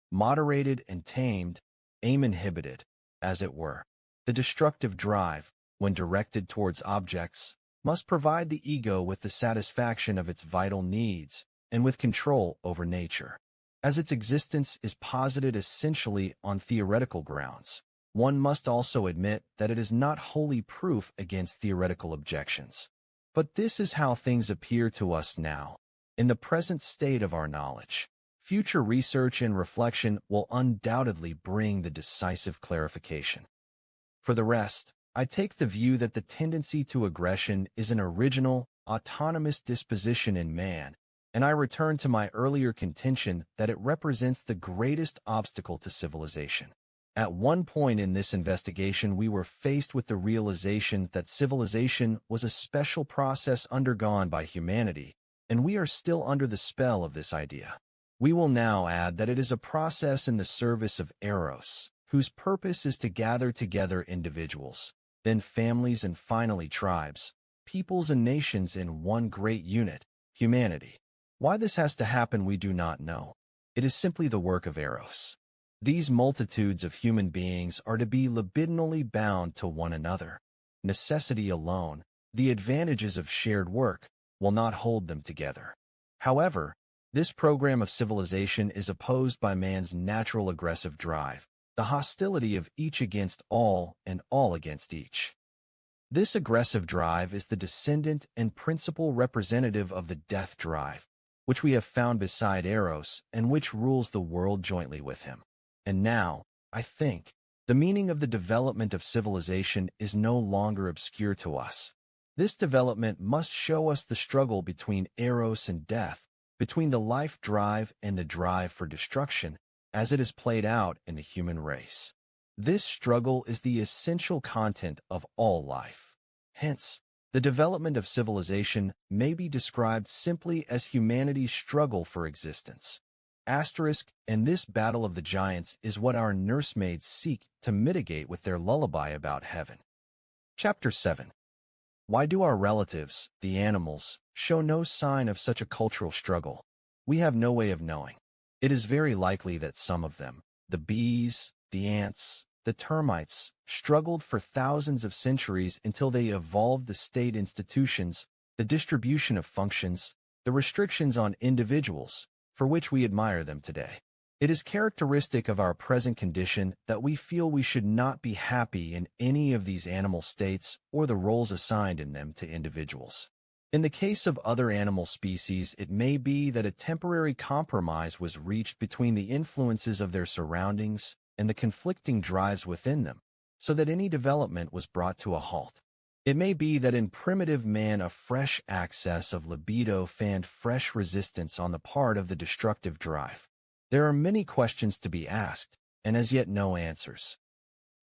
Moderated and tamed, aim inhibited, as it were, the destructive drive, when directed towards objects, must provide the ego with the satisfaction of its vital needs and with control over nature. As its existence is posited essentially on theoretical grounds, one must also admit that it is not wholly proof against theoretical objections. But this is how things appear to us now, in the present state of our knowledge. Future research and reflection will undoubtedly bring the decisive clarification. For the rest, I take the view that the tendency to aggression is an original, autonomous disposition in man, and I return to my earlier contention that it represents the greatest obstacle to civilization. At one point in this investigation, we were faced with the realization that civilization was a special process undergone by humanity, and we are still under the spell of this idea. We will now add that it is a process in the service of Eros, whose purpose is to gather together individuals, then families, and finally tribes, peoples and nations in one great unit, humanity. Why this has to happen we do not know. It is simply the work of Eros. These multitudes of human beings are to be libidinally bound to one another. Necessity alone, the advantages of shared work, will not hold them together. However, this program of civilization is opposed by man's natural aggressive drive, the hostility of each against all and all against each. This aggressive drive is the descendant and principal representative of the death drive, which we have found beside Eros and which rules the world jointly with him. And now, I think, the meaning of the development of civilization is no longer obscure to us. This development must show us the struggle between Eros and death, between the life drive and the drive for destruction, as it is played out in the human race. This struggle is the essential content of all life. Hence, the development of civilization may be described simply as humanity's struggle for existence. And this battle of the giants is what our nursemaids seek to mitigate with their lullaby about heaven. Chapter 7. Why do our relatives, the animals, show no sign of such a cultural struggle? We have no way of knowing. It is very likely that some of them, the bees, the ants, the termites, struggled for thousands of centuries until they evolved the state institutions, the distribution of functions, the restrictions on individuals, for which we admire them today. It is characteristic of our present condition that we feel we should not be happy in any of these animal states or the roles assigned in them to individuals. In the case of other animal species, it may be that a temporary compromise was reached between the influences of their surroundings and the conflicting drives within them, so that any development was brought to a halt. It may be that in primitive man a fresh access of libido fanned fresh resistance on the part of the destructive drive. There are many questions to be asked, and as yet no answers.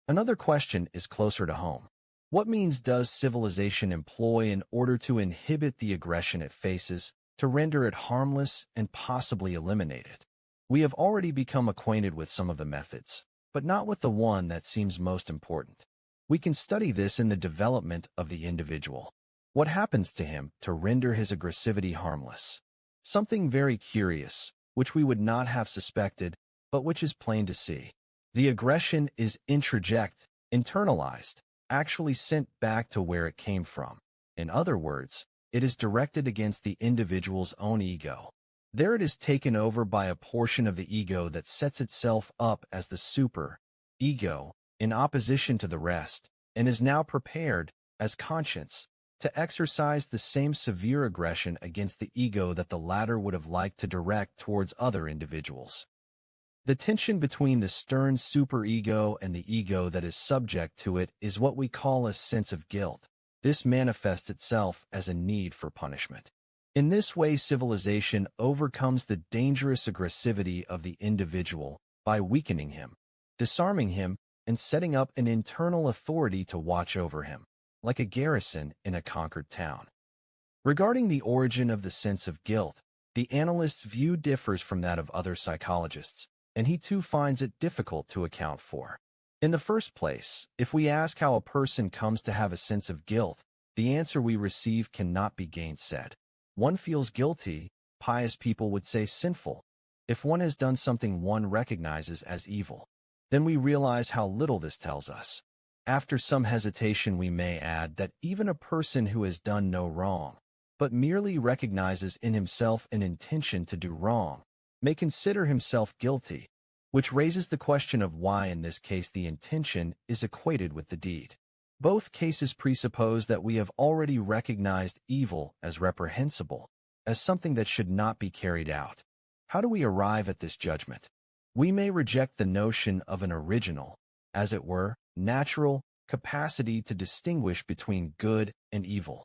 Another question is closer to home. What means does civilization employ in order to inhibit the aggression it faces, to render it harmless and possibly eliminate it? We have already become acquainted with some of the methods, but not with the one that seems most important. We can study this in the development of the individual. What happens to him to render his aggressivity harmless? Something very curious, which we would not have suspected, but which is plain to see. The aggression is introject, internalized, actually sent back to where it came from. In other words, it is directed against the individual's own ego. There it is taken over by a portion of the ego that sets itself up as the super-ego, in opposition to the rest, and is now prepared, as conscience, to exercise the same severe aggression against the ego that the latter would have liked to direct towards other individuals. The tension between the stern superego and the ego that is subject to it is what we call a sense of guilt. This manifests itself as a need for punishment. In this way, civilization overcomes the dangerous aggressivity of the individual by weakening him, disarming him, and setting up an internal authority to watch over him, like a garrison in a conquered town. Regarding the origin of the sense of guilt, the analyst's view differs from that of other psychologists, and he too finds it difficult to account for. In the first place, if we ask how a person comes to have a sense of guilt, the answer we receive cannot be gainsaid. One feels guilty, pious people would say sinful, if one has done something one recognizes as evil. Then we realize how little this tells us. After some hesitation, we may add that even a person who has done no wrong, but merely recognizes in himself an intention to do wrong, may consider himself guilty, which raises the question of why in this case the intention is equated with the deed. Both cases presuppose that we have already recognized evil as reprehensible, as something that should not be carried out. How do we arrive at this judgment? We may reject the notion of an original, as it were, natural capacity to distinguish between good and evil.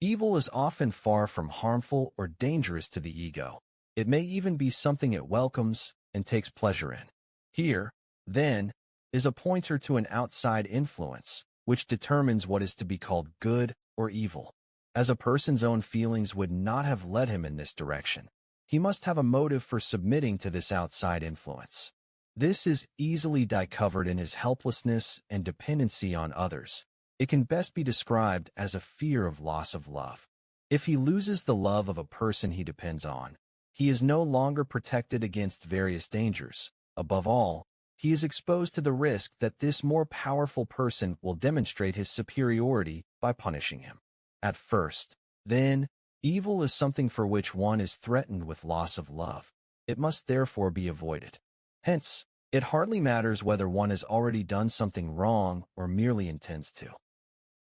Evil is often far from harmful or dangerous to the ego. It may even be something it welcomes and takes pleasure in. Here, then, is a pointer to an outside influence, which determines what is to be called good or evil. As a person's own feelings would not have led him in this direction, he must have a motive for submitting to this outside influence. This is easily discovered in his helplessness and dependency on others. It can best be described as a fear of loss of love. If he loses the love of a person he depends on, he is no longer protected against various dangers. Above all, he is exposed to the risk that this more powerful person will demonstrate his superiority by punishing him. At first, then, evil is something for which one is threatened with loss of love. It must therefore be avoided. Hence, it hardly matters whether one has already done something wrong or merely intends to.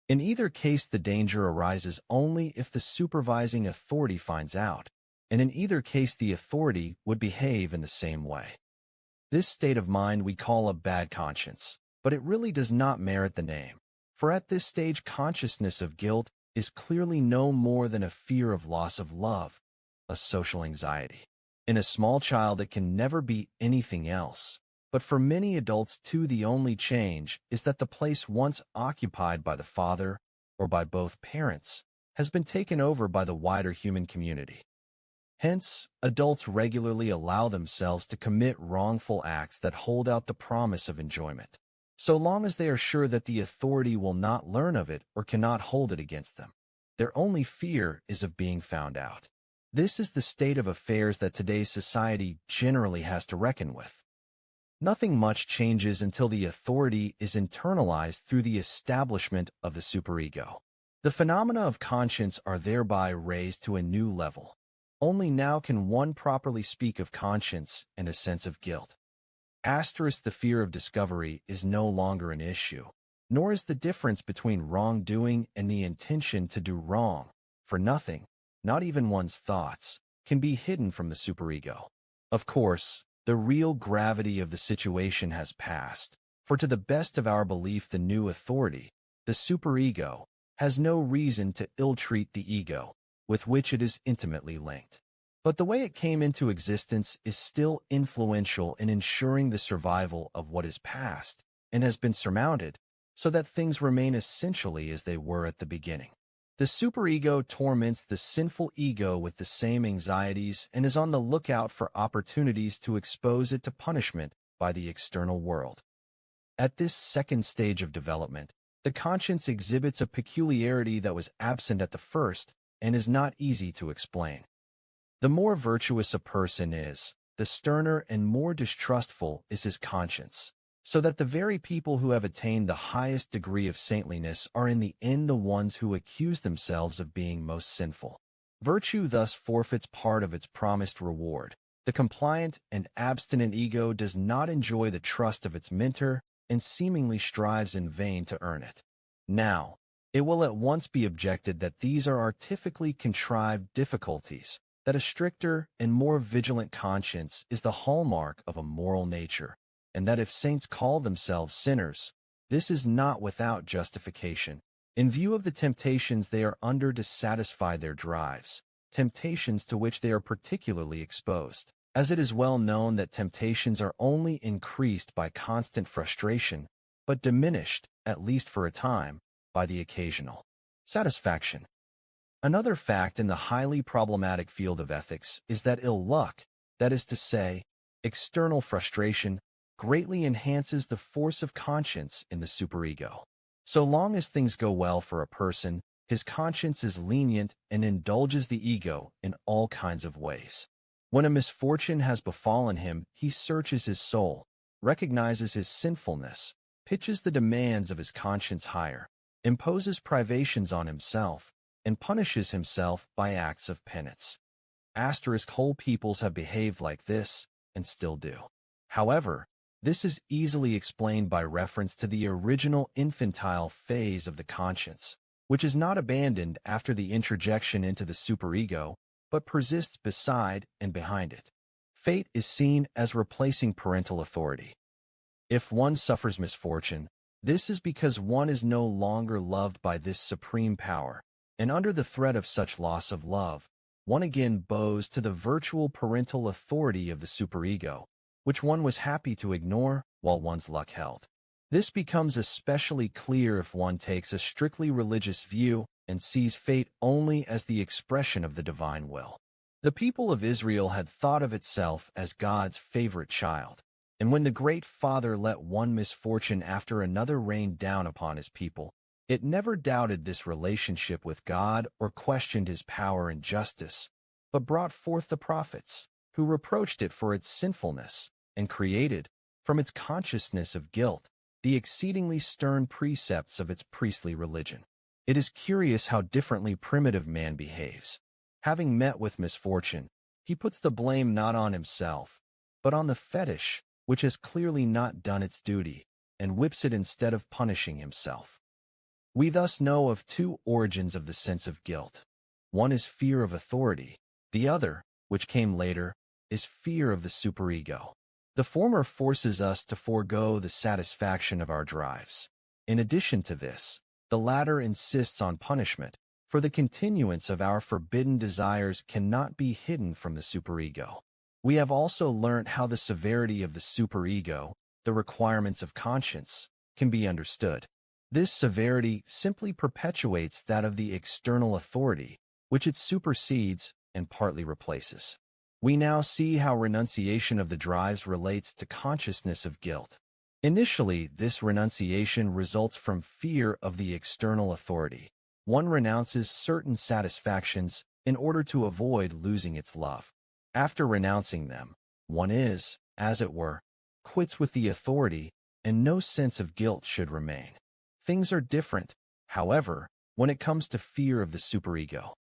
In either case, the danger arises only if the supervising authority finds out, and in either case the authority would behave in the same way. This state of mind we call a bad conscience, but it really does not merit the name, for at this stage consciousness of guilt is clearly no more than a fear of loss of love, a social anxiety. In a small child it can never be anything else, but for many adults too the only change is that the place once occupied by the father, or by both parents, has been taken over by the wider human community. Hence, adults regularly allow themselves to commit wrongful acts that hold out the promise of enjoyment, so long as they are sure that the authority will not learn of it or cannot hold it against them. Their only fear is of being found out. This is the state of affairs that today's society generally has to reckon with. Nothing much changes until the authority is internalized through the establishment of the superego. The phenomena of conscience are thereby raised to a new level. Only now can one properly speak of conscience and a sense of guilt. The fear of discovery is no longer an issue, nor is the difference between wrongdoing and the intention to do wrong, for nothing, not even one's thoughts, can be hidden from the superego. Of course, the real gravity of the situation has passed, for to the best of our belief the new authority, the superego, has no reason to ill-treat the ego, with which it is intimately linked. But the way it came into existence is still influential in ensuring the survival of what is past and has been surmounted, so that things remain essentially as they were at the beginning. The superego torments the sinful ego with the same anxieties and is on the lookout for opportunities to expose it to punishment by the external world. At this second stage of development, the conscience exhibits a peculiarity that was absent at the first and is not easy to explain. The more virtuous a person is, the sterner and more distrustful is his conscience, so that the very people who have attained the highest degree of saintliness are in the end the ones who accuse themselves of being most sinful. Virtue thus forfeits part of its promised reward. The compliant and abstinent ego does not enjoy the trust of its mentor and seemingly strives in vain to earn it. Now, it will at once be objected that these are artificially contrived difficulties, that a stricter and more vigilant conscience is the hallmark of a moral nature, and that if saints call themselves sinners, this is not without justification, in view of the temptations they are under to satisfy their drives, temptations to which they are particularly exposed, as it is well known that temptations are only increased by constant frustration, but diminished, at least for a time, by the occasional satisfaction. Another fact in the highly problematic field of ethics is that ill luck, that is to say, external frustration, greatly enhances the force of conscience in the superego. So long as things go well for a person, his conscience is lenient and indulges the ego in all kinds of ways. When a misfortune has befallen him, he searches his soul, recognizes his sinfulness, pitches the demands of his conscience higher, imposes privations on himself, and punishes himself by acts of penance. Whole peoples have behaved like this, and still do. However, this is easily explained by reference to the original infantile phase of the conscience, which is not abandoned after the introjection into the superego, but persists beside and behind it. Fate is seen as replacing parental authority. If one suffers misfortune, this is because one is no longer loved by this supreme power, and under the threat of such loss of love, one again bows to the virtual parental authority of the superego, which one was happy to ignore while one's luck held. This becomes especially clear if one takes a strictly religious view and sees fate only as the expression of the divine will. The people of Israel had thought of itself as God's favorite child, and when the Great Father let one misfortune after another rain down upon his people, it never doubted this relationship with God or questioned his power and justice, but brought forth the prophets, who reproached it for its sinfulness, and created, from its consciousness of guilt, the exceedingly stern precepts of its priestly religion. It is curious how differently primitive man behaves. Having met with misfortune, he puts the blame not on himself, but on the fetish, which has clearly not done its duty, and whips it instead of punishing himself. We thus know of two origins of the sense of guilt. One is fear of authority. The other, which came later, is fear of the superego. The former forces us to forego the satisfaction of our drives. In addition to this, the latter insists on punishment, for the continuance of our forbidden desires cannot be hidden from the superego. We have also learnt how the severity of the superego, the requirements of conscience, can be understood. This severity simply perpetuates that of the external authority, which it supersedes and partly replaces. We now see how renunciation of the drives relates to consciousness of guilt. Initially, this renunciation results from fear of the external authority. One renounces certain satisfactions in order to avoid losing its love. After renouncing them, one is, as it were, quits with the authority, and no sense of guilt should remain. Things are different, however, when it comes to fear of the superego.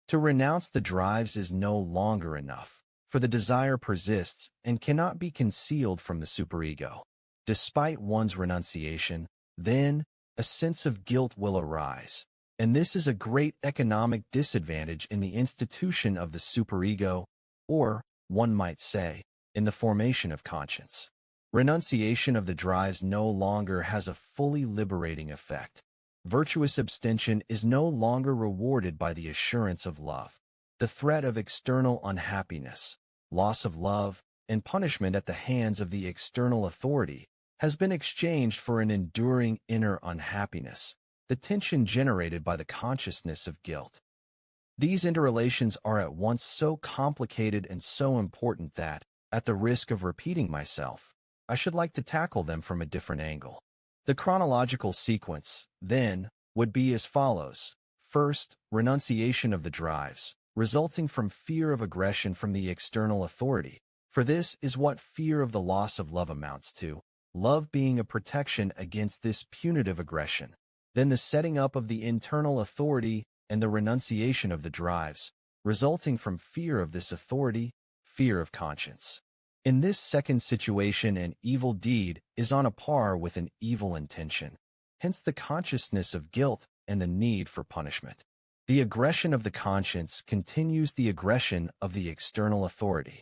To renounce the drives is no longer enough, for the desire persists and cannot be concealed from the superego. Despite one's renunciation, then, a sense of guilt will arise, and this is a great economic disadvantage in the institution of the superego, or, one might say, in the formation of conscience. Renunciation of the drives no longer has a fully liberating effect. Virtuous abstention is no longer rewarded by the assurance of love. The threat of external unhappiness, loss of love, and punishment at the hands of the external authority has been exchanged for an enduring inner unhappiness, the tension generated by the consciousness of guilt. These interrelations are at once so complicated and so important that, at the risk of repeating myself, I should like to tackle them from a different angle. The chronological sequence, then, would be as follows. First, renunciation of the drives, resulting from fear of aggression from the external authority, for this is what fear of the loss of love amounts to, love being a protection against this punitive aggression. Then the setting up of the internal authority and the renunciation of the drives, resulting from fear of this authority, fear of conscience. In this second situation, an evil deed is on a par with an evil intention, hence the consciousness of guilt and the need for punishment. The aggression of the conscience continues the aggression of the external authority.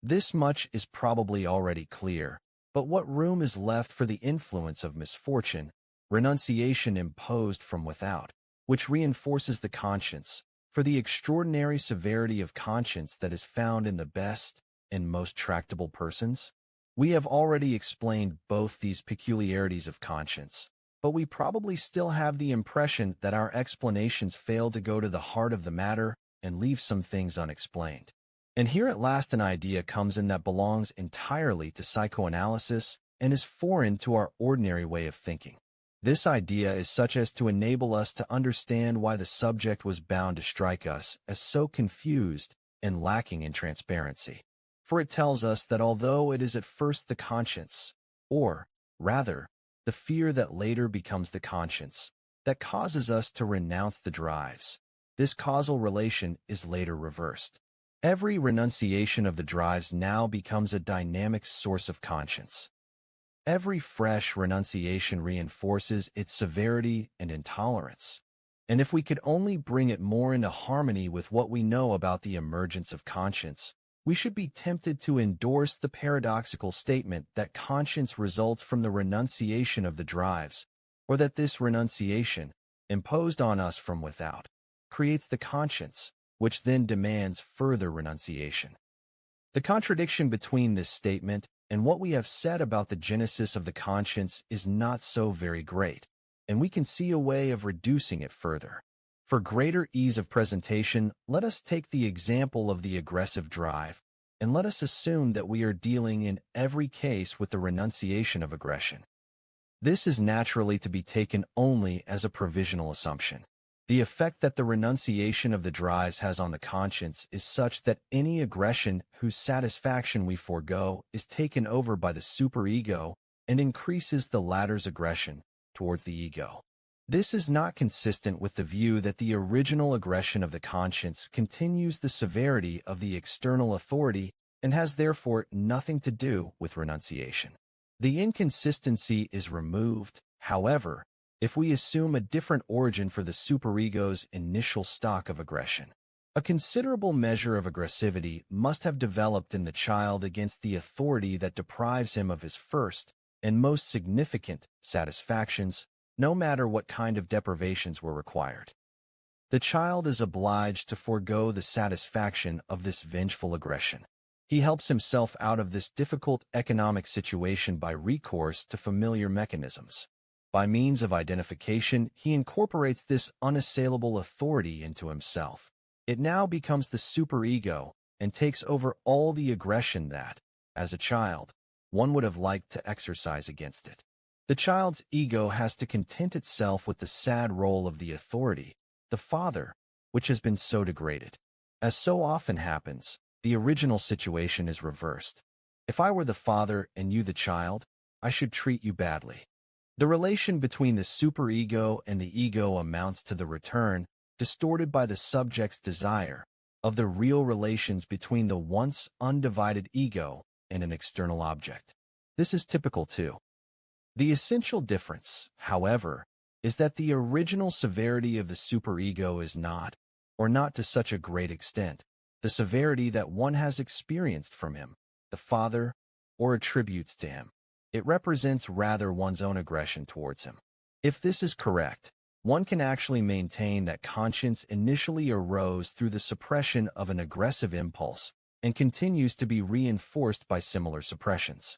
This much is probably already clear, but what room is left for the influence of misfortune, renunciation imposed from without, which reinforces the conscience, for the extraordinary severity of conscience that is found in the best and most tractable persons? We have already explained both these peculiarities of conscience, but we probably still have the impression that our explanations fail to go to the heart of the matter and leave some things unexplained. And here at last an idea comes in that belongs entirely to psychoanalysis and is foreign to our ordinary way of thinking. This idea is such as to enable us to understand why the subject was bound to strike us as so confused and lacking in transparency. For it tells us that although it is at first the conscience, or, rather, the fear that later becomes the conscience, that causes us to renounce the drives, this causal relation is later reversed. Every renunciation of the drives now becomes a dynamic source of conscience. Every fresh renunciation reinforces its severity and intolerance. And if we could only bring it more into harmony with what we know about the emergence of conscience, we should be tempted to endorse the paradoxical statement that conscience results from the renunciation of the drives, or that this renunciation, imposed on us from without, creates the conscience, which then demands further renunciation. The contradiction between this statement and what we have said about the genesis of the conscience is not so very great, and we can see a way of reducing it further. For greater ease of presentation, let us take the example of the aggressive drive, and let us assume that we are dealing in every case with the renunciation of aggression. This is naturally to be taken only as a provisional assumption. The effect that the renunciation of the drives has on the conscience is such that any aggression whose satisfaction we forego is taken over by the superego and increases the latter's aggression towards the ego. This is not consistent with the view that the original aggression of the conscience continues the severity of the external authority and has therefore nothing to do with renunciation. The inconsistency is removed, however, if we assume a different origin for the superego's initial stock of aggression. A considerable measure of aggressivity must have developed in the child against the authority that deprives him of his first and most significant satisfactions, no matter what kind of deprivations were required. The child is obliged to forego the satisfaction of this vengeful aggression. He helps himself out of this difficult economic situation by recourse to familiar mechanisms. By means of identification, he incorporates this unassailable authority into himself. It now becomes the superego and takes over all the aggression that, as a child, one would have liked to exercise against it. The child's ego has to content itself with the sad role of the authority, the father, which has been so degraded. As so often happens, the original situation is reversed. If I were the father and you the child, I should treat you badly. The relation between the superego and the ego amounts to the return, distorted by the subject's desire, of the real relations between the once undivided ego and an external object. This is typical too. The essential difference, however, is that the original severity of the superego is not, or not to such a great extent, the severity that one has experienced from him, the father, or attributes to him. It represents rather one's own aggression towards him. If this is correct, one can actually maintain that conscience initially arose through the suppression of an aggressive impulse and continues to be reinforced by similar suppressions.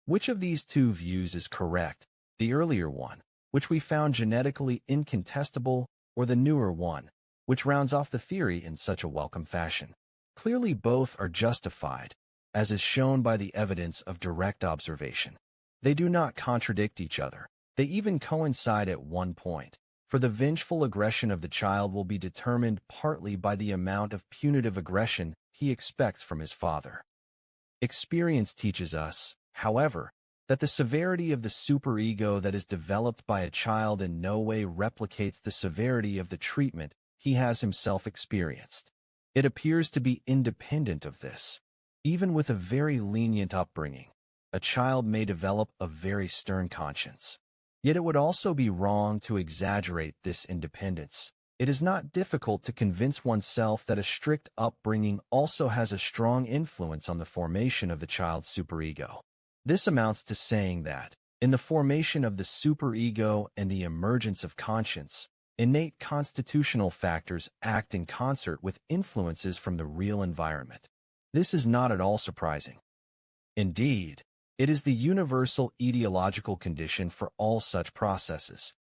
Which of these two views is correct, the earlier one, which we found genetically incontestable, or the newer one, which rounds off the theory in such a welcome fashion? Clearly both are justified, as is shown by the evidence of direct observation. They do not contradict each other. They even coincide at one point, for the vengeful aggression of the child will be determined partly by the amount of punitive aggression he expects from his father. Experience teaches us, however, that the severity of the superego that is developed by a child in no way replicates the severity of the treatment he has himself experienced. It appears to be independent of this. Even with a very lenient upbringing, a child may develop a very stern conscience. Yet it would also be wrong to exaggerate this independence. It is not difficult to convince oneself that a strict upbringing also has a strong influence on the formation of the child's superego. This amounts to saying that, in the formation of the superego and the emergence of conscience, Innate constitutional factors act in concert with influences from the real environment. This is not at all surprising. Indeed, it is the universal etiological condition for all such processes.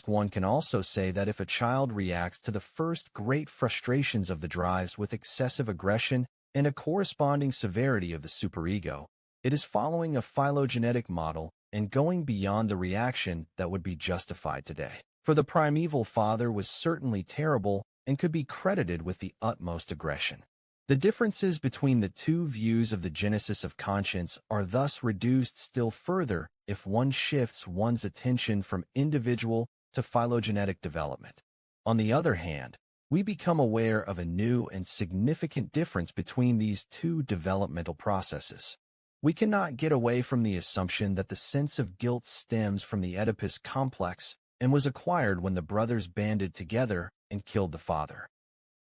One can also say that if a child reacts to the first great frustrations of the drives with excessive aggression and a corresponding severity of the superego, it is following a phylogenetic model and going beyond the reaction that would be justified today. For the primeval father was certainly terrible and could be credited with the utmost aggression. The differences between the two views of the genesis of conscience are thus reduced still further if one shifts one's attention from individual to phylogenetic development. On the other hand, we become aware of a new and significant difference between these two developmental processes. We cannot get away from the assumption that the sense of guilt stems from the Oedipus complex and was acquired when the brothers banded together and killed the father.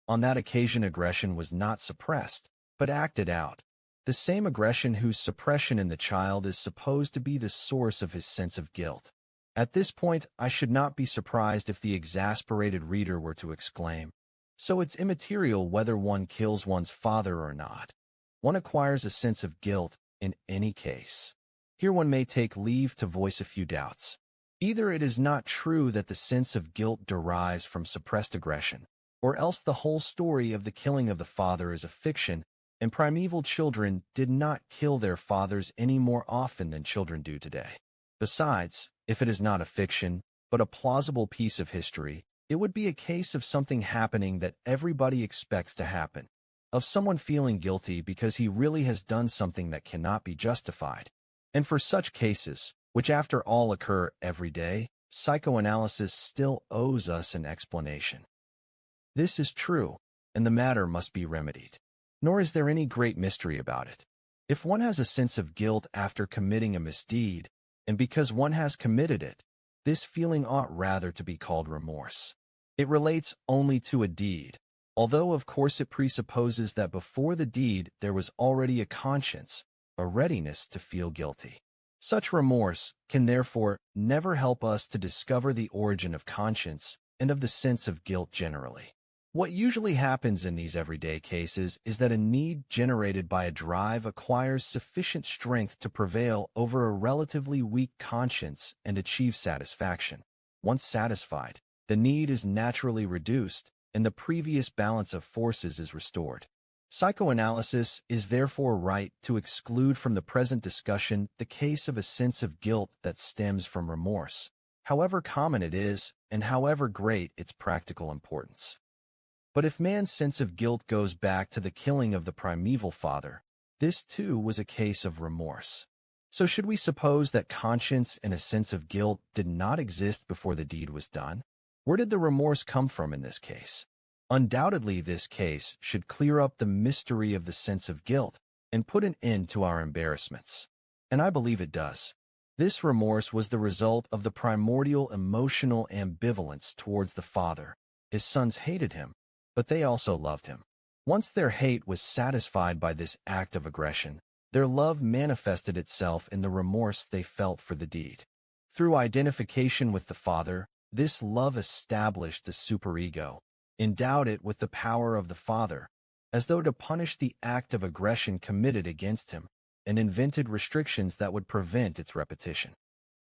On that occasion, aggression was not suppressed, but acted out. The same aggression whose suppression in the child is supposed to be the source of his sense of guilt. At this point, I should not be surprised if the exasperated reader were to exclaim, "So it's immaterial whether one kills one's father or not. One acquires a sense of guilt in any case." Here one may take leave to voice a few doubts. Either it is not true that the sense of guilt derives from suppressed aggression, or else the whole story of the killing of the father is a fiction, and primeval children did not kill their fathers any more often than children do today. Besides, if it is not a fiction, but a plausible piece of history, it would be a case of something happening that everybody expects to happen, of someone feeling guilty because he really has done something that cannot be justified. And for such cases, which after all occur every day, psychoanalysis still owes us an explanation. This is true, and the matter must be remedied. Nor is there any great mystery about it. If one has a sense of guilt after committing a misdeed, and because one has committed it, this feeling ought rather to be called remorse. It relates only to a deed, although of course it presupposes that before the deed there was already a conscience, a readiness to feel guilty. Such remorse can therefore never help us to discover the origin of conscience and of the sense of guilt generally. What usually happens in these everyday cases is that a need generated by a drive acquires sufficient strength to prevail over a relatively weak conscience and achieve satisfaction. Once satisfied, the need is naturally reduced, and the previous balance of forces is restored. Psychoanalysis is therefore right to exclude from the present discussion the case of a sense of guilt that stems from remorse, however common it is and however great its practical importance. But if man's sense of guilt goes back to the killing of the primeval father, this too was a case of remorse. So should we suppose that conscience and a sense of guilt did not exist before the deed was done? Where did the remorse come from in this case? Undoubtedly, this case should clear up the mystery of the sense of guilt and put an end to our embarrassments. And I believe it does. This remorse was the result of the primordial emotional ambivalence towards the father. His sons hated him, but they also loved him. Once their hate was satisfied by this act of aggression, their love manifested itself in the remorse they felt for the deed. Through identification with the father, this love established the superego, endowed it with the power of the father, as though to punish the act of aggression committed against him, and invented restrictions that would prevent its repetition.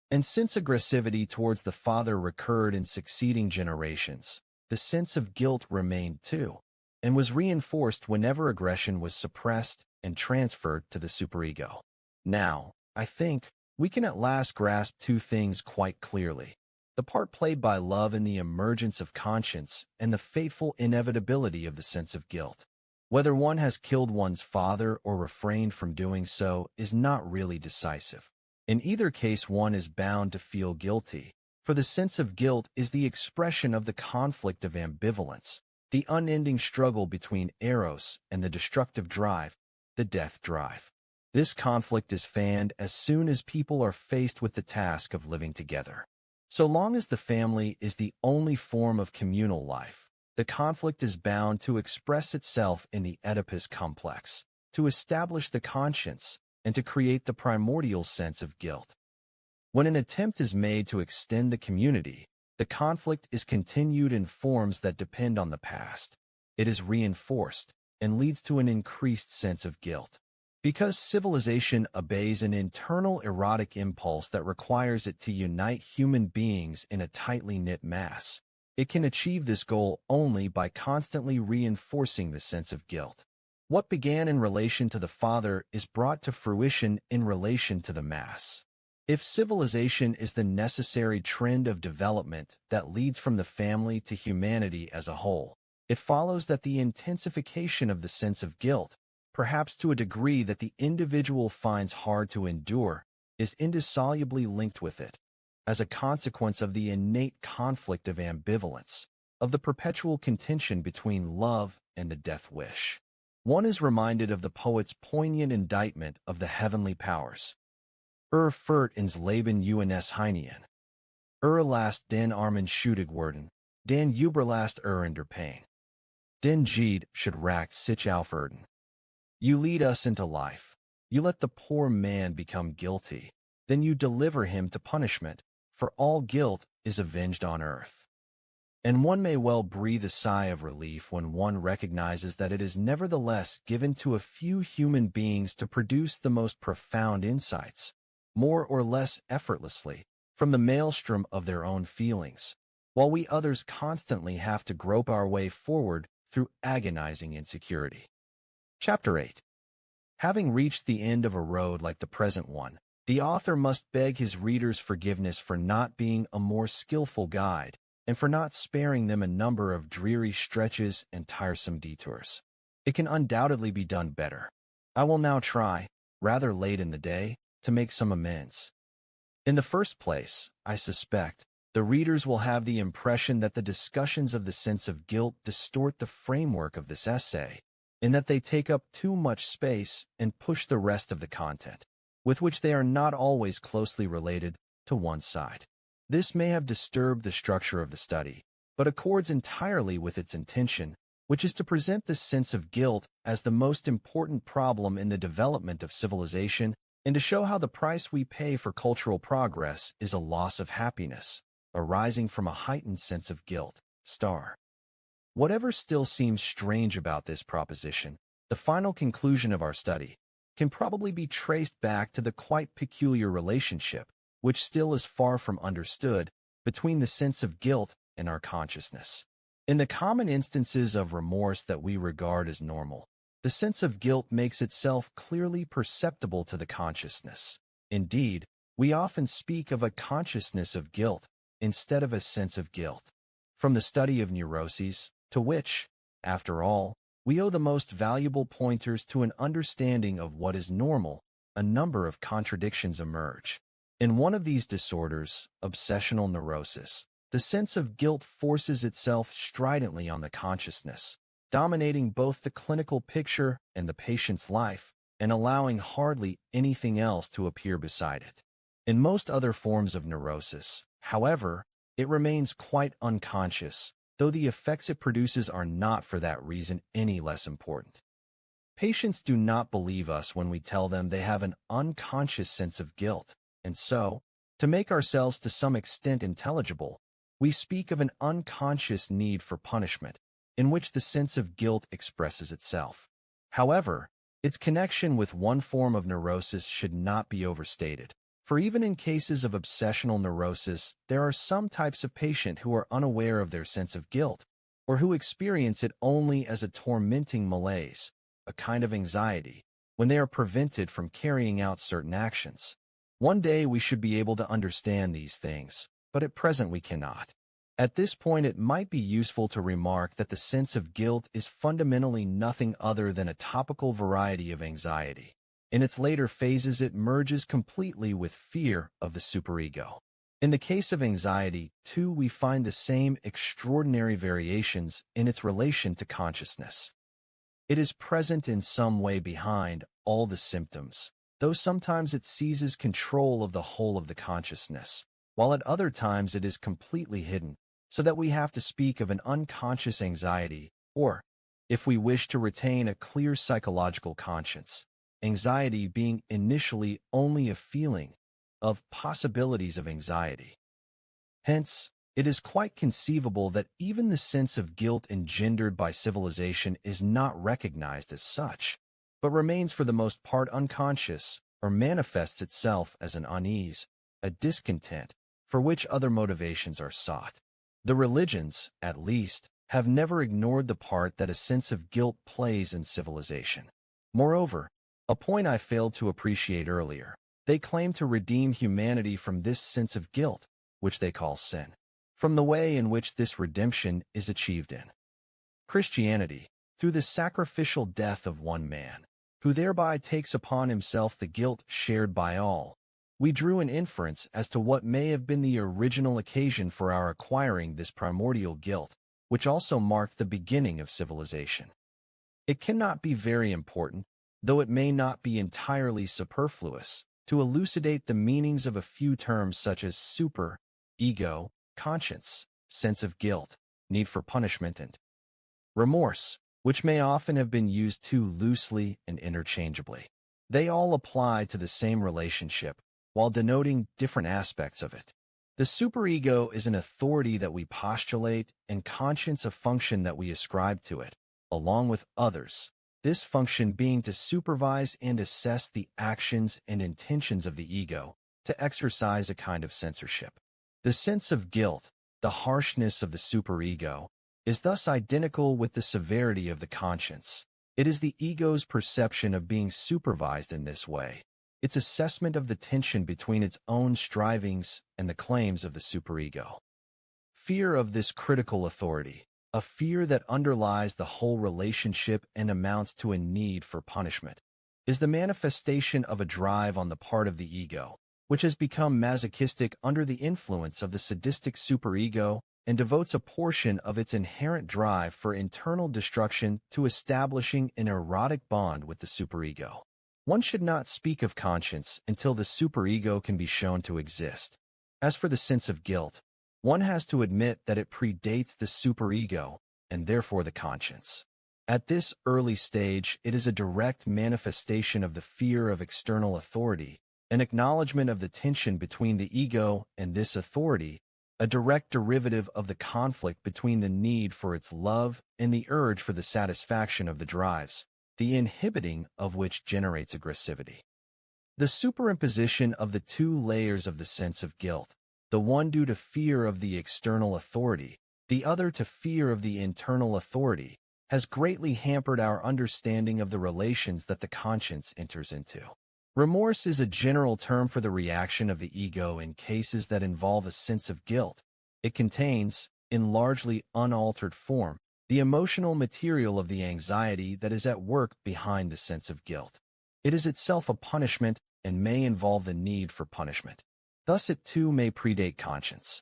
And since aggressivity towards the father recurred in succeeding generations, the sense of guilt remained too, and was reinforced whenever aggression was suppressed and transferred to the superego. Now, I think, we can at last grasp two things quite clearly: the part played by love in the emergence of conscience and the fateful inevitability of the sense of guilt. Whether one has killed one's father or refrained from doing so is not really decisive. In either case, one is bound to feel guilty, for the sense of guilt is the expression of the conflict of ambivalence, the unending struggle between eros and the destructive drive, the death drive. This conflict is fanned as soon as people are faced with the task of living together. So long as the family is the only form of communal life, the conflict is bound to express itself in the Oedipus complex, to establish the conscience, and to create the primordial sense of guilt. When an attempt is made to extend the community, The conflict is continued in forms that depend on the past. It is reinforced and leads to an increased sense of guilt. Because civilization obeys an internal erotic impulse that requires it to unite human beings in a tightly knit mass, it can achieve this goal only by constantly reinforcing the sense of guilt. What began in relation to the father is brought to fruition in relation to the mass. If civilization is the necessary trend of development that leads from the family to humanity as a whole, it follows that the intensification of the sense of guilt, perhaps to a degree that the individual finds hard to endure, is indissolubly linked with it, as a consequence of the innate conflict of ambivalence, of the perpetual contention between love and the death wish. One is reminded of the poet's poignant indictment of the heavenly powers. Furt ins Leben uns Heinien. Last den armen schuldig worden, den Überlast in der Pain. Den Gede should rack sich aufwerden. You lead us into life. You let the poor man become guilty. Then you deliver him to punishment, for all guilt is avenged on earth. And one may well breathe a sigh of relief when one recognizes that it is nevertheless given to a few human beings to produce the most profound insights, more or less effortlessly, from the maelstrom of their own feelings, while we others constantly have to grope our way forward through agonizing insecurity. Chapter 8. Having reached the end of a road like the present one, the author must beg his readers' forgiveness for not being a more skillful guide, and for not sparing them a number of dreary stretches and tiresome detours. It can undoubtedly be done better. I will now try, rather late in the day, to make some amends. In the first place, I suspect, the readers will have the impression that the discussions of the sense of guilt distort the framework of this essay, in that they take up too much space and push the rest of the content, with which they are not always closely related, to one side. This may have disturbed the structure of the study, but accords entirely with its intention, which is to present the sense of guilt as the most important problem in the development of civilization, and to show how the price we pay for cultural progress is a loss of happiness, arising from a heightened sense of guilt. Whatever still seems strange about this proposition, the final conclusion of our study can probably be traced back to the quite peculiar relationship, which still is far from understood, between the sense of guilt and our consciousness. In the common instances of remorse that we regard as normal, the sense of guilt makes itself clearly perceptible to the consciousness. Indeed, we often speak of a consciousness of guilt instead of a sense of guilt. From the study of neuroses, to which, after all, we owe the most valuable pointers to an understanding of what is normal, a number of contradictions emerge. In one of these disorders, obsessional neurosis, the sense of guilt forces itself stridently on the consciousness, dominating both the clinical picture and the patient's life, and allowing hardly anything else to appear beside it. In most other forms of neurosis, however, it remains quite unconscious, though the effects it produces are not for that reason any less important. Patients do not believe us when we tell them they have an unconscious sense of guilt, and so, to make ourselves to some extent intelligible, we speak of an unconscious need for punishment, in which the sense of guilt expresses itself. However, its connection with one form of neurosis should not be overstated, for even in cases of obsessional neurosis, there are some types of patient who are unaware of their sense of guilt, or who experience it only as a tormenting malaise, a kind of anxiety, when they are prevented from carrying out certain actions. One day we should be able to understand these things, but at present we cannot. At this point, it might be useful to remark that the sense of guilt is fundamentally nothing other than a topical variety of anxiety. In its later phases, it merges completely with fear of the superego. In the case of anxiety, too, we find the same extraordinary variations in its relation to consciousness. It is present in some way behind all the symptoms, though sometimes it seizes control of the whole of the consciousness, while at other times it is completely hidden, so that we have to speak of an unconscious anxiety, or, if we wish to retain a clear psychological conscience, anxiety being initially only a feeling of possibilities of anxiety. Hence, It is quite conceivable that even the sense of guilt engendered by civilization is not recognized as such, but remains for the most part unconscious, or manifests itself as an unease, a discontent, for which other motivations are sought. The religions, at least, have never ignored the part that a sense of guilt plays in civilization. Moreover, a point I failed to appreciate earlier, they claim to redeem humanity from this sense of guilt, which they call sin, from the way in which this redemption is achieved in Christianity, through the sacrificial death of one man, who thereby takes upon himself the guilt shared by all. We drew an inference as to what may have been the original occasion for our acquiring this primordial guilt, which also marked the beginning of civilization. It cannot be very important, though it may not be entirely superfluous, to elucidate the meanings of a few terms such as super, ego, conscience, sense of guilt, need for punishment, and remorse, which may often have been used too loosely and interchangeably. They all apply to the same relationship, while denoting different aspects of it. The superego is an authority that we postulate, and conscience a function that we ascribe to it, along with others, this function being to supervise and assess the actions and intentions of the ego, to exercise a kind of censorship. The sense of guilt, the harshness of the superego, is thus identical with the severity of the conscience. It is the ego's perception of being supervised in this way, its assessment of the tension between its own strivings and the claims of the superego. Fear of this critical authority, a fear that underlies the whole relationship and amounts to a need for punishment, is the manifestation of a drive on the part of the ego, which has become masochistic under the influence of the sadistic superego and devotes a portion of its inherent drive for internal destruction to establishing an erotic bond with the superego. One should not speak of conscience until the superego can be shown to exist. As for the sense of guilt, one has to admit that it predates the superego, and therefore the conscience. At this early stage, it is a direct manifestation of the fear of external authority, an acknowledgement of the tension between the ego and this authority, a direct derivative of the conflict between the need for its love and the urge for the satisfaction of the drives, the inhibiting of which generates aggressivity. The superimposition of the two layers of the sense of guilt, the one due to fear of the external authority, the other to fear of the internal authority, has greatly hampered our understanding of the relations that the conscience enters into. Remorse is a general term for the reaction of the ego in cases that involve a sense of guilt. It contains, in largely unaltered form, the emotional material of the anxiety that is at work behind the sense of guilt. It is itself a punishment and may involve the need for punishment. Thus it too may predate conscience.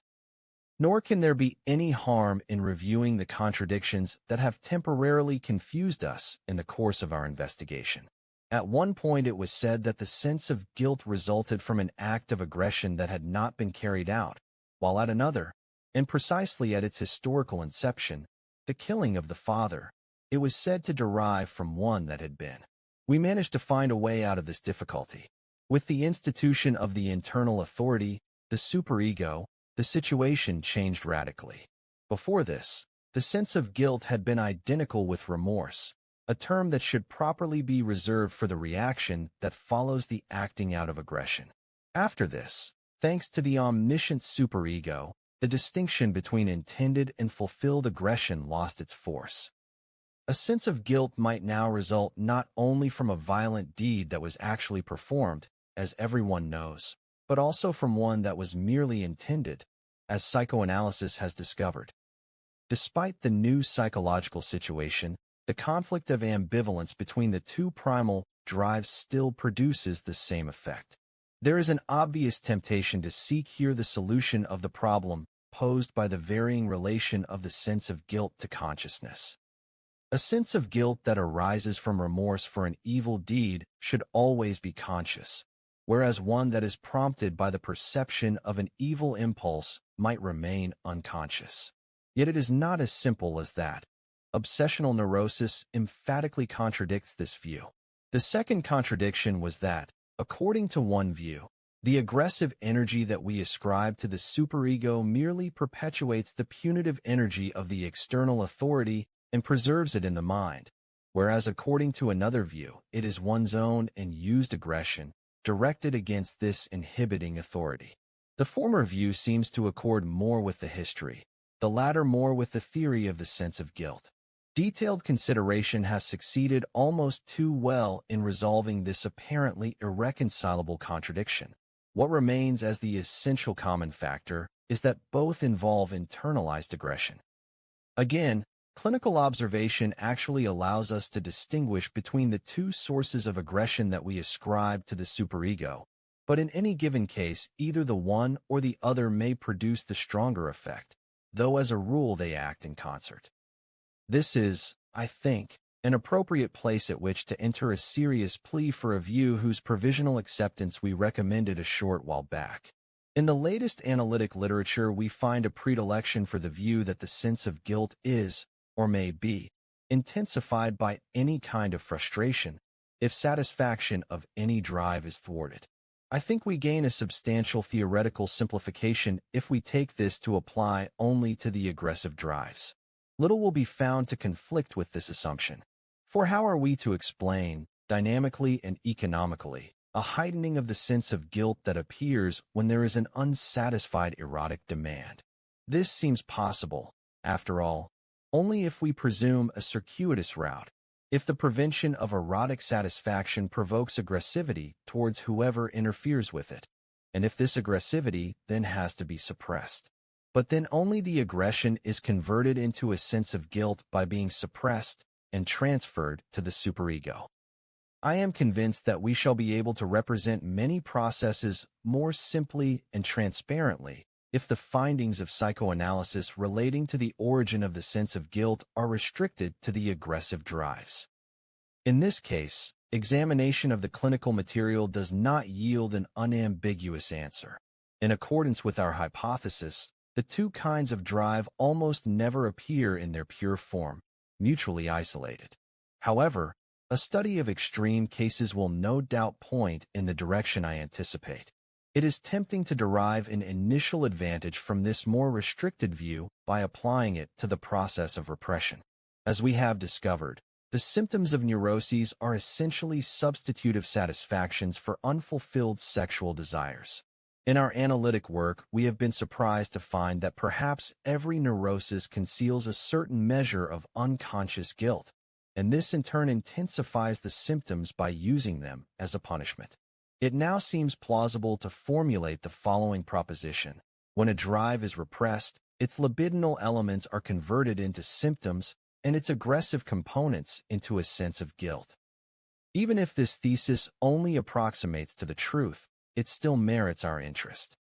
Nor can there be any harm in reviewing the contradictions that have temporarily confused us in the course of our investigation. At one point it was said that the sense of guilt resulted from an act of aggression that had not been carried out, while at another, and precisely at its historical inception, the killing of the father, it was said to derive from one that had been. We managed to find a way out of this difficulty. With the institution of the internal authority, the superego, the situation changed radically. Before this, the sense of guilt had been identical with remorse, a term that should properly be reserved for the reaction that follows the acting out of aggression. After this, thanks to the omniscient superego, the distinction between intended and fulfilled aggression lost its force. A sense of guilt might now result not only from a violent deed that was actually performed, as everyone knows, but also from one that was merely intended, as psychoanalysis has discovered. Despite the new psychological situation, the conflict of ambivalence between the two primal drives still produces the same effect. There is an obvious temptation to seek here the solution of the problem posed by the varying relation of the sense of guilt to consciousness. A sense of guilt that arises from remorse for an evil deed should always be conscious, whereas one that is prompted by the perception of an evil impulse might remain unconscious. Yet it is not as simple as that. Obsessional neurosis emphatically contradicts this view. The second contradiction was that, according to one view, The aggressive energy that we ascribe to the superego merely perpetuates the punitive energy of the external authority and preserves it in the mind, whereas according to another view, it is one's own and used aggression directed against this inhibiting authority. The former view seems to accord more with the history, the latter more with the theory of the sense of guilt. Detailed consideration has succeeded almost too well in resolving this apparently irreconcilable contradiction. What remains as the essential common factor is that both involve internalized aggression. Again, clinical observation actually allows us to distinguish between the two sources of aggression that we ascribe to the superego, but in any given case, either the one or the other may produce the stronger effect, though as a rule they act in concert. This is, I think, an appropriate place at which to enter a serious plea for a view whose provisional acceptance we recommended a short while back. In the latest analytic literature, we find a predilection for the view that the sense of guilt is, or may be, intensified by any kind of frustration, if satisfaction of any drive is thwarted. I think we gain a substantial theoretical simplification if we take this to apply only to the aggressive drives. Little will be found to conflict with this assumption. For how are we to explain, dynamically and economically, a heightening of the sense of guilt that appears when there is an unsatisfied erotic demand? This seems possible, after all, only if we presume a circuitous route, if the prevention of erotic satisfaction provokes aggressivity towards whoever interferes with it, and if this aggressivity then has to be suppressed. But then only the aggression is converted into a sense of guilt by being suppressed and transferred to the superego. I am convinced that we shall be able to represent many processes more simply and transparently if the findings of psychoanalysis relating to the origin of the sense of guilt are restricted to the aggressive drives. In this case, examination of the clinical material does not yield an unambiguous answer. In accordance with our hypothesis, the two kinds of drive almost never appear in their pure form, mutually isolated. However, a study of extreme cases will no doubt point in the direction I anticipate. It is tempting to derive an initial advantage from this more restricted view by applying it to the process of repression. As we have discovered, the symptoms of neuroses are essentially substitutive satisfactions for unfulfilled sexual desires. In our analytic work, we have been surprised to find that perhaps every neurosis conceals a certain measure of unconscious guilt, and this in turn intensifies the symptoms by using them as a punishment. It now seems plausible to formulate the following proposition. When a drive is repressed, its libidinal elements are converted into symptoms and its aggressive components into a sense of guilt. Even if this thesis only approximates to the truth, it still merits our interest.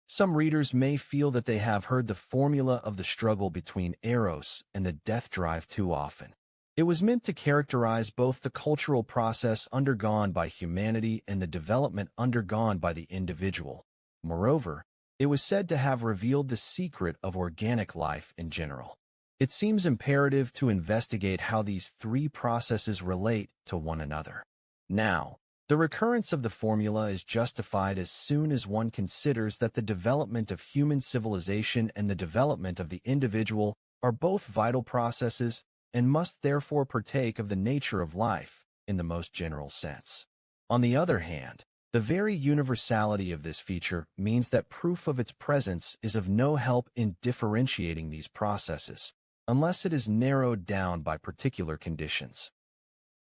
Some readers may feel that they have heard the formula of the struggle between eros and the death drive too often. It was meant to characterize both the cultural process undergone by humanity and the development undergone by the individual. Moreover, it was said to have revealed the secret of organic life in general. It seems imperative to investigate how these three processes relate to one another. Now, the recurrence of the formula is justified as soon as one considers that the development of human civilization and the development of the individual are both vital processes and must therefore partake of the nature of life in the most general sense. On the other hand, the very universality of this feature means that proof of its presence is of no help in differentiating these processes, unless it is narrowed down by particular conditions.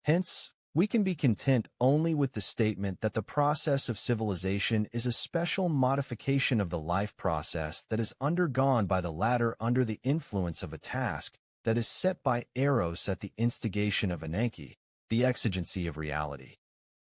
Hence, we can be content only with the statement that the process of civilization is a special modification of the life process that is undergone by the latter under the influence of a task that is set by eros at the instigation of ananke, the exigency of reality.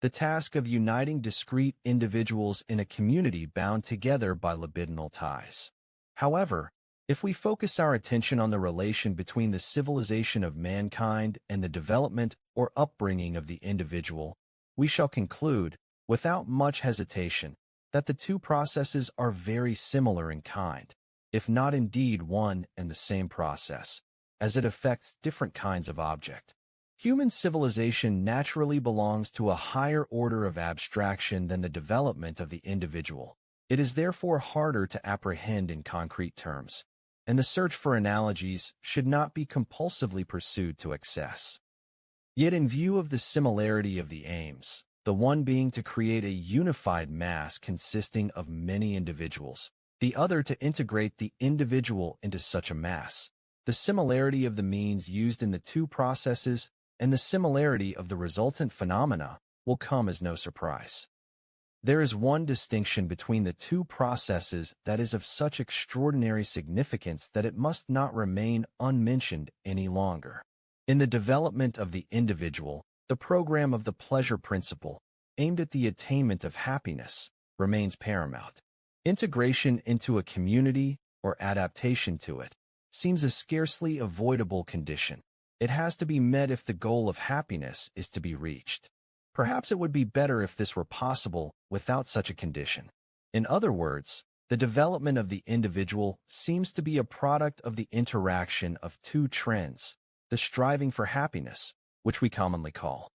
The task of uniting discrete individuals in a community bound together by libidinal ties. However, if we focus our attention on the relation between the civilization of mankind and the development or upbringing of the individual, we shall conclude, without much hesitation, that the two processes are very similar in kind, if not indeed one and the same process, as it affects different kinds of object. Human civilization naturally belongs to a higher order of abstraction than the development of the individual. It is therefore harder to apprehend in concrete terms, and the search for analogies should not be compulsively pursued to excess. Yet in view of the similarity of the aims, the one being to create a unified mass consisting of many individuals, the other to integrate the individual into such a mass, the similarity of the means used in the two processes and the similarity of the resultant phenomena will come as no surprise. There is one distinction between the two processes that is of such extraordinary significance that it must not remain unmentioned any longer. In the development of the individual, the program of the pleasure principle, aimed at the attainment of happiness, remains paramount. Integration into a community, or adaptation to it, seems a scarcely avoidable condition. It has to be met if the goal of happiness is to be reached. Perhaps it would be better if this were possible without such a condition. In other words, the development of the individual seems to be a product of the interaction of two trends, the striving for happiness, which we commonly call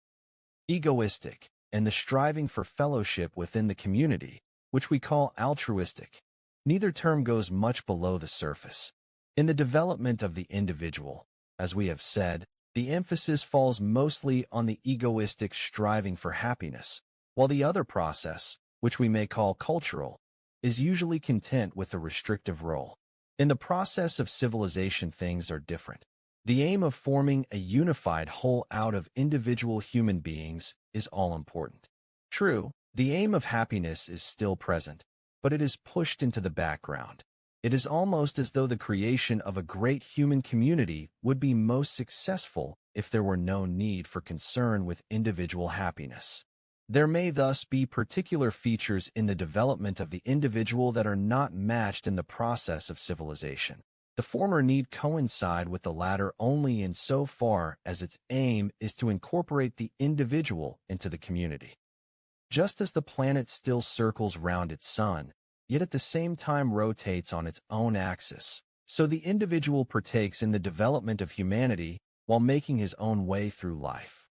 egoistic, and the striving for fellowship within the community, which we call altruistic. Neither term goes much below the surface. In the development of the individual, as we have said, the emphasis falls mostly on the egoistic striving for happiness, while the other process, which we may call cultural, is usually content with a restrictive role. In the process of civilization, things are different. The aim of forming a unified whole out of individual human beings is all important. True, the aim of happiness is still present, but it is pushed into the background. It is almost as though the creation of a great human community would be most successful if there were no need for concern with individual happiness. There may thus be particular features in the development of the individual that are not matched in the process of civilization. The former need coincide with the latter only in so far as its aim is to incorporate the individual into the community. Just as the planet still circles round its sun, yet at the same time rotates on its own axis, so the individual partakes in the development of humanity while making his own way through life.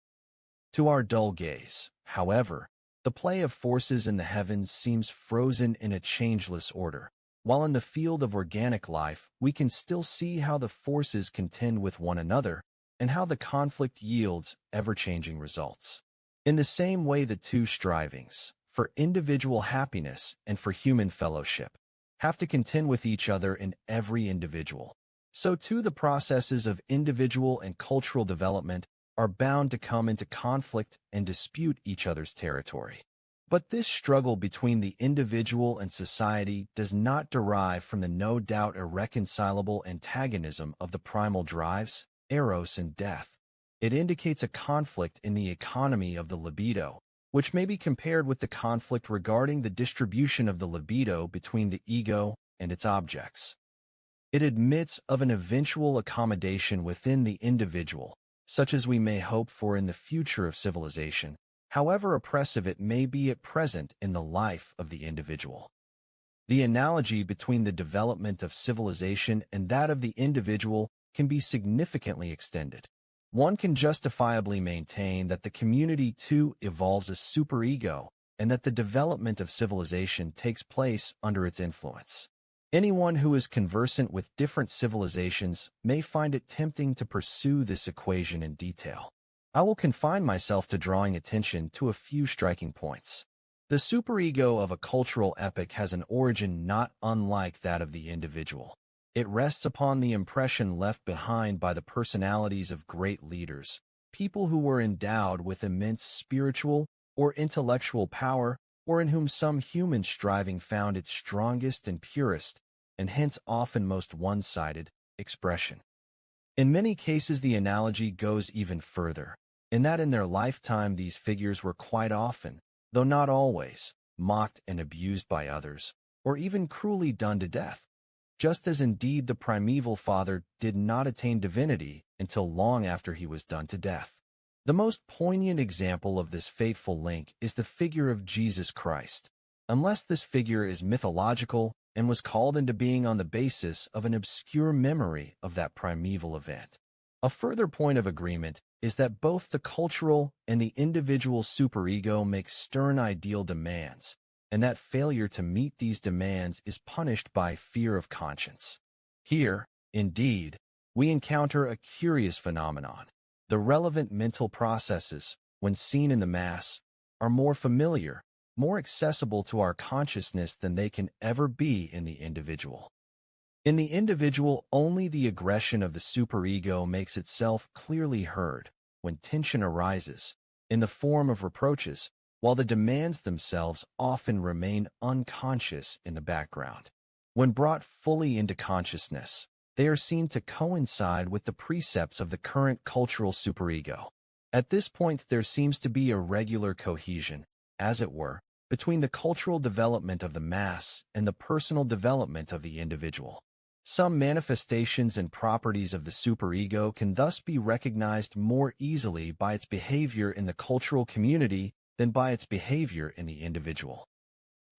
To our dull gaze, however, the play of forces in the heavens seems frozen in a changeless order, while in the field of organic life we can still see how the forces contend with one another and how the conflict yields ever-changing results. In the same way, the two strivings, for individual happiness and for human fellowship, have to contend with each other in every individual. So too the processes of individual and cultural development are bound to come into conflict and dispute each other's territory. But this struggle between the individual and society does not derive from the no doubt irreconcilable antagonism of the primal drives, eros and death. It indicates a conflict in the economy of the libido, which may be compared with the conflict regarding the distribution of the libido between the ego and its objects. It admits of an eventual accommodation within the individual, such as we may hope for in the future of civilization, however oppressive it may be at present in the life of the individual. The analogy between the development of civilization and that of the individual can be significantly extended. One can justifiably maintain that the community too evolves a superego and that the development of civilization takes place under its influence. Anyone who is conversant with different civilizations may find it tempting to pursue this equation in detail. I will confine myself to drawing attention to a few striking points. The superego of a cultural epoch has an origin not unlike that of the individual. It rests upon the impression left behind by the personalities of great leaders, people who were endowed with immense spiritual or intellectual power, or in whom some human striving found its strongest and purest, and hence often most one-sided, expression. In many cases the analogy goes even further, in that in their lifetime these figures were quite often, though not always, mocked and abused by others, or even cruelly done to death. Just as indeed the primeval father did not attain divinity until long after he was done to death. The most poignant example of this fateful link is the figure of Jesus Christ, unless this figure is mythological and was called into being on the basis of an obscure memory of that primeval event. A further point of agreement is that both the cultural and the individual superego make stern ideal demands, and that failure to meet these demands is punished by fear of conscience. Here, indeed, we encounter a curious phenomenon. The relevant mental processes, when seen in the mass, are more familiar, more accessible to our consciousness than they can ever be in the individual. In the individual, only the aggression of the superego makes itself clearly heard when tension arises, in the form of reproaches, while the demands themselves often remain unconscious in the background. When brought fully into consciousness, they are seen to coincide with the precepts of the current cultural superego. At this point, there seems to be a regular cohesion, as it were, between the cultural development of the mass and the personal development of the individual. Some manifestations and properties of the superego can thus be recognized more easily by its behavior in the cultural community than by its behavior in the individual.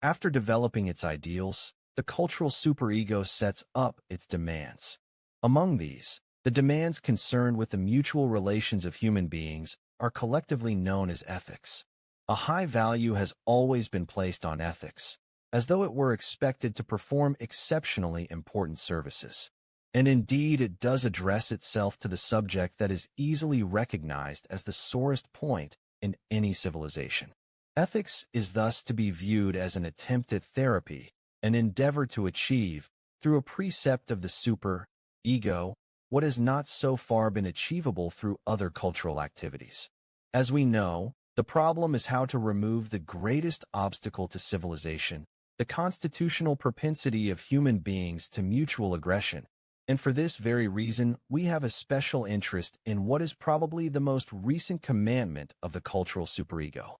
After developing its ideals, the cultural superego sets up its demands. Among these, the demands concerned with the mutual relations of human beings are collectively known as ethics. A high value has always been placed on ethics, as though it were expected to perform exceptionally important services. And indeed, it does address itself to the subject that is easily recognized as the sorest point in any civilization. Ethics is thus to be viewed as an attempt at therapy, an endeavor to achieve, through a precept of the super-ego, what has not so far been achievable through other cultural activities. As we know, the problem is how to remove the greatest obstacle to civilization, the constitutional propensity of human beings to mutual aggression, and for this very reason we have a special interest in what is probably the most recent commandment of the cultural superego.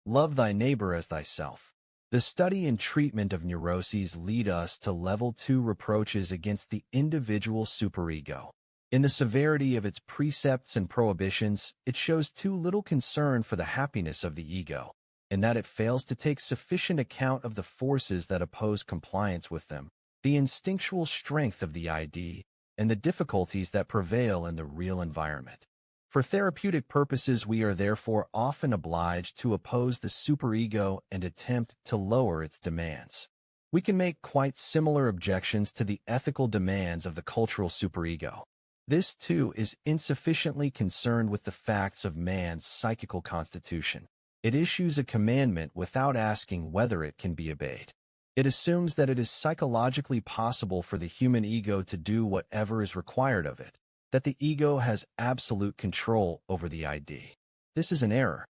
Love thy neighbor as thyself. The study and treatment of neuroses lead us to level 2 reproaches against the individual superego. In the severity of its precepts and prohibitions, it shows too little concern for the happiness of the ego, in that it fails to take sufficient account of the forces that oppose compliance with them, the instinctual strength of the ID, and the difficulties that prevail in the real environment. For therapeutic purposes, we are therefore often obliged to oppose the superego and attempt to lower its demands. We can make quite similar objections to the ethical demands of the cultural superego. This, too, is insufficiently concerned with the facts of man's psychical constitution. It issues a commandment without asking whether it can be obeyed. It assumes that it is psychologically possible for the human ego to do whatever is required of it, that the ego has absolute control over the ID. This is an error.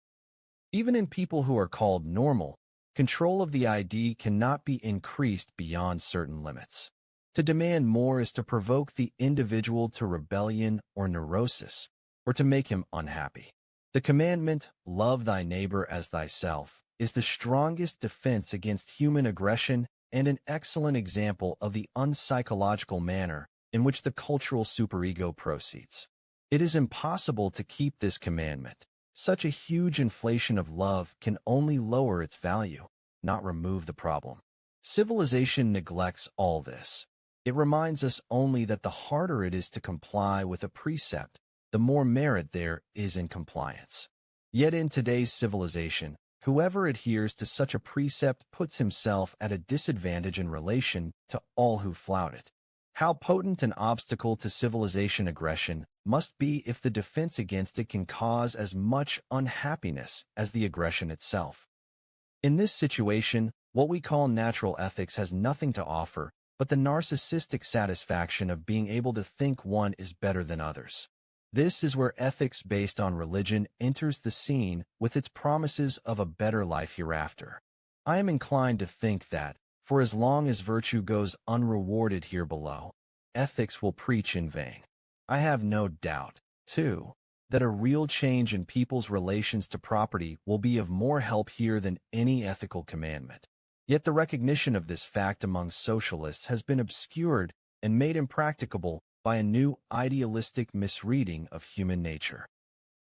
Even in people who are called normal, control of the ID cannot be increased beyond certain limits. To demand more is to provoke the individual to rebellion or neurosis, or to make him unhappy. The commandment, love thy neighbor as thyself, is the strongest defense against human aggression and an excellent example of the unpsychological manner in which the cultural superego proceeds. It is impossible to keep this commandment. Such a huge inflation of love can only lower its value, not remove the problem. Civilization neglects all this. It reminds us only that the harder it is to comply with a precept, the more merit there is in compliance. Yet in today's civilization, whoever adheres to such a precept puts himself at a disadvantage in relation to all who flout it. How potent an obstacle to civilization aggression must be if the defense against it can cause as much unhappiness as the aggression itself. In this situation, what we call natural ethics has nothing to offer but the narcissistic satisfaction of being able to think one is better than others. This is where ethics based on religion enters the scene with its promises of a better life hereafter. I am inclined to think that, for as long as virtue goes unrewarded here below, ethics will preach in vain. I have no doubt, too, that a real change in people's relations to property will be of more help here than any ethical commandment. Yet the recognition of this fact among socialists has been obscured and made impracticable by a new idealistic misreading of human nature.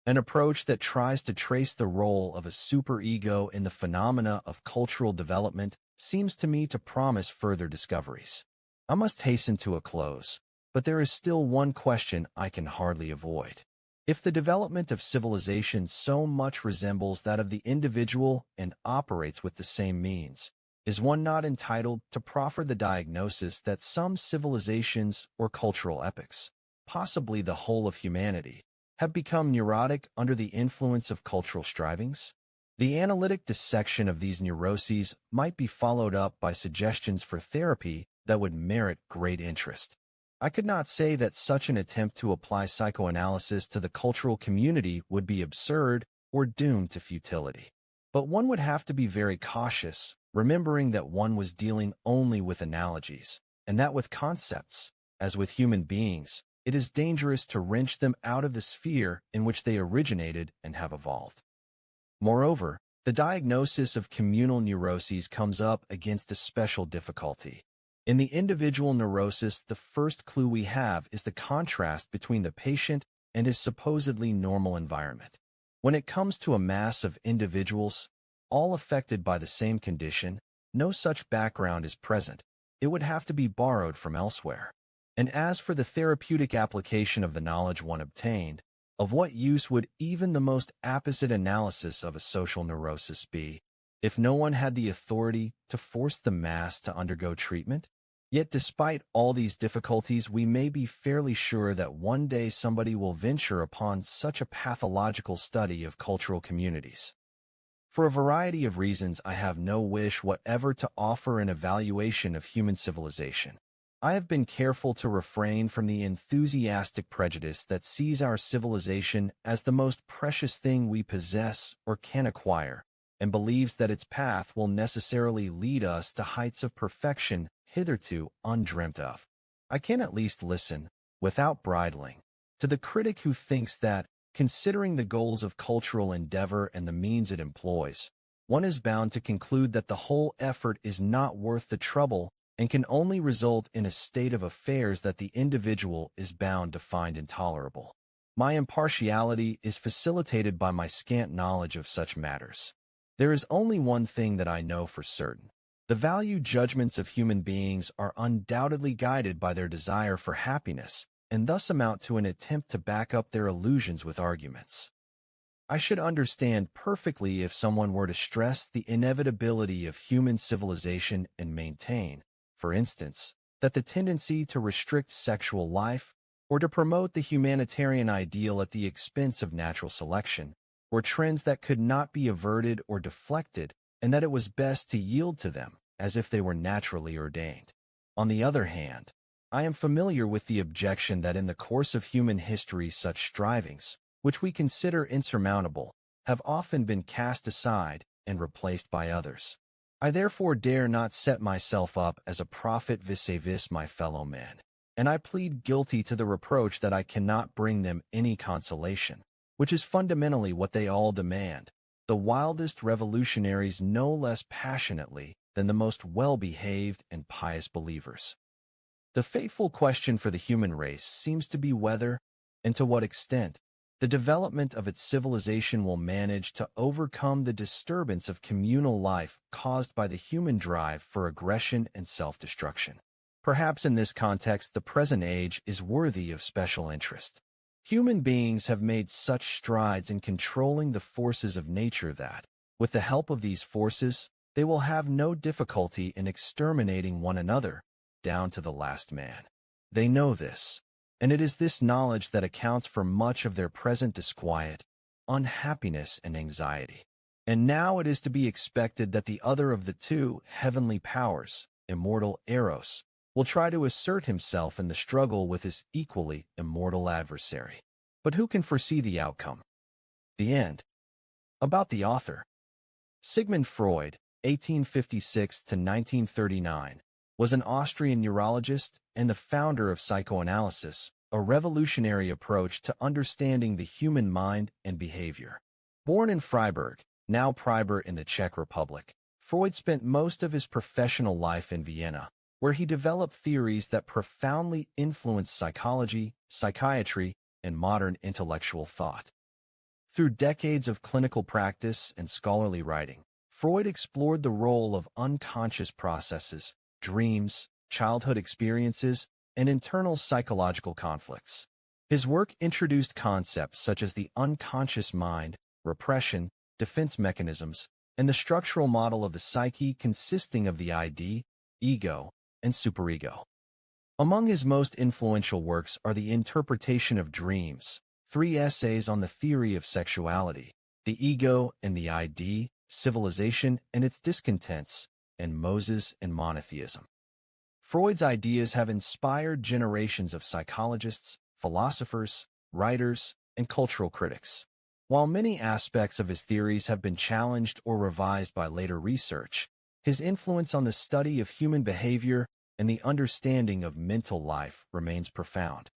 An approach that tries to trace the role of a superego in the phenomena of cultural development seems to me to promise further discoveries. I must hasten to a close, but there is still one question I can hardly avoid. If the development of civilization so much resembles that of the individual and operates with the same means, is one not entitled to proffer the diagnosis that some civilizations or cultural epochs, possibly the whole of humanity, have become neurotic under the influence of cultural strivings? The analytic dissection of these neuroses might be followed up by suggestions for therapy that would merit great interest. I could not say that such an attempt to apply psychoanalysis to the cultural community would be absurd or doomed to futility. But one would have to be very cautious, remembering that one was dealing only with analogies, and that with concepts, as with human beings, it is dangerous to wrench them out of the sphere in which they originated and have evolved. Moreover, the diagnosis of communal neuroses comes up against a special difficulty. In the individual neurosis, the first clue we have is the contrast between the patient and his supposedly normal environment. When it comes to a mass of individuals, all affected by the same condition, no such background is present. It would have to be borrowed from elsewhere. And as for the therapeutic application of the knowledge one obtained, of what use would even the most apposite analysis of a social neurosis be, if no one had the authority to force the mass to undergo treatment? Yet despite all these difficulties, we may be fairly sure that one day somebody will venture upon such a pathological study of cultural communities. For a variety of reasons, I have no wish whatever to offer an evaluation of human civilization. I have been careful to refrain from the enthusiastic prejudice that sees our civilization as the most precious thing we possess or can acquire, and believes that its path will necessarily lead us to heights of perfection hitherto undreamt of. I can at least listen, without bridling, to the critic who thinks that, considering the goals of cultural endeavor and the means it employs, one is bound to conclude that the whole effort is not worth the trouble and can only result in a state of affairs that the individual is bound to find intolerable. My impartiality is facilitated by my scant knowledge of such matters. There is only one thing that I know for certain. The value judgments of human beings are undoubtedly guided by their desire for happiness, and thus amount to an attempt to back up their illusions with arguments. I should understand perfectly if someone were to stress the inevitability of human civilization and maintain, for instance, that the tendency to restrict sexual life or to promote the humanitarian ideal at the expense of natural selection were trends that could not be averted or deflected, and that it was best to yield to them as if they were naturally ordained. On the other hand, I am familiar with the objection that in the course of human history such strivings, which we consider insurmountable, have often been cast aside and replaced by others. I therefore dare not set myself up as a prophet vis-a-vis my fellow men, and I plead guilty to the reproach that I cannot bring them any consolation, which is fundamentally what they all demand, the wildest revolutionaries no less passionately than the most well-behaved and pious believers. The fateful question for the human race seems to be whether, and to what extent, the development of its civilization will manage to overcome the disturbance of communal life caused by the human drive for aggression and self-destruction. Perhaps in this context, the present age is worthy of special interest. Human beings have made such strides in controlling the forces of nature that, with the help of these forces, they will have no difficulty in exterminating one another, down to the last man. They know this, and it is this knowledge that accounts for much of their present disquiet, unhappiness, and anxiety. And now it is to be expected that the other of the two heavenly powers, immortal Eros, will try to assert himself in the struggle with his equally immortal adversary. But who can foresee the outcome? The end. About the author. Sigmund Freud, 1856 to 1939, was an Austrian neurologist and the founder of psychoanalysis, a revolutionary approach to understanding the human mind and behavior. Born in Freiburg, now Priber in the Czech Republic, Freud spent most of his professional life in Vienna, where he developed theories that profoundly influenced psychology, psychiatry, and modern intellectual thought. Through decades of clinical practice and scholarly writing, Freud explored the role of unconscious processes, dreams, childhood experiences, and internal psychological conflicts. His work introduced concepts such as the unconscious mind, repression, defense mechanisms, and the structural model of the psyche consisting of the ID, ego, and superego. Among his most influential works are The Interpretation of Dreams, 3 essays on the theory of sexuality, the ego and the ID, Civilization and Its Discontents, and Moses and Monotheism. Freud's ideas have inspired generations of psychologists, philosophers, writers, and cultural critics. While many aspects of his theories have been challenged or revised by later research, his influence on the study of human behavior and the understanding of mental life remains profound.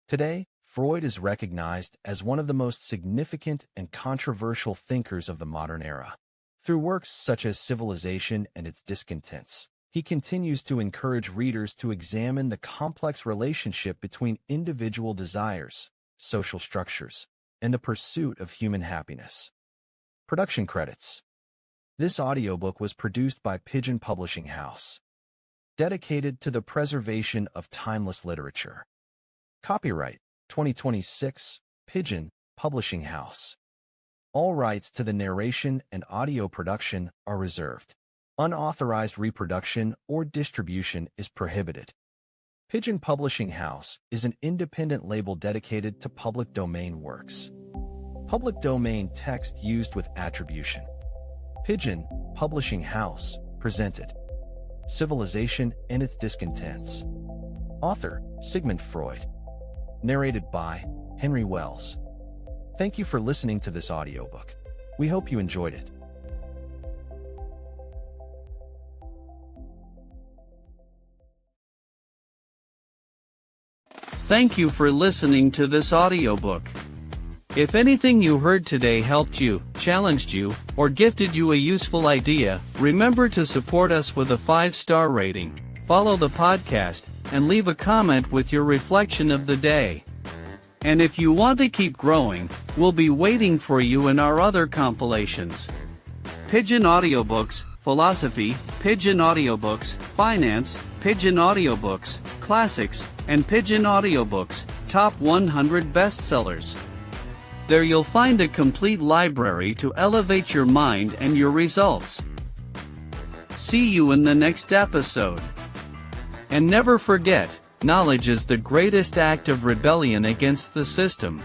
Today, Freud is recognized as one of the most significant and controversial thinkers of the modern era. Through works such as Civilization and Its Discontents, he continues to encourage readers to examine the complex relationship between individual desires, social structures, and the pursuit of human happiness. Production credits. This audiobook was produced by Pigeon Publishing House, dedicated to the preservation of timeless literature. Copyright 2026, Pigeon Publishing House. All rights to the narration and audio production are reserved. Unauthorized reproduction or distribution is prohibited. Pigeon Publishing House is an independent label dedicated to public domain works. Public domain text used with attribution. Pigeon Publishing House presented Civilization and Its Discontents. Author Sigmund Freud. Narrated by Henry Wells. Thank you for listening to this audiobook. We hope you enjoyed it. Thank you for listening to this audiobook. If anything you heard today helped you, challenged you, or gifted you a useful idea, remember to support us with a 5-star rating, follow the podcast, and leave a comment with your reflection of the day. And if you want to keep growing, we'll be waiting for you in our other compilations. Pigeon Audiobooks, Philosophy, Pigeon Audiobooks, Finance, Pigeon Audiobooks, Classics, and Pigeon Audiobooks, Top 100 Bestsellers. There you'll find a complete library to elevate your mind and your results. See you in the next episode. And never forget, knowledge is the greatest act of rebellion against the system.